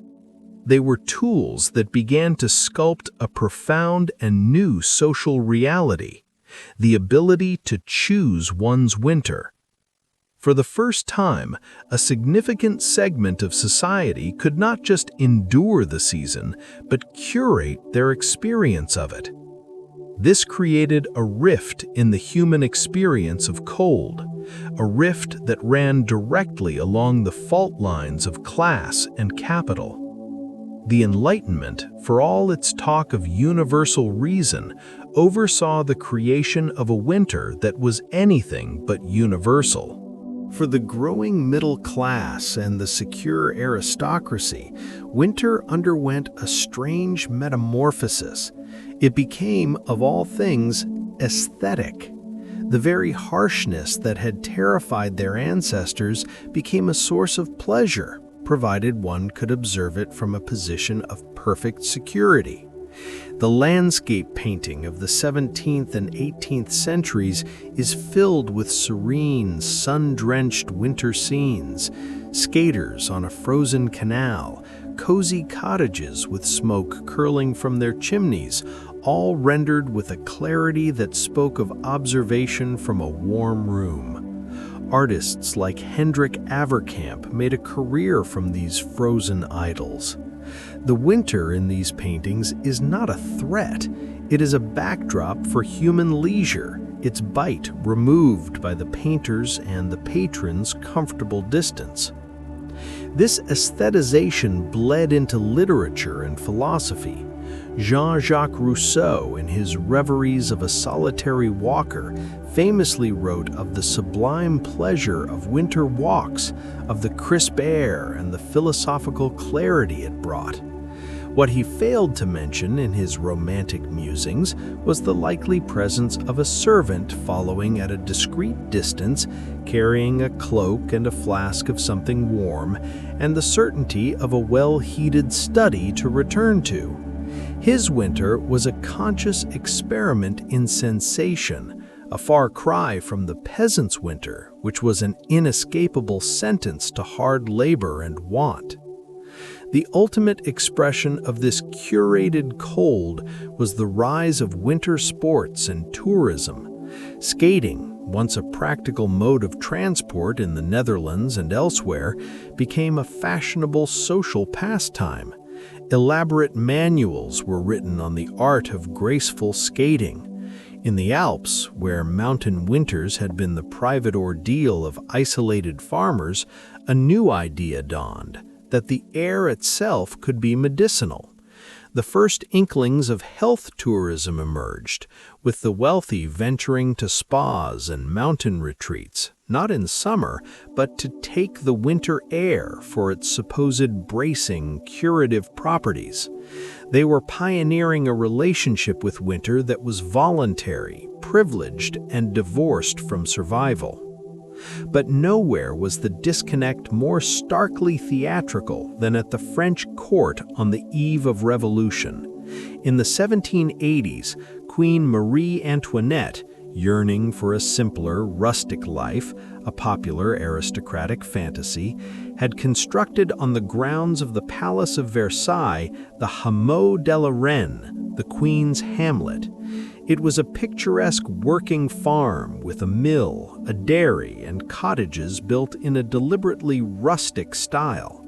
They were tools that began to sculpt a profound and new social reality, the ability to choose one's winter. For the first time, a significant segment of society could not just endure the season, but curate their experience of it. This created a rift in the human experience of cold, a rift that ran directly along the fault lines of class and capital. The Enlightenment, for all its talk of universal reason, oversaw the creation of a winter that was anything but universal. For the growing middle class and the secure aristocracy, winter underwent a strange metamorphosis. It became, of all things, aesthetic. The very harshness that had terrified their ancestors became a source of pleasure, provided one could observe it from a position of perfect security. The landscape painting of the 17th and 18th centuries is filled with serene, sun-drenched winter scenes, skaters on a frozen canal, cozy cottages with smoke curling from their chimneys, all rendered with a clarity that spoke of observation from a warm room. Artists like Hendrik Averkamp made a career from these frozen idols. The winter in these paintings is not a threat. It is a backdrop for human leisure, its bite removed by the painter's and the patron's comfortable distance. This aestheticization bled into literature and philosophy. Jean-Jacques Rousseau, in his Reveries of a Solitary Walker, famously wrote of the sublime pleasure of winter walks, of the crisp air and the philosophical clarity it brought. What he failed to mention in his romantic musings was the likely presence of a servant following at a discreet distance, carrying a cloak and a flask of something warm, and the certainty of a well-heated study to return to. His winter was a conscious experiment in sensation, a far cry from the peasant's winter, which was an inescapable sentence to hard labor and want. The ultimate expression of this curated cold was the rise of winter sports and tourism. Skating, once a practical mode of transport in the Netherlands and elsewhere, became a fashionable social pastime. Elaborate manuals were written on the art of graceful skating. In the Alps, where mountain winters had been the private ordeal of isolated farmers, a new idea dawned, that the air itself could be medicinal. The first inklings of health tourism emerged, with the wealthy venturing to spas and mountain retreats, not in summer, but to take the winter air for its supposed bracing, curative properties. They were pioneering a relationship with winter that was voluntary, privileged, and divorced from survival. But nowhere was the disconnect more starkly theatrical than at the French court on the eve of revolution. In the 1780s, Queen Marie Antoinette, yearning for a simpler, rustic life, a popular aristocratic fantasy, had constructed on the grounds of the Palace of Versailles the Hameau de la Reine, the Queen's hamlet. It was a picturesque working farm with a mill, a dairy, and cottages built in a deliberately rustic style.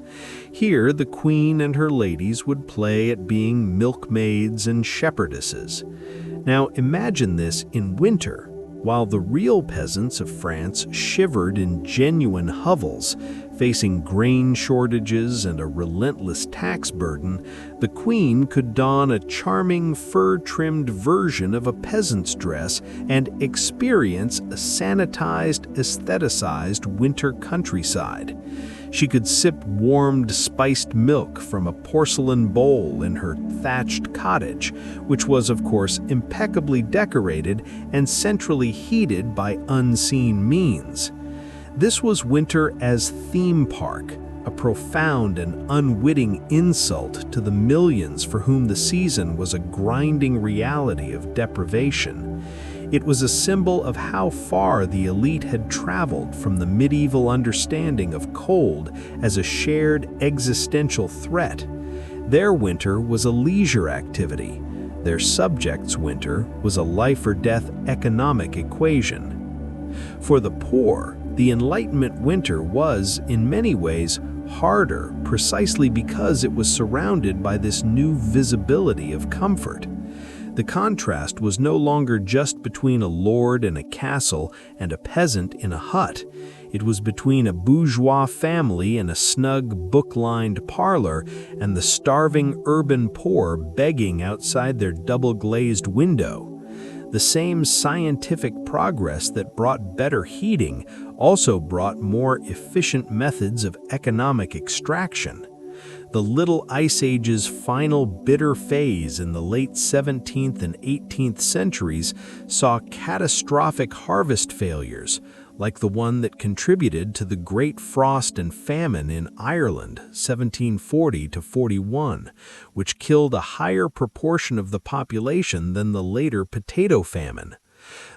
Here the Queen and her ladies would play at being milkmaids and shepherdesses. Now imagine this in winter, while the real peasants of France shivered in genuine hovels, facing grain shortages and a relentless tax burden. The Queen could don a charming fur-trimmed version of a peasant's dress and experience a sanitized, aestheticized winter countryside. She could sip warmed, spiced milk from a porcelain bowl in her thatched cottage, which was, of course, impeccably decorated and centrally heated by unseen means. This was winter as theme park, a profound and unwitting insult to the millions for whom the season was a grinding reality of deprivation. It was a symbol of how far the elite had traveled from the medieval understanding of cold as a shared existential threat. Their winter was a leisure activity. Their subjects' winter was a life-or-death economic equation. For the poor, the Enlightenment winter was, in many ways, harder precisely because it was surrounded by this new visibility of comfort. The contrast was no longer just between a lord in a castle and a peasant in a hut. It was between a bourgeois family in a snug, book-lined parlor and the starving urban poor begging outside their double-glazed window. The same scientific progress that brought better heating also brought more efficient methods of economic extraction. The Little Ice Age's final bitter phase in the late 17th and 18th centuries saw catastrophic harvest failures, like the one that contributed to the Great Frost and Famine in Ireland, 1740–41, which killed a higher proportion of the population than the later potato famine.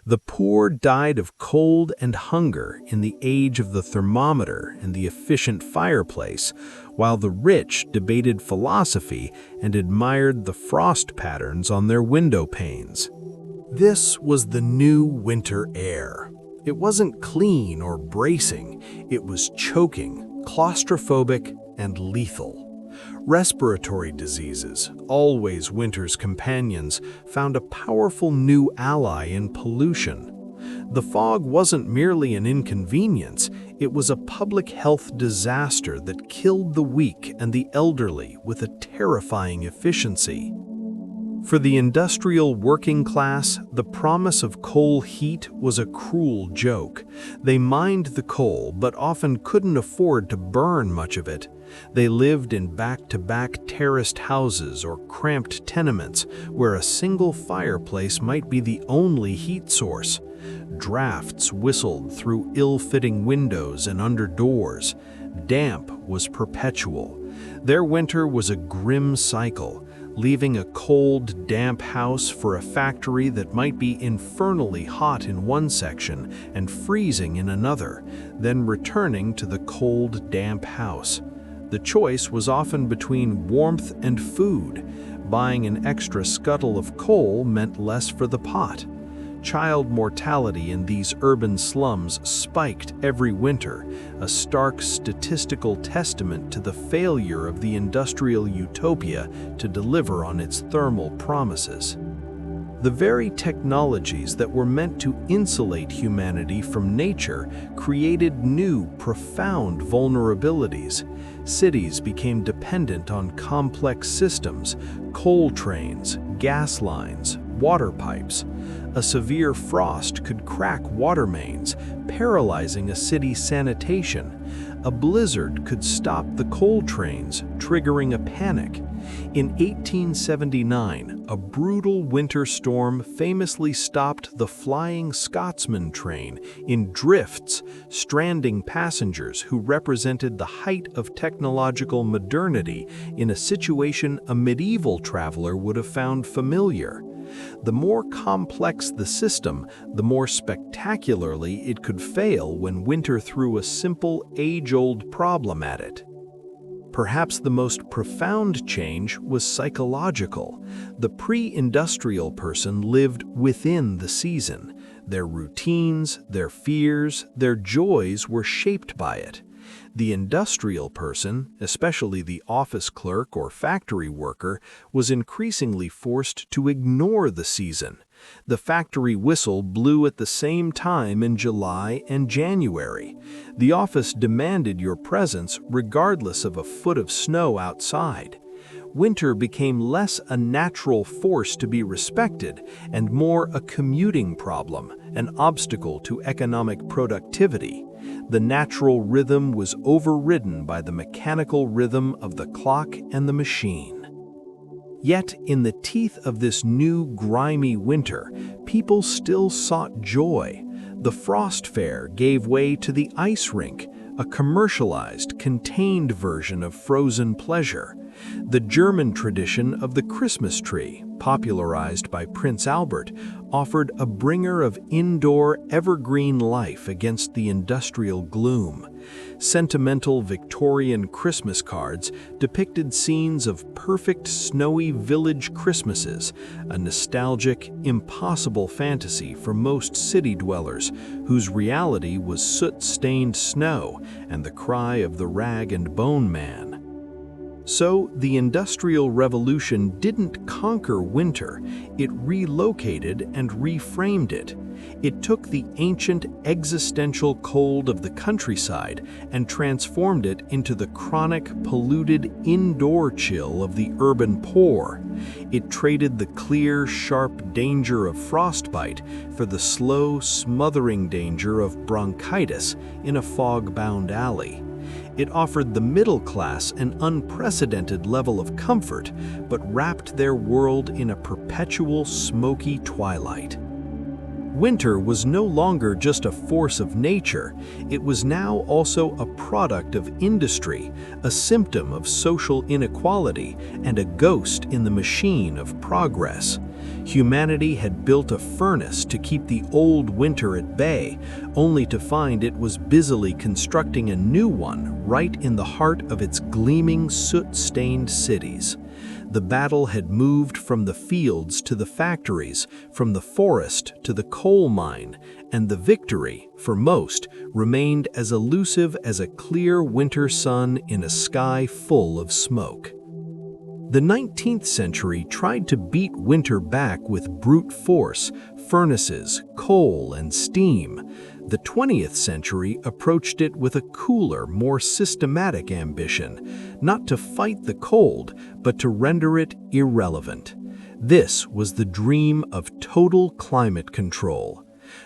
The poor died of cold and hunger in the age of the thermometer and the efficient fireplace, while the rich debated philosophy and admired the frost patterns on their window panes. This was the new winter air. It wasn't clean or bracing, it was choking, claustrophobic, and lethal. Respiratory diseases, always winter's companions, found a powerful new ally in pollution. The fog wasn't merely an inconvenience, it was a public health disaster that killed the weak and the elderly with a terrifying efficiency. For the industrial working class, the promise of coal heat was a cruel joke. They mined the coal, but often couldn't afford to burn much of it. They lived in back-to-back terraced houses or cramped tenements where a single fireplace might be the only heat source. Drafts whistled through ill-fitting windows and under doors. Damp was perpetual. Their winter was a grim cycle, leaving a cold, damp house for a factory that might be infernally hot in one section and freezing in another, then returning to the cold, damp house. The choice was often between warmth and food. Buying an extra scuttle of coal meant less for the pot. Child mortality in these urban slums spiked every winter, a stark statistical testament to the failure of the industrial utopia to deliver on its thermal promises. The very technologies that were meant to insulate humanity from nature created new, profound vulnerabilities. Cities became dependent on complex systems, coal trains, gas lines, water pipes. A severe frost could crack water mains, paralyzing a city's sanitation. A blizzard could stop the coal trains, triggering a panic. In 1879, a brutal winter storm famously stopped the Flying Scotsman train in drifts, stranding passengers who represented the height of technological modernity in a situation a medieval traveler would have found familiar. The more complex the system, the more spectacularly it could fail when winter threw a simple, age-old problem at it. Perhaps the most profound change was psychological. The pre-industrial person lived within the season. Their routines, their fears, their joys were shaped by it. The industrial person, especially the office clerk or factory worker, was increasingly forced to ignore the season. The factory whistle blew at the same time in July and January. The office demanded your presence regardless of a foot of snow outside. Winter became less a natural force to be respected and more a commuting problem, an obstacle to economic productivity. The natural rhythm was overridden by the mechanical rhythm of the clock and the machine. Yet, in the teeth of this new, grimy winter, people still sought joy. The frost fair gave way to the ice rink, a commercialized, contained version of frozen pleasure. The German tradition of the Christmas tree, popularized by Prince Albert, offered a bringer of indoor, evergreen life against the industrial gloom. Sentimental Victorian Christmas cards depicted scenes of perfect snowy village Christmases, a nostalgic, impossible fantasy for most city dwellers, whose reality was soot-stained snow and the cry of the rag and bone man. So, the Industrial Revolution didn't conquer winter, it relocated and reframed it. It took the ancient existential cold of the countryside and transformed it into the chronic, polluted indoor chill of the urban poor. It traded the clear, sharp danger of frostbite for the slow, smothering danger of bronchitis in a fog-bound alley. It offered the middle class an unprecedented level of comfort, but wrapped their world in a perpetual smoky twilight. Winter was no longer just a force of nature, it was now also a product of industry, a symptom of social inequality, and a ghost in the machine of progress. Humanity had built a furnace to keep the old winter at bay, only to find it was busily constructing a new one right in the heart of its gleaming, soot-stained cities. The battle had moved from the fields to the factories, from the forest to the coal mine, and the victory, for most, remained as elusive as a clear winter sun in a sky full of smoke. The 19th century tried to beat winter back with brute force, furnaces, coal, and steam. The 20th century approached it with a cooler, more systematic ambition, not to fight the cold, but to render it irrelevant. This was the dream of total climate control.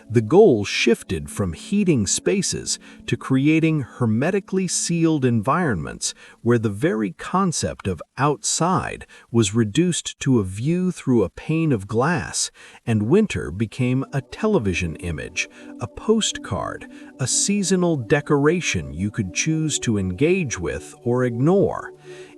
The goal shifted from heating spaces to creating hermetically sealed environments where the very concept of outside was reduced to a view through a pane of glass, and winter became a television image, a postcard, a seasonal decoration you could choose to engage with or ignore.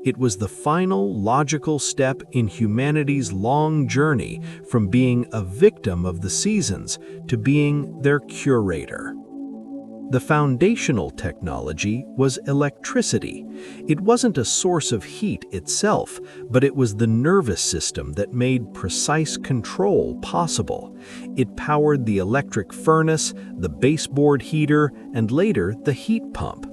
It was the final logical step in humanity's long journey from being a victim of the seasons to being their curator. The foundational technology was electricity. It wasn't a source of heat itself, but it was the nervous system that made precise control possible. It powered the electric furnace, the baseboard heater, and later the heat pump.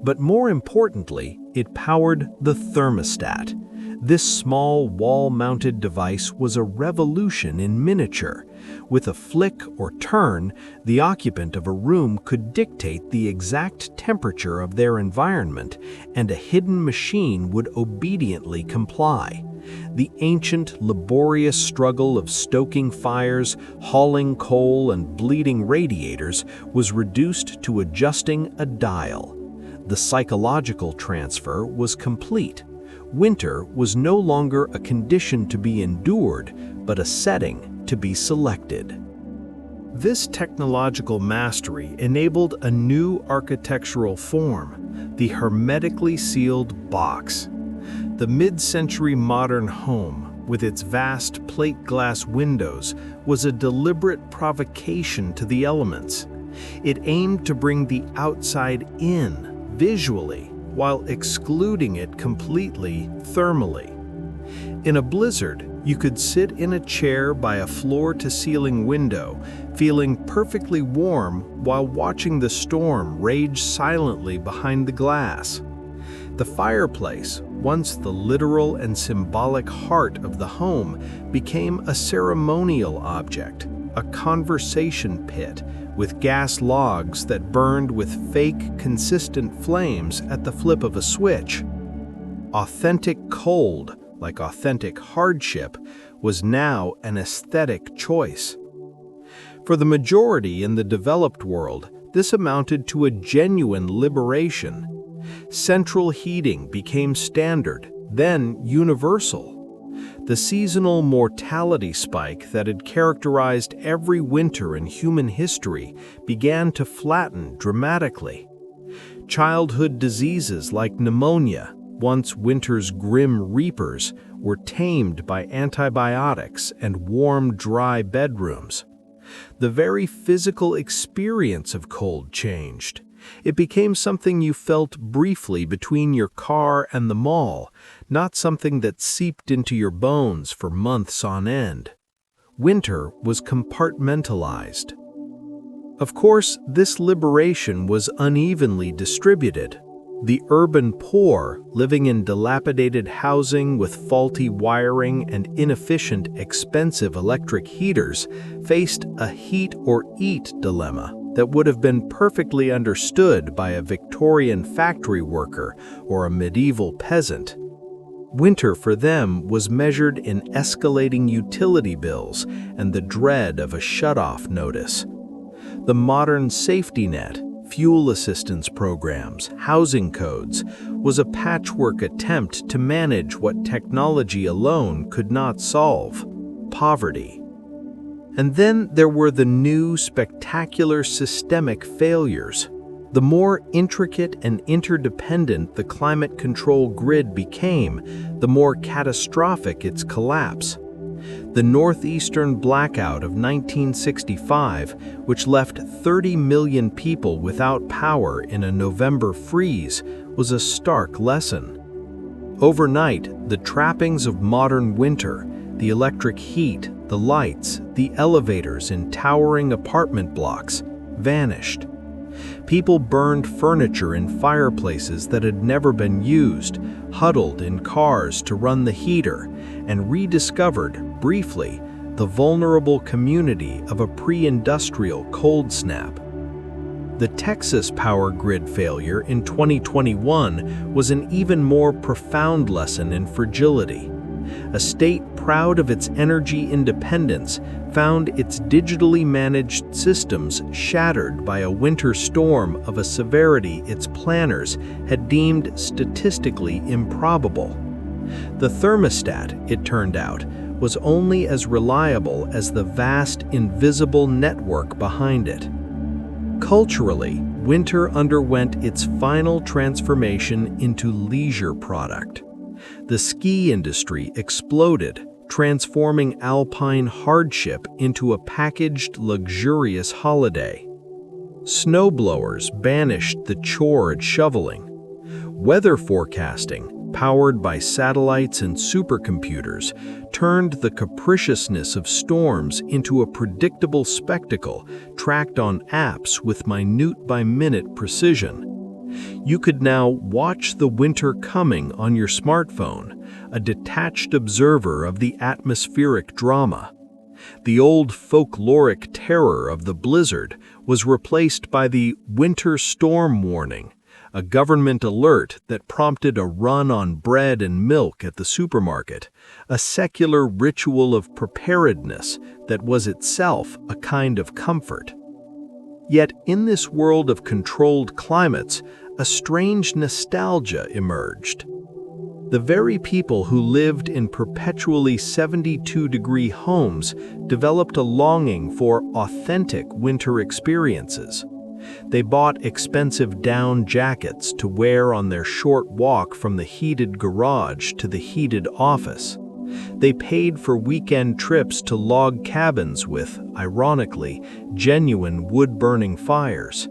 But more importantly, it powered the thermostat. This small wall-mounted device was a revolution in miniature. With a flick or turn, the occupant of a room could dictate the exact temperature of their environment, and a hidden machine would obediently comply. The ancient, laborious struggle of stoking fires, hauling coal, and bleeding radiators was reduced to adjusting a dial. The psychological transfer was complete. Winter was no longer a condition to be endured, but a setting to be selected. This technological mastery enabled a new architectural form, the hermetically sealed box. The mid-century modern home, with its vast plate glass windows, was a deliberate provocation to the elements. It aimed to bring the outside in, visually, while excluding it completely thermally. In a blizzard, you could sit in a chair by a floor-to-ceiling window, feeling perfectly warm while watching the storm rage silently behind the glass. The fireplace, once the literal and symbolic heart of the home, became a ceremonial object, a conversation pit, with gas logs that burned with fake, consistent flames at the flip of a switch. Authentic cold, like authentic hardship, was now an aesthetic choice. For the majority in the developed world, this amounted to a genuine liberation. Central heating became standard, then universal. The seasonal mortality spike that had characterized every winter in human history began to flatten dramatically. Childhood diseases like pneumonia, once winter's grim reapers, were tamed by antibiotics and warm, dry bedrooms. The very physical experience of cold changed. It became something you felt briefly between your car and the mall, not something that seeped into your bones for months on end. Winter was compartmentalized. Of course, this liberation was unevenly distributed. The urban poor, living in dilapidated housing with faulty wiring and inefficient, expensive electric heaters, faced a heat or eat dilemma that would have been perfectly understood by a Victorian factory worker or a medieval peasant. Winter for them was measured in escalating utility bills and the dread of a shut-off notice. The modern safety net, fuel assistance programs, housing codes, was a patchwork attempt to manage what technology alone could not solve: poverty. And then there were the new, spectacular systemic failures. The more intricate and interdependent the climate control grid became, the more catastrophic its collapse. The northeastern blackout of 1965, which left 30 million people without power in a November freeze, was a stark lesson. Overnight, the trappings of modern winter, the electric heat, the lights, the elevators in towering apartment blocks, vanished. People burned furniture in fireplaces that had never been used, huddled in cars to run the heater, and rediscovered, briefly, the vulnerable community of a pre-industrial cold snap. The Texas power grid failure in 2021 was an even more profound lesson in fragility. A state proud of its energy independence found its digitally managed systems shattered by a winter storm of a severity its planners had deemed statistically improbable. The thermostat, it turned out, was only as reliable as the vast invisible network behind it. Culturally, winter underwent its final transformation into leisure product. The ski industry exploded, transforming alpine hardship into a packaged, luxurious holiday. Snowblowers banished the chore of shoveling. Weather forecasting, powered by satellites and supercomputers, turned the capriciousness of storms into a predictable spectacle tracked on apps with minute-by-minute precision. You could now watch the winter coming on your smartphone, a detached observer of the atmospheric drama. The old folkloric terror of the blizzard was replaced by the winter storm warning, a government alert that prompted a run on bread and milk at the supermarket, a secular ritual of preparedness that was itself a kind of comfort. Yet in this world of controlled climates, a strange nostalgia emerged. The very people who lived in perpetually 72-degree homes developed a longing for authentic winter experiences. They bought expensive down jackets to wear on their short walk from the heated garage to the heated office. They paid for weekend trips to log cabins with, ironically, genuine wood-burning fires.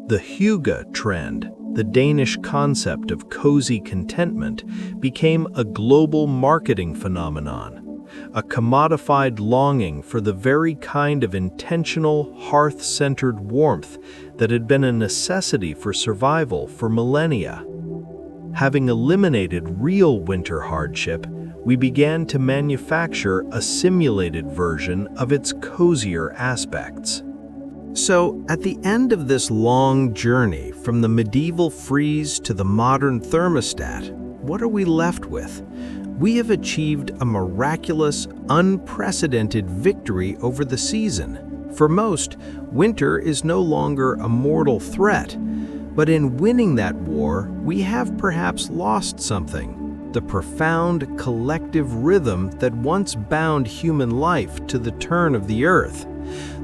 The hygge trend, the Danish concept of cozy contentment, became a global marketing phenomenon, a commodified longing for the very kind of intentional, hearth-centered warmth that had been a necessity for survival for millennia. Having eliminated real winter hardship, we began to manufacture a simulated version of its cozier aspects. So, at the end of this long journey from the medieval freeze to the modern thermostat, what are we left with? We have achieved a miraculous, unprecedented victory over the season. For most, winter is no longer a mortal threat. But in winning that war, we have perhaps lost something: the profound collective rhythm that once bound human life to the turn of the earth.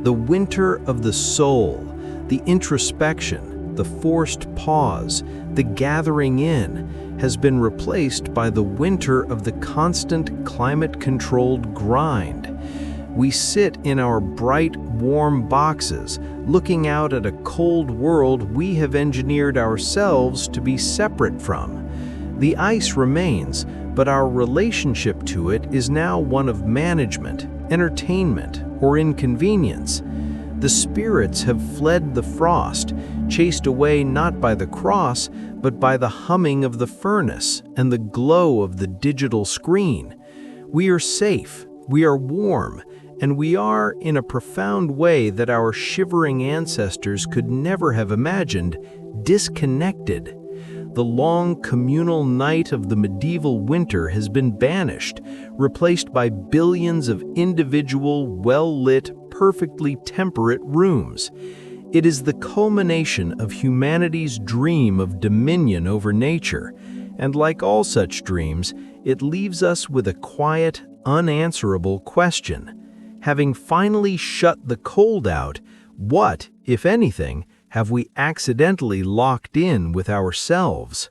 The winter of the soul, the introspection, the forced pause, the gathering in, has been replaced by the winter of the constant climate-controlled grind. We sit in our bright, warm boxes, looking out at a cold world we have engineered ourselves to be separate from. The ice remains, but our relationship to it is now one of management, entertainment, or inconvenience. The spirits have fled the frost, chased away not by the cross, but by the humming of the furnace and the glow of the digital screen. We are safe, we are warm, and we are, in a profound way that our shivering ancestors could never have imagined, disconnected. The long communal night of the medieval winter has been banished, replaced by billions of individual, well-lit, perfectly temperate rooms. It is the culmination of humanity's dream of dominion over nature, and like all such dreams, it leaves us with a quiet, unanswerable question. Having finally shut the cold out, what, if anything, have we accidentally locked in with ourselves?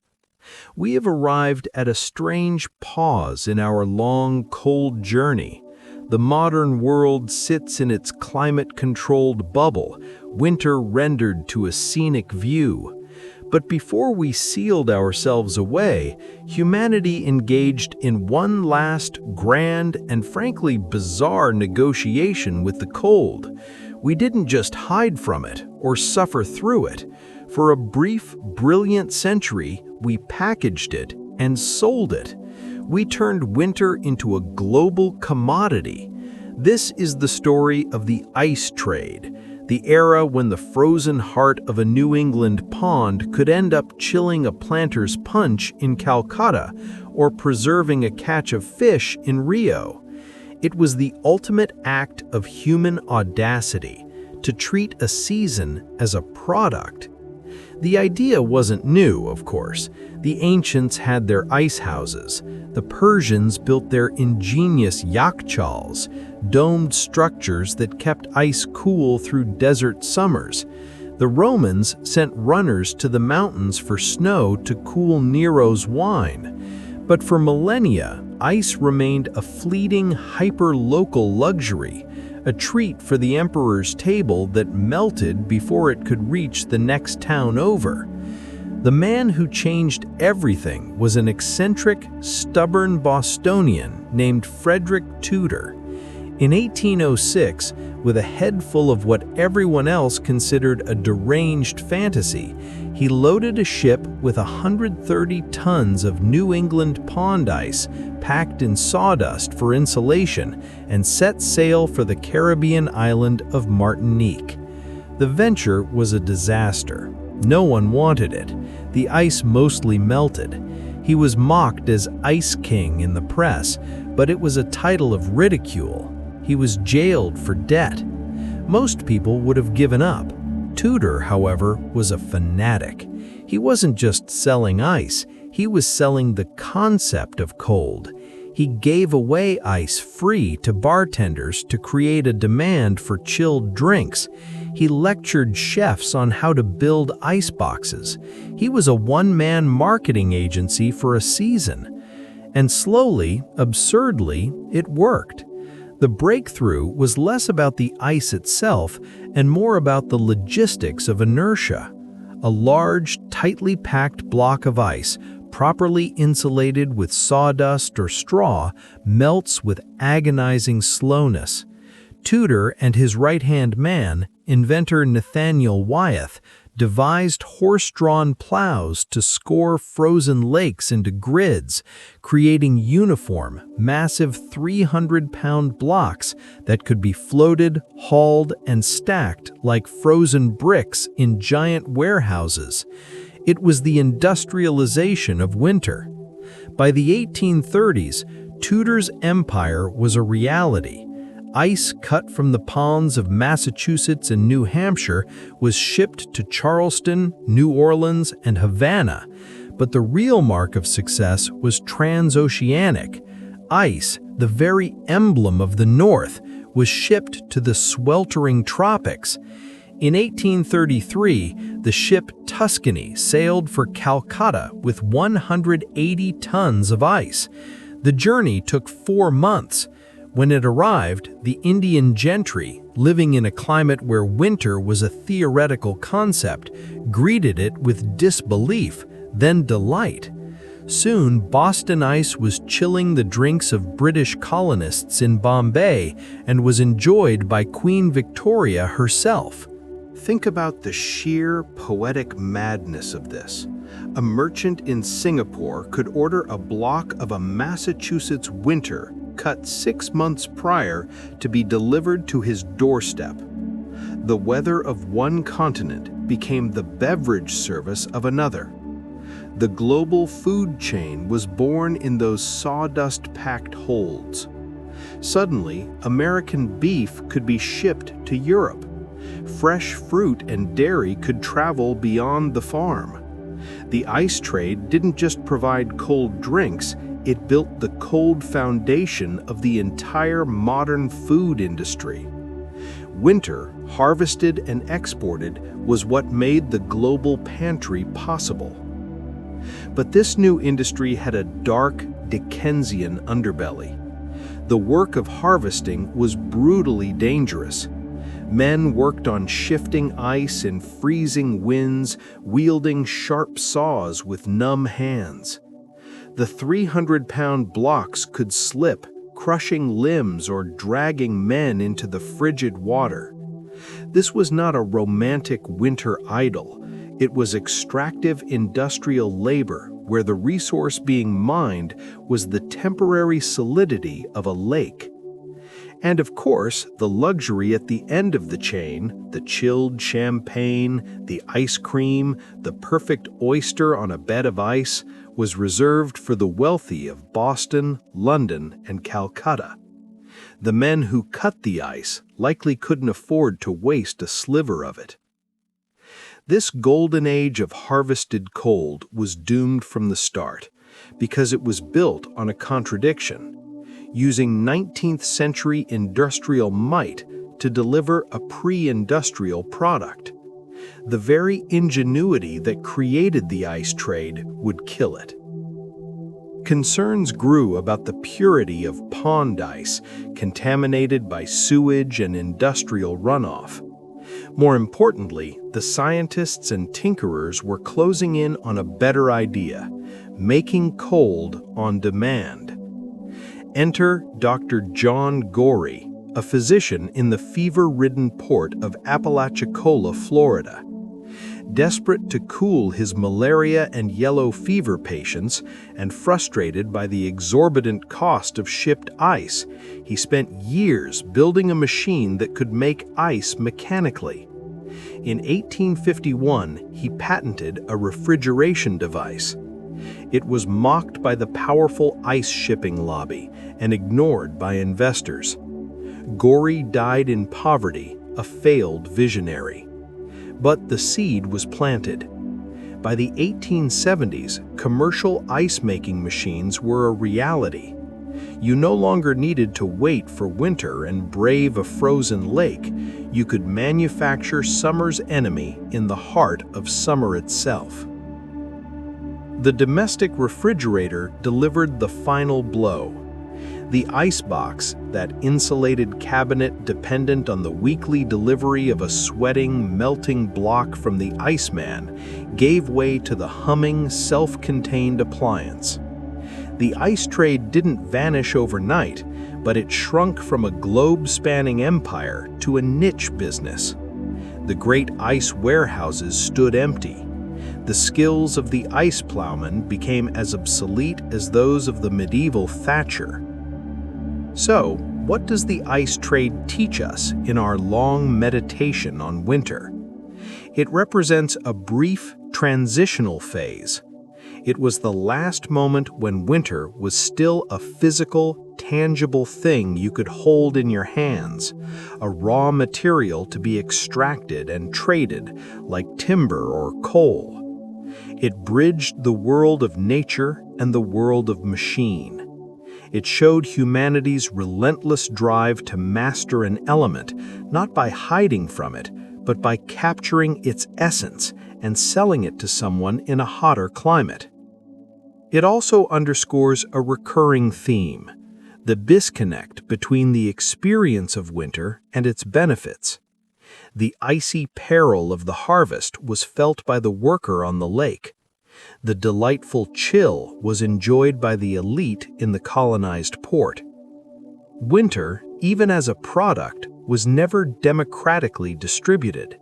We have arrived at a strange pause in our long, cold journey. The modern world sits in its climate-controlled bubble, winter rendered to a scenic view. But before we sealed ourselves away, humanity engaged in one last grand and frankly bizarre negotiation with the cold. We didn't just hide from it or suffer through it. For a brief, brilliant century, we packaged it and sold it. We turned winter into a global commodity. This is the story of the ice trade, the era when the frozen heart of a New England pond could end up chilling a planter's punch in Calcutta or preserving a catch of fish in Rio. It was the ultimate act of human audacity to treat a season as a product. The idea wasn't new, of course. The ancients had their ice houses. The Persians built their ingenious yakhchals, domed structures that kept ice cool through desert summers. The Romans sent runners to the mountains for snow to cool Nero's wine. But for millennia, ice remained a fleeting, hyper-local luxury, a treat for the emperor's table that melted before it could reach the next town over. The man who changed everything was an eccentric, stubborn Bostonian named Frederick Tudor. In 1806, with a head full of what everyone else considered a deranged fantasy, he loaded a ship with 130 tons of New England pond ice packed in sawdust for insulation and set sail for the Caribbean island of Martinique. The venture was a disaster. No one wanted it. The ice mostly melted. He was mocked as Ice King in the press, but it was a title of ridicule. He was jailed for debt. Most people would have given up. Tudor, however, was a fanatic. He wasn't just selling ice, he was selling the concept of cold. He gave away ice free to bartenders to create a demand for chilled drinks. He lectured chefs on how to build ice boxes. He was a one-man marketing agency for a season. And slowly, absurdly, it worked. The breakthrough was less about the ice itself and more about the logistics of inertia. A large, tightly packed block of ice, properly insulated with sawdust or straw, melts with agonizing slowness. Tudor and his right-hand man, inventor Nathaniel Wyeth, devised horse-drawn plows to score frozen lakes into grids, creating uniform, massive 300-pound blocks that could be floated, hauled, and stacked like frozen bricks in giant warehouses. It was the industrialization of winter. By the 1830s, Tudor's empire was a reality. Ice cut from the ponds of Massachusetts and New Hampshire was shipped to Charleston, New Orleans, and Havana. But the real mark of success was transoceanic. Ice, the very emblem of the North, was shipped to the sweltering tropics. In 1833, the ship Tuscany sailed for Calcutta with 180 tons of ice. The journey took 4 months. When it arrived, the Indian gentry, living in a climate where winter was a theoretical concept, greeted it with disbelief, then delight. Soon, Boston ice was chilling the drinks of British colonists in Bombay and was enjoyed by Queen Victoria herself. Think about the sheer poetic madness of this. A merchant in Singapore could order a block of a Massachusetts winter cut 6 months prior to be delivered to his doorstep. The weather of one continent became the beverage service of another. The global food chain was born in those sawdust-packed holds. Suddenly, American beef could be shipped to Europe. Fresh fruit and dairy could travel beyond the farm. The ice trade didn't just provide cold drinks, it built the cold foundation of the entire modern food industry. Winter, harvested and exported, was what made the global pantry possible. But this new industry had a dark, Dickensian underbelly. The work of harvesting was brutally dangerous. Men worked on shifting ice in freezing winds, wielding sharp saws with numb hands. The 300-pound blocks could slip, crushing limbs or dragging men into the frigid water. This was not a romantic winter idyll. It was extractive industrial labor where the resource being mined was the temporary solidity of a lake. And of course, the luxury at the end of the chain, the chilled champagne, the ice cream, the perfect oyster on a bed of ice, was reserved for the wealthy of Boston, London, and Calcutta. The men who cut the ice likely couldn't afford to waste a sliver of it. This golden age of harvested cold was doomed from the start because it was built on a contradiction, using 19th century industrial might to deliver a pre-industrial product. The very ingenuity that created the ice trade would kill it. Concerns grew about the purity of pond ice, contaminated by sewage and industrial runoff. More importantly, the scientists and tinkerers were closing in on a better idea: making cold on demand. Enter Dr. John Gorey, a physician in the fever-ridden port of Apalachicola, Florida. Desperate to cool his malaria and yellow fever patients and frustrated by the exorbitant cost of shipped ice, he spent years building a machine that could make ice mechanically. In 1851, he patented a refrigeration device. It was mocked by the powerful ice shipping lobby and ignored by investors. Gorey died in poverty, a failed visionary. But the seed was planted. By the 1870s, commercial ice-making machines were a reality. You no longer needed to wait for winter and brave a frozen lake. You could manufacture summer's enemy in the heart of summer itself. The domestic refrigerator delivered the final blow. The icebox, that insulated cabinet dependent on the weekly delivery of a sweating, melting block from the Iceman, gave way to the humming, self-contained appliance. The ice trade didn't vanish overnight, but it shrunk from a globe-spanning empire to a niche business. The great ice warehouses stood empty. The skills of the ice plowman became as obsolete as those of the medieval thatcher. So, what does the ice trade teach us in our long meditation on winter? It represents a brief transitional phase. It was the last moment when winter was still a physical, tangible thing you could hold in your hands, a raw material to be extracted and traded like timber or coal. It bridged the world of nature and the world of machine. It showed humanity's relentless drive to master an element, not by hiding from it, but by capturing its essence and selling it to someone in a hotter climate. It also underscores a recurring theme, the disconnect between the experience of winter and its benefits. The icy peril of the harvest was felt by the worker on the lake. The delightful chill was enjoyed by the elite in the colonized port. Winter, even as a product, was never democratically distributed.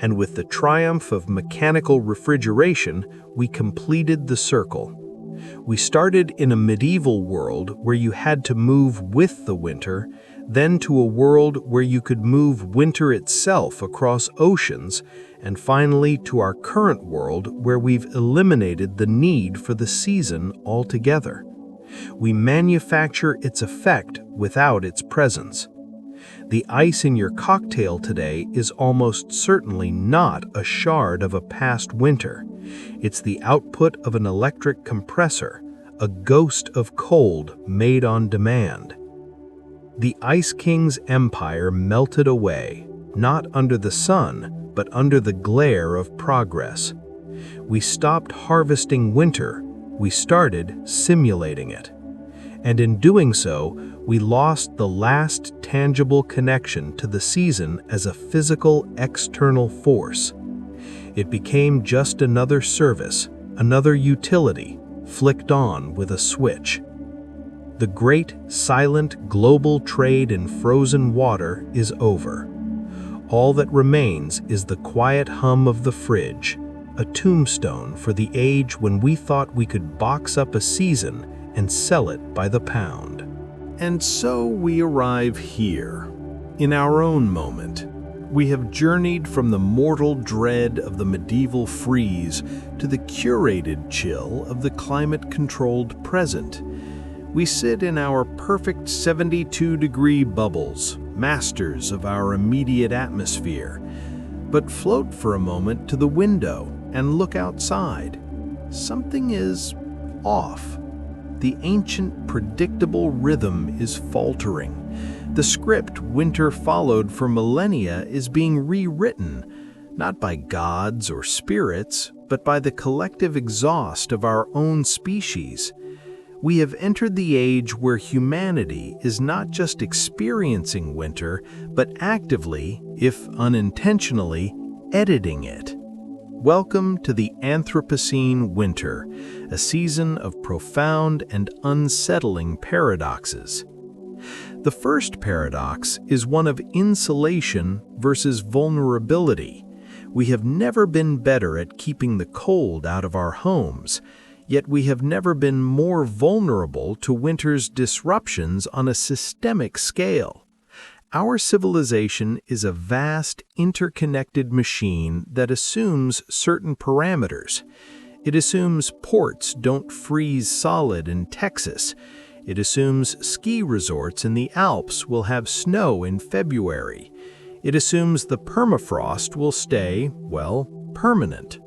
And with the triumph of mechanical refrigeration, we completed the circle. We started in a medieval world where you had to move with the winter, then to a world where you could move winter itself across oceans, and finally to our current world where we've eliminated the need for the season altogether. We manufacture its effect without its presence. The ice in your cocktail today is almost certainly not a shard of a past winter. It's the output of an electric compressor, a ghost of cold made on demand. The Ice King's empire melted away, not under the sun, but under the glare of progress. We stopped harvesting winter, we started simulating it. And in doing so, we lost the last tangible connection to the season as a physical external force. It became just another service, another utility, flicked on with a switch. The great, silent global trade in frozen water is over. All that remains is the quiet hum of the fridge, a tombstone for the age when we thought we could box up a season and sell it by the pound. And so we arrive here, in our own moment. We have journeyed from the mortal dread of the medieval freeze to the curated chill of the climate-controlled present. We sit in our perfect 72-degree bubbles, masters of our immediate atmosphere, but float for a moment to the window and look outside. Something is off. The ancient, predictable rhythm is faltering. The script winter followed for millennia is being rewritten, not by gods or spirits, but by the collective exhaust of our own species. We have entered the age where humanity is not just experiencing winter, but actively, if unintentionally, editing it. Welcome to the Anthropocene winter, a season of profound and unsettling paradoxes. The first paradox is one of insulation versus vulnerability. We have never been better at keeping the cold out of our homes, yet we have never been more vulnerable to winter's disruptions on a systemic scale. Our civilization is a vast, interconnected machine that assumes certain parameters. It assumes ports don't freeze solid in Texas. It assumes ski resorts in the Alps will have snow in February. It assumes the permafrost will stay, well, permanent.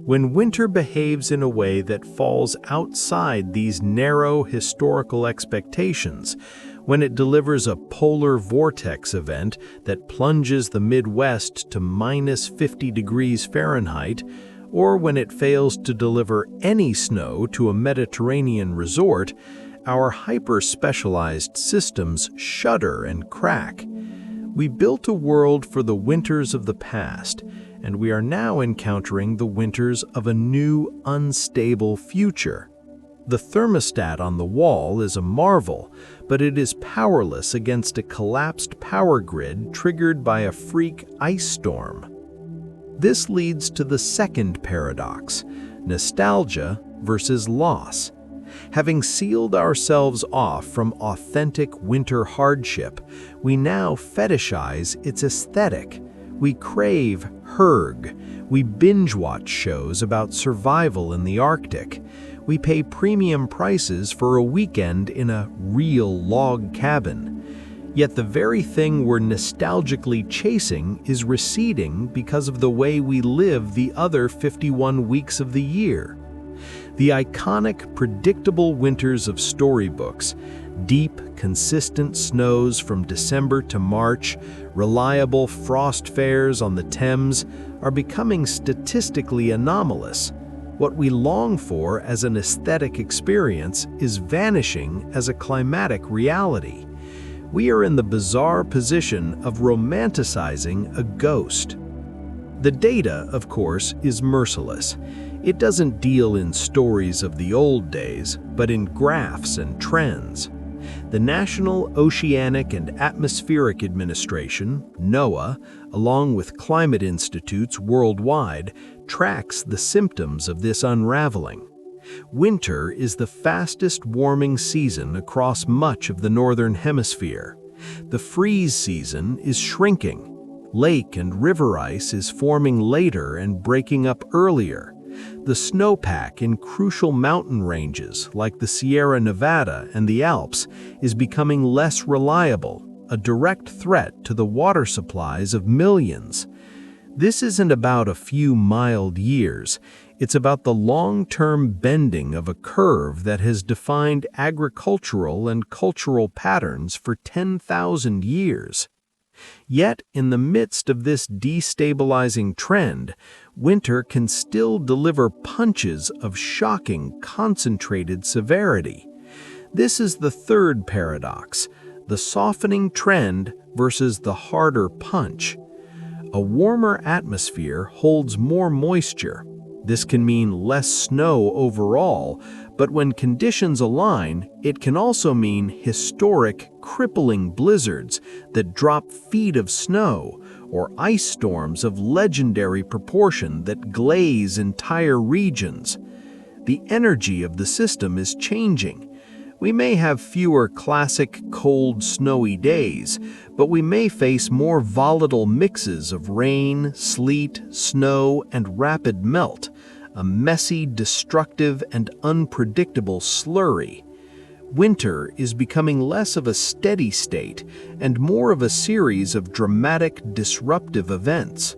When winter behaves in a way that falls outside these narrow historical expectations, when it delivers a polar vortex event that plunges the Midwest to minus 50 degrees Fahrenheit, or when it fails to deliver any snow to a Mediterranean resort, our hyper-specialized systems shudder and crack. We built a world for the winters of the past, and we are now encountering the winters of a new, unstable future. The thermostat on the wall is a marvel, but it is powerless against a collapsed power grid triggered by a freak ice storm. This leads to the second paradox, nostalgia versus loss. Having sealed ourselves off from authentic winter hardship, we now fetishize its aesthetic. We crave herg. We binge-watch shows about survival in the Arctic. We pay premium prices for a weekend in a real log cabin. Yet the very thing we're nostalgically chasing is receding because of the way we live the other 51 weeks of the year. The iconic, predictable winters of storybooks, deep, consistent snows from December to March, reliable frost fairs on the Thames, are becoming statistically anomalous. What we long for as an aesthetic experience is vanishing as a climatic reality. We are in the bizarre position of romanticizing a ghost. The data, of course, is merciless. It doesn't deal in stories of the old days, but in graphs and trends. The National Oceanic and Atmospheric Administration, NOAA, along with climate institutes worldwide, tracks the symptoms of this unraveling. Winter is the fastest warming season across much of the northern hemisphere. The freeze season is shrinking. Lake and river ice is forming later and breaking up earlier. The snowpack in crucial mountain ranges like the Sierra Nevada and the Alps is becoming less reliable, a direct threat to the water supplies of millions. This isn't about a few mild years. It's about the long-term bending of a curve that has defined agricultural and cultural patterns for 10,000 years. Yet, in the midst of this destabilizing trend, winter can still deliver punches of shocking, concentrated severity. This is the third paradox, the softening trend versus the harder punch. A warmer atmosphere holds more moisture. This can mean less snow overall, but when conditions align, it can also mean historic, crippling blizzards that drop feet of snow, or ice storms of legendary proportion that glaze entire regions. The energy of the system is changing. We may have fewer classic cold, snowy days, but we may face more volatile mixes of rain, sleet, snow, and rapid melt, a messy, destructive, and unpredictable slurry. Winter is becoming less of a steady state and more of a series of dramatic, disruptive events.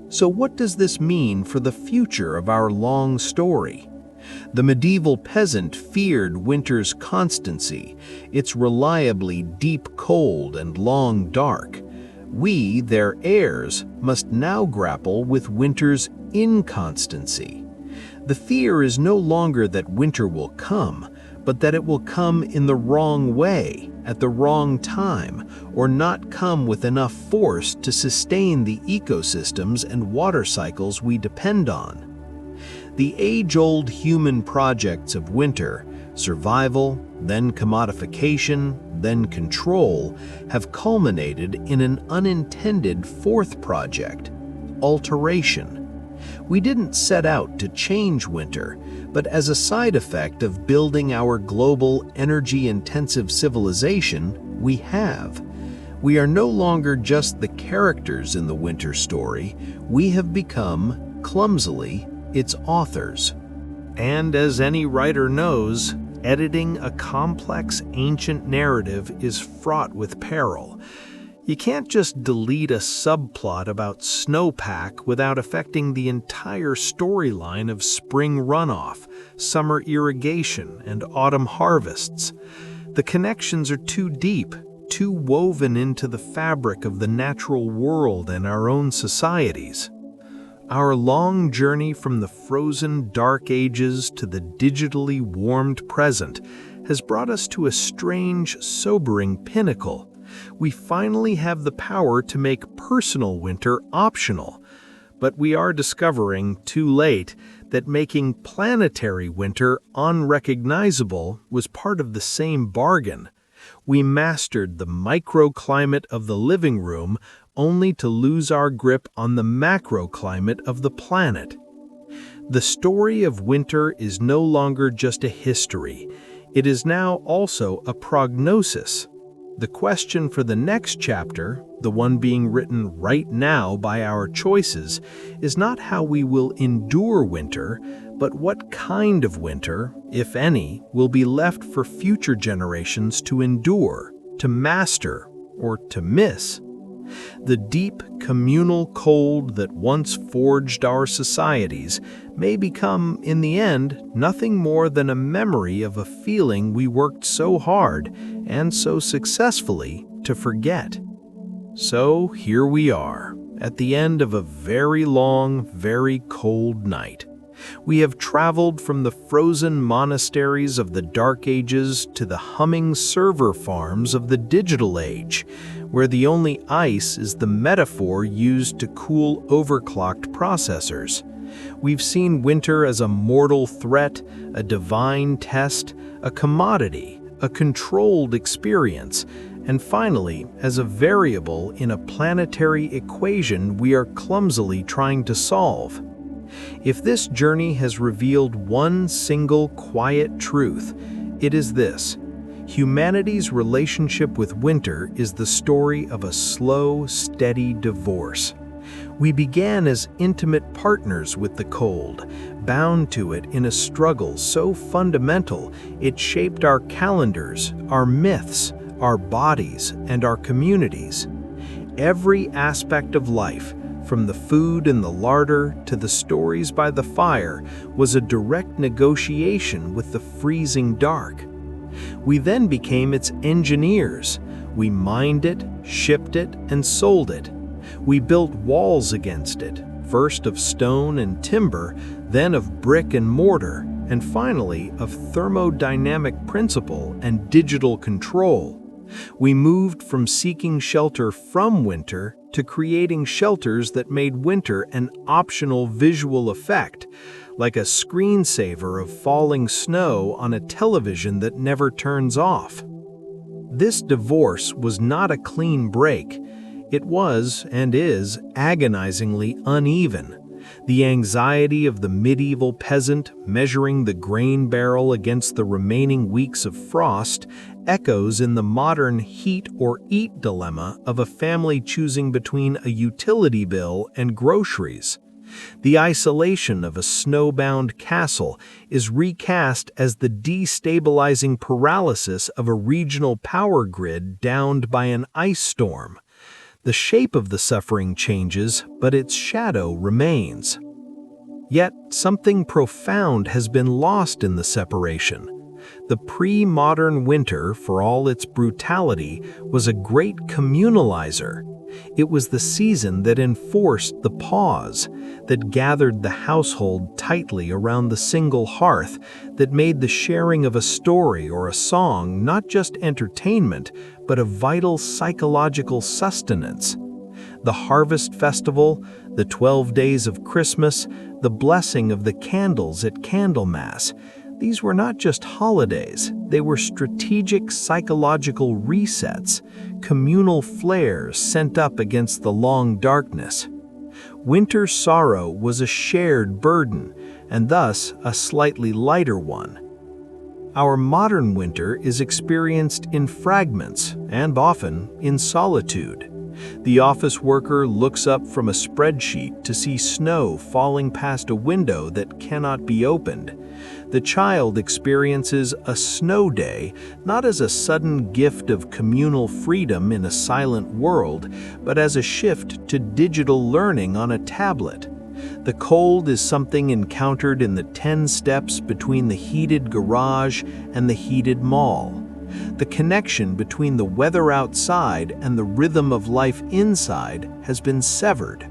So what does this mean for the future of our long story? The medieval peasant feared winter's constancy, its reliably deep cold and long dark. We, their heirs, must now grapple with winter's inconstancy. The fear is no longer that winter will come, but that it will come in the wrong way, at the wrong time, or not come with enough force to sustain the ecosystems and water cycles we depend on. The age-old human projects of winter, Survival, then commodification, then control have culminated in an unintended fourth project: alteration. We didn't set out to change winter, but as a side effect of building our global, energy-intensive civilization, we have. We are no longer just the characters in the winter story, we have become, clumsily, its authors. And as any writer knows, editing a complex ancient narrative is fraught with peril. You can't just delete a subplot about snowpack without affecting the entire storyline of spring runoff, summer irrigation, and autumn harvests. The connections are too deep, too woven into the fabric of the natural world and our own societies. Our long journey from the frozen dark ages to the digitally warmed present has brought us to a strange, sobering pinnacle. We finally have the power to make personal winter optional, but we are discovering, too late, that making planetary winter unrecognizable was part of the same bargain. We mastered the microclimate of the living room only to lose our grip on the macroclimate of the planet. The story of winter is no longer just a history. It is now also a prognosis. The question for the next chapter, the one being written right now by our choices, is not how we will endure winter, but what kind of winter, if any, will be left for future generations to endure, to master, or to miss. The deep, communal cold that once forged our societies may become, in the end, nothing more than a memory of a feeling we worked so hard and so successfully to forget. So here we are, at the end of a very long, very cold night. We have traveled from the frozen monasteries of the Dark Ages to the humming server farms of the digital age, where the only ice is the metaphor used to cool overclocked processors. We've seen winter as a mortal threat, a divine test, a commodity, a controlled experience, and finally, as a variable in a planetary equation we are clumsily trying to solve. If this journey has revealed one single quiet truth, it is this: humanity's relationship with winter is the story of a slow, steady divorce. We began as intimate partners with the cold, bound to it in a struggle so fundamental it shaped our calendars, our myths, our bodies, and our communities. Every aspect of life, from the food in the larder to the stories by the fire, was a direct negotiation with the freezing dark. We then became its engineers. We mined it, shipped it, and sold it. We built walls against it, first of stone and timber, then of brick and mortar, and finally of thermodynamic principle and digital control. We moved from seeking shelter from winter to creating shelters that made winter an optional visual effect, like a screensaver of falling snow on a television that never turns off. This divorce was not a clean break. It was, and is, agonizingly uneven. The anxiety of the medieval peasant measuring the grain barrel against the remaining weeks of frost echoes in the modern heat or eat dilemma of a family choosing between a utility bill and groceries. The isolation of a snowbound castle is recast as the destabilizing paralysis of a regional power grid downed by an ice storm. The shape of the suffering changes, but its shadow remains. Yet something profound has been lost in the separation. The pre-modern winter, for all its brutality, was a great communalizer. It was the season that enforced the pause, that gathered the household tightly around the single hearth, that made the sharing of a story or a song not just entertainment, but a vital psychological sustenance. The harvest festival, the 12 days of Christmas, the blessing of the candles at Candlemas, These were not just holidays, they were strategic psychological resets, communal flares sent up against the long darkness. Winter sorrow was a shared burden, and thus a slightly lighter one. Our modern winter is experienced in fragments and often in solitude. The office worker looks up from a spreadsheet to see snow falling past a window that cannot be opened. The child experiences a snow day not as a sudden gift of communal freedom in a silent world, but as a shift to digital learning on a tablet. The cold is something encountered in the 10 steps between the heated garage and the heated mall. The connection between the weather outside and the rhythm of life inside has been severed.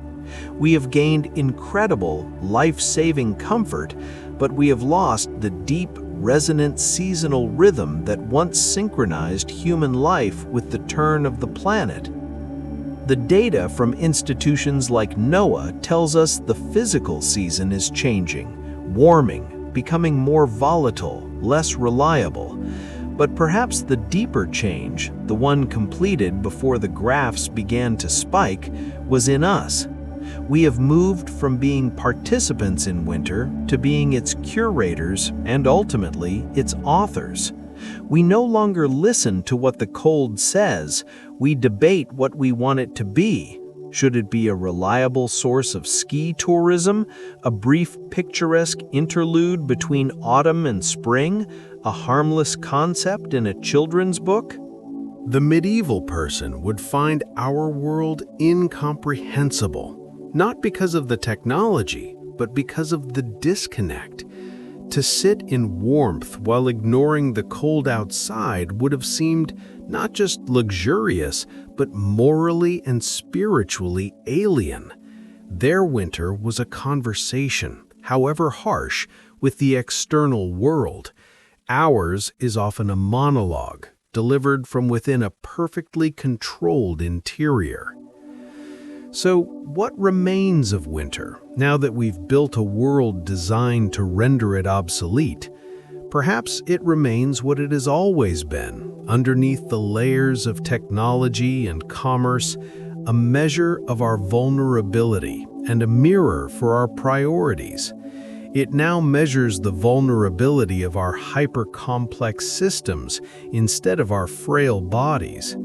We have gained incredible, life-saving comfort, but we have lost the deep, resonant seasonal rhythm that once synchronized human life with the turn of the planet. The data from institutions like NOAA tells us the physical season is changing, warming, becoming more volatile, less reliable. But perhaps the deeper change, the one completed before the graphs began to spike, was in us. We have moved from being participants in winter to being its curators and ultimately its authors. We no longer listen to what the cold says, we debate what we want it to be. Should it be a reliable source of ski tourism, a brief picturesque interlude between autumn and spring, a harmless concept in a children's book? The medieval person would find our world incomprehensible, not because of the technology, but because of the disconnect. To sit in warmth while ignoring the cold outside would have seemed not just luxurious, but morally and spiritually alien. Their winter was a conversation, however harsh, with the external world. Ours is often a monologue, delivered from within a perfectly controlled interior. So, what remains of winter, now that we've built a world designed to render it obsolete? Perhaps it remains what it has always been, underneath the layers of technology and commerce, a measure of our vulnerability and a mirror for our priorities. It now measures the vulnerability of our hyper-complex systems instead of our frail bodies.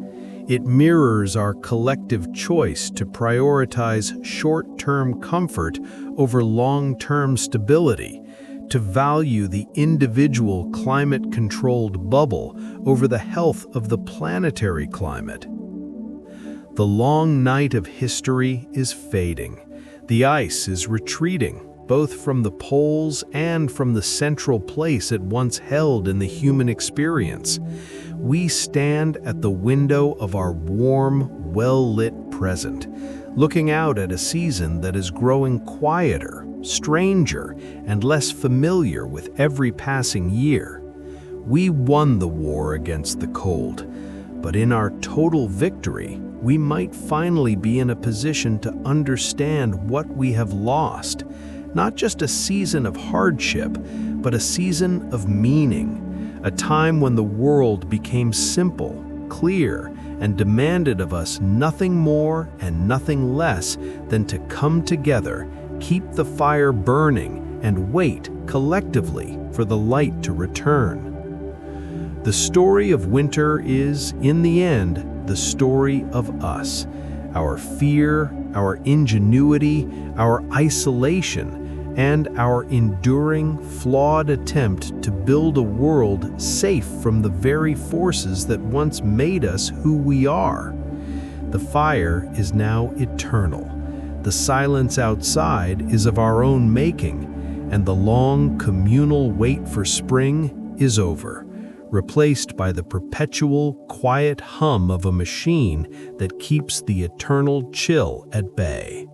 It mirrors our collective choice to prioritize short-term comfort over long-term stability, to value the individual climate-controlled bubble over the health of the planetary climate. The long night of history is fading. The ice is retreating, both from the poles and from the central place it once held in the human experience. We stand at the window of our warm, well-lit present, looking out at a season that is growing quieter, stranger, and less familiar with every passing year. We won the war against the cold, but in our total victory, we might finally be in a position to understand what we have lost. Not just a season of hardship, but a season of meaning, a time when the world became simple, clear, and demanded of us nothing more and nothing less than to come together, keep the fire burning, and wait collectively for the light to return. The story of winter is, in the end, the story of us, our fear, our ingenuity, our isolation, and our enduring, flawed attempt to build a world safe from the very forces that once made us who we are. The fire is now eternal. The silence outside is of our own making, and the long communal wait for spring is over, replaced by the perpetual, quiet hum of a machine that keeps the eternal chill at bay.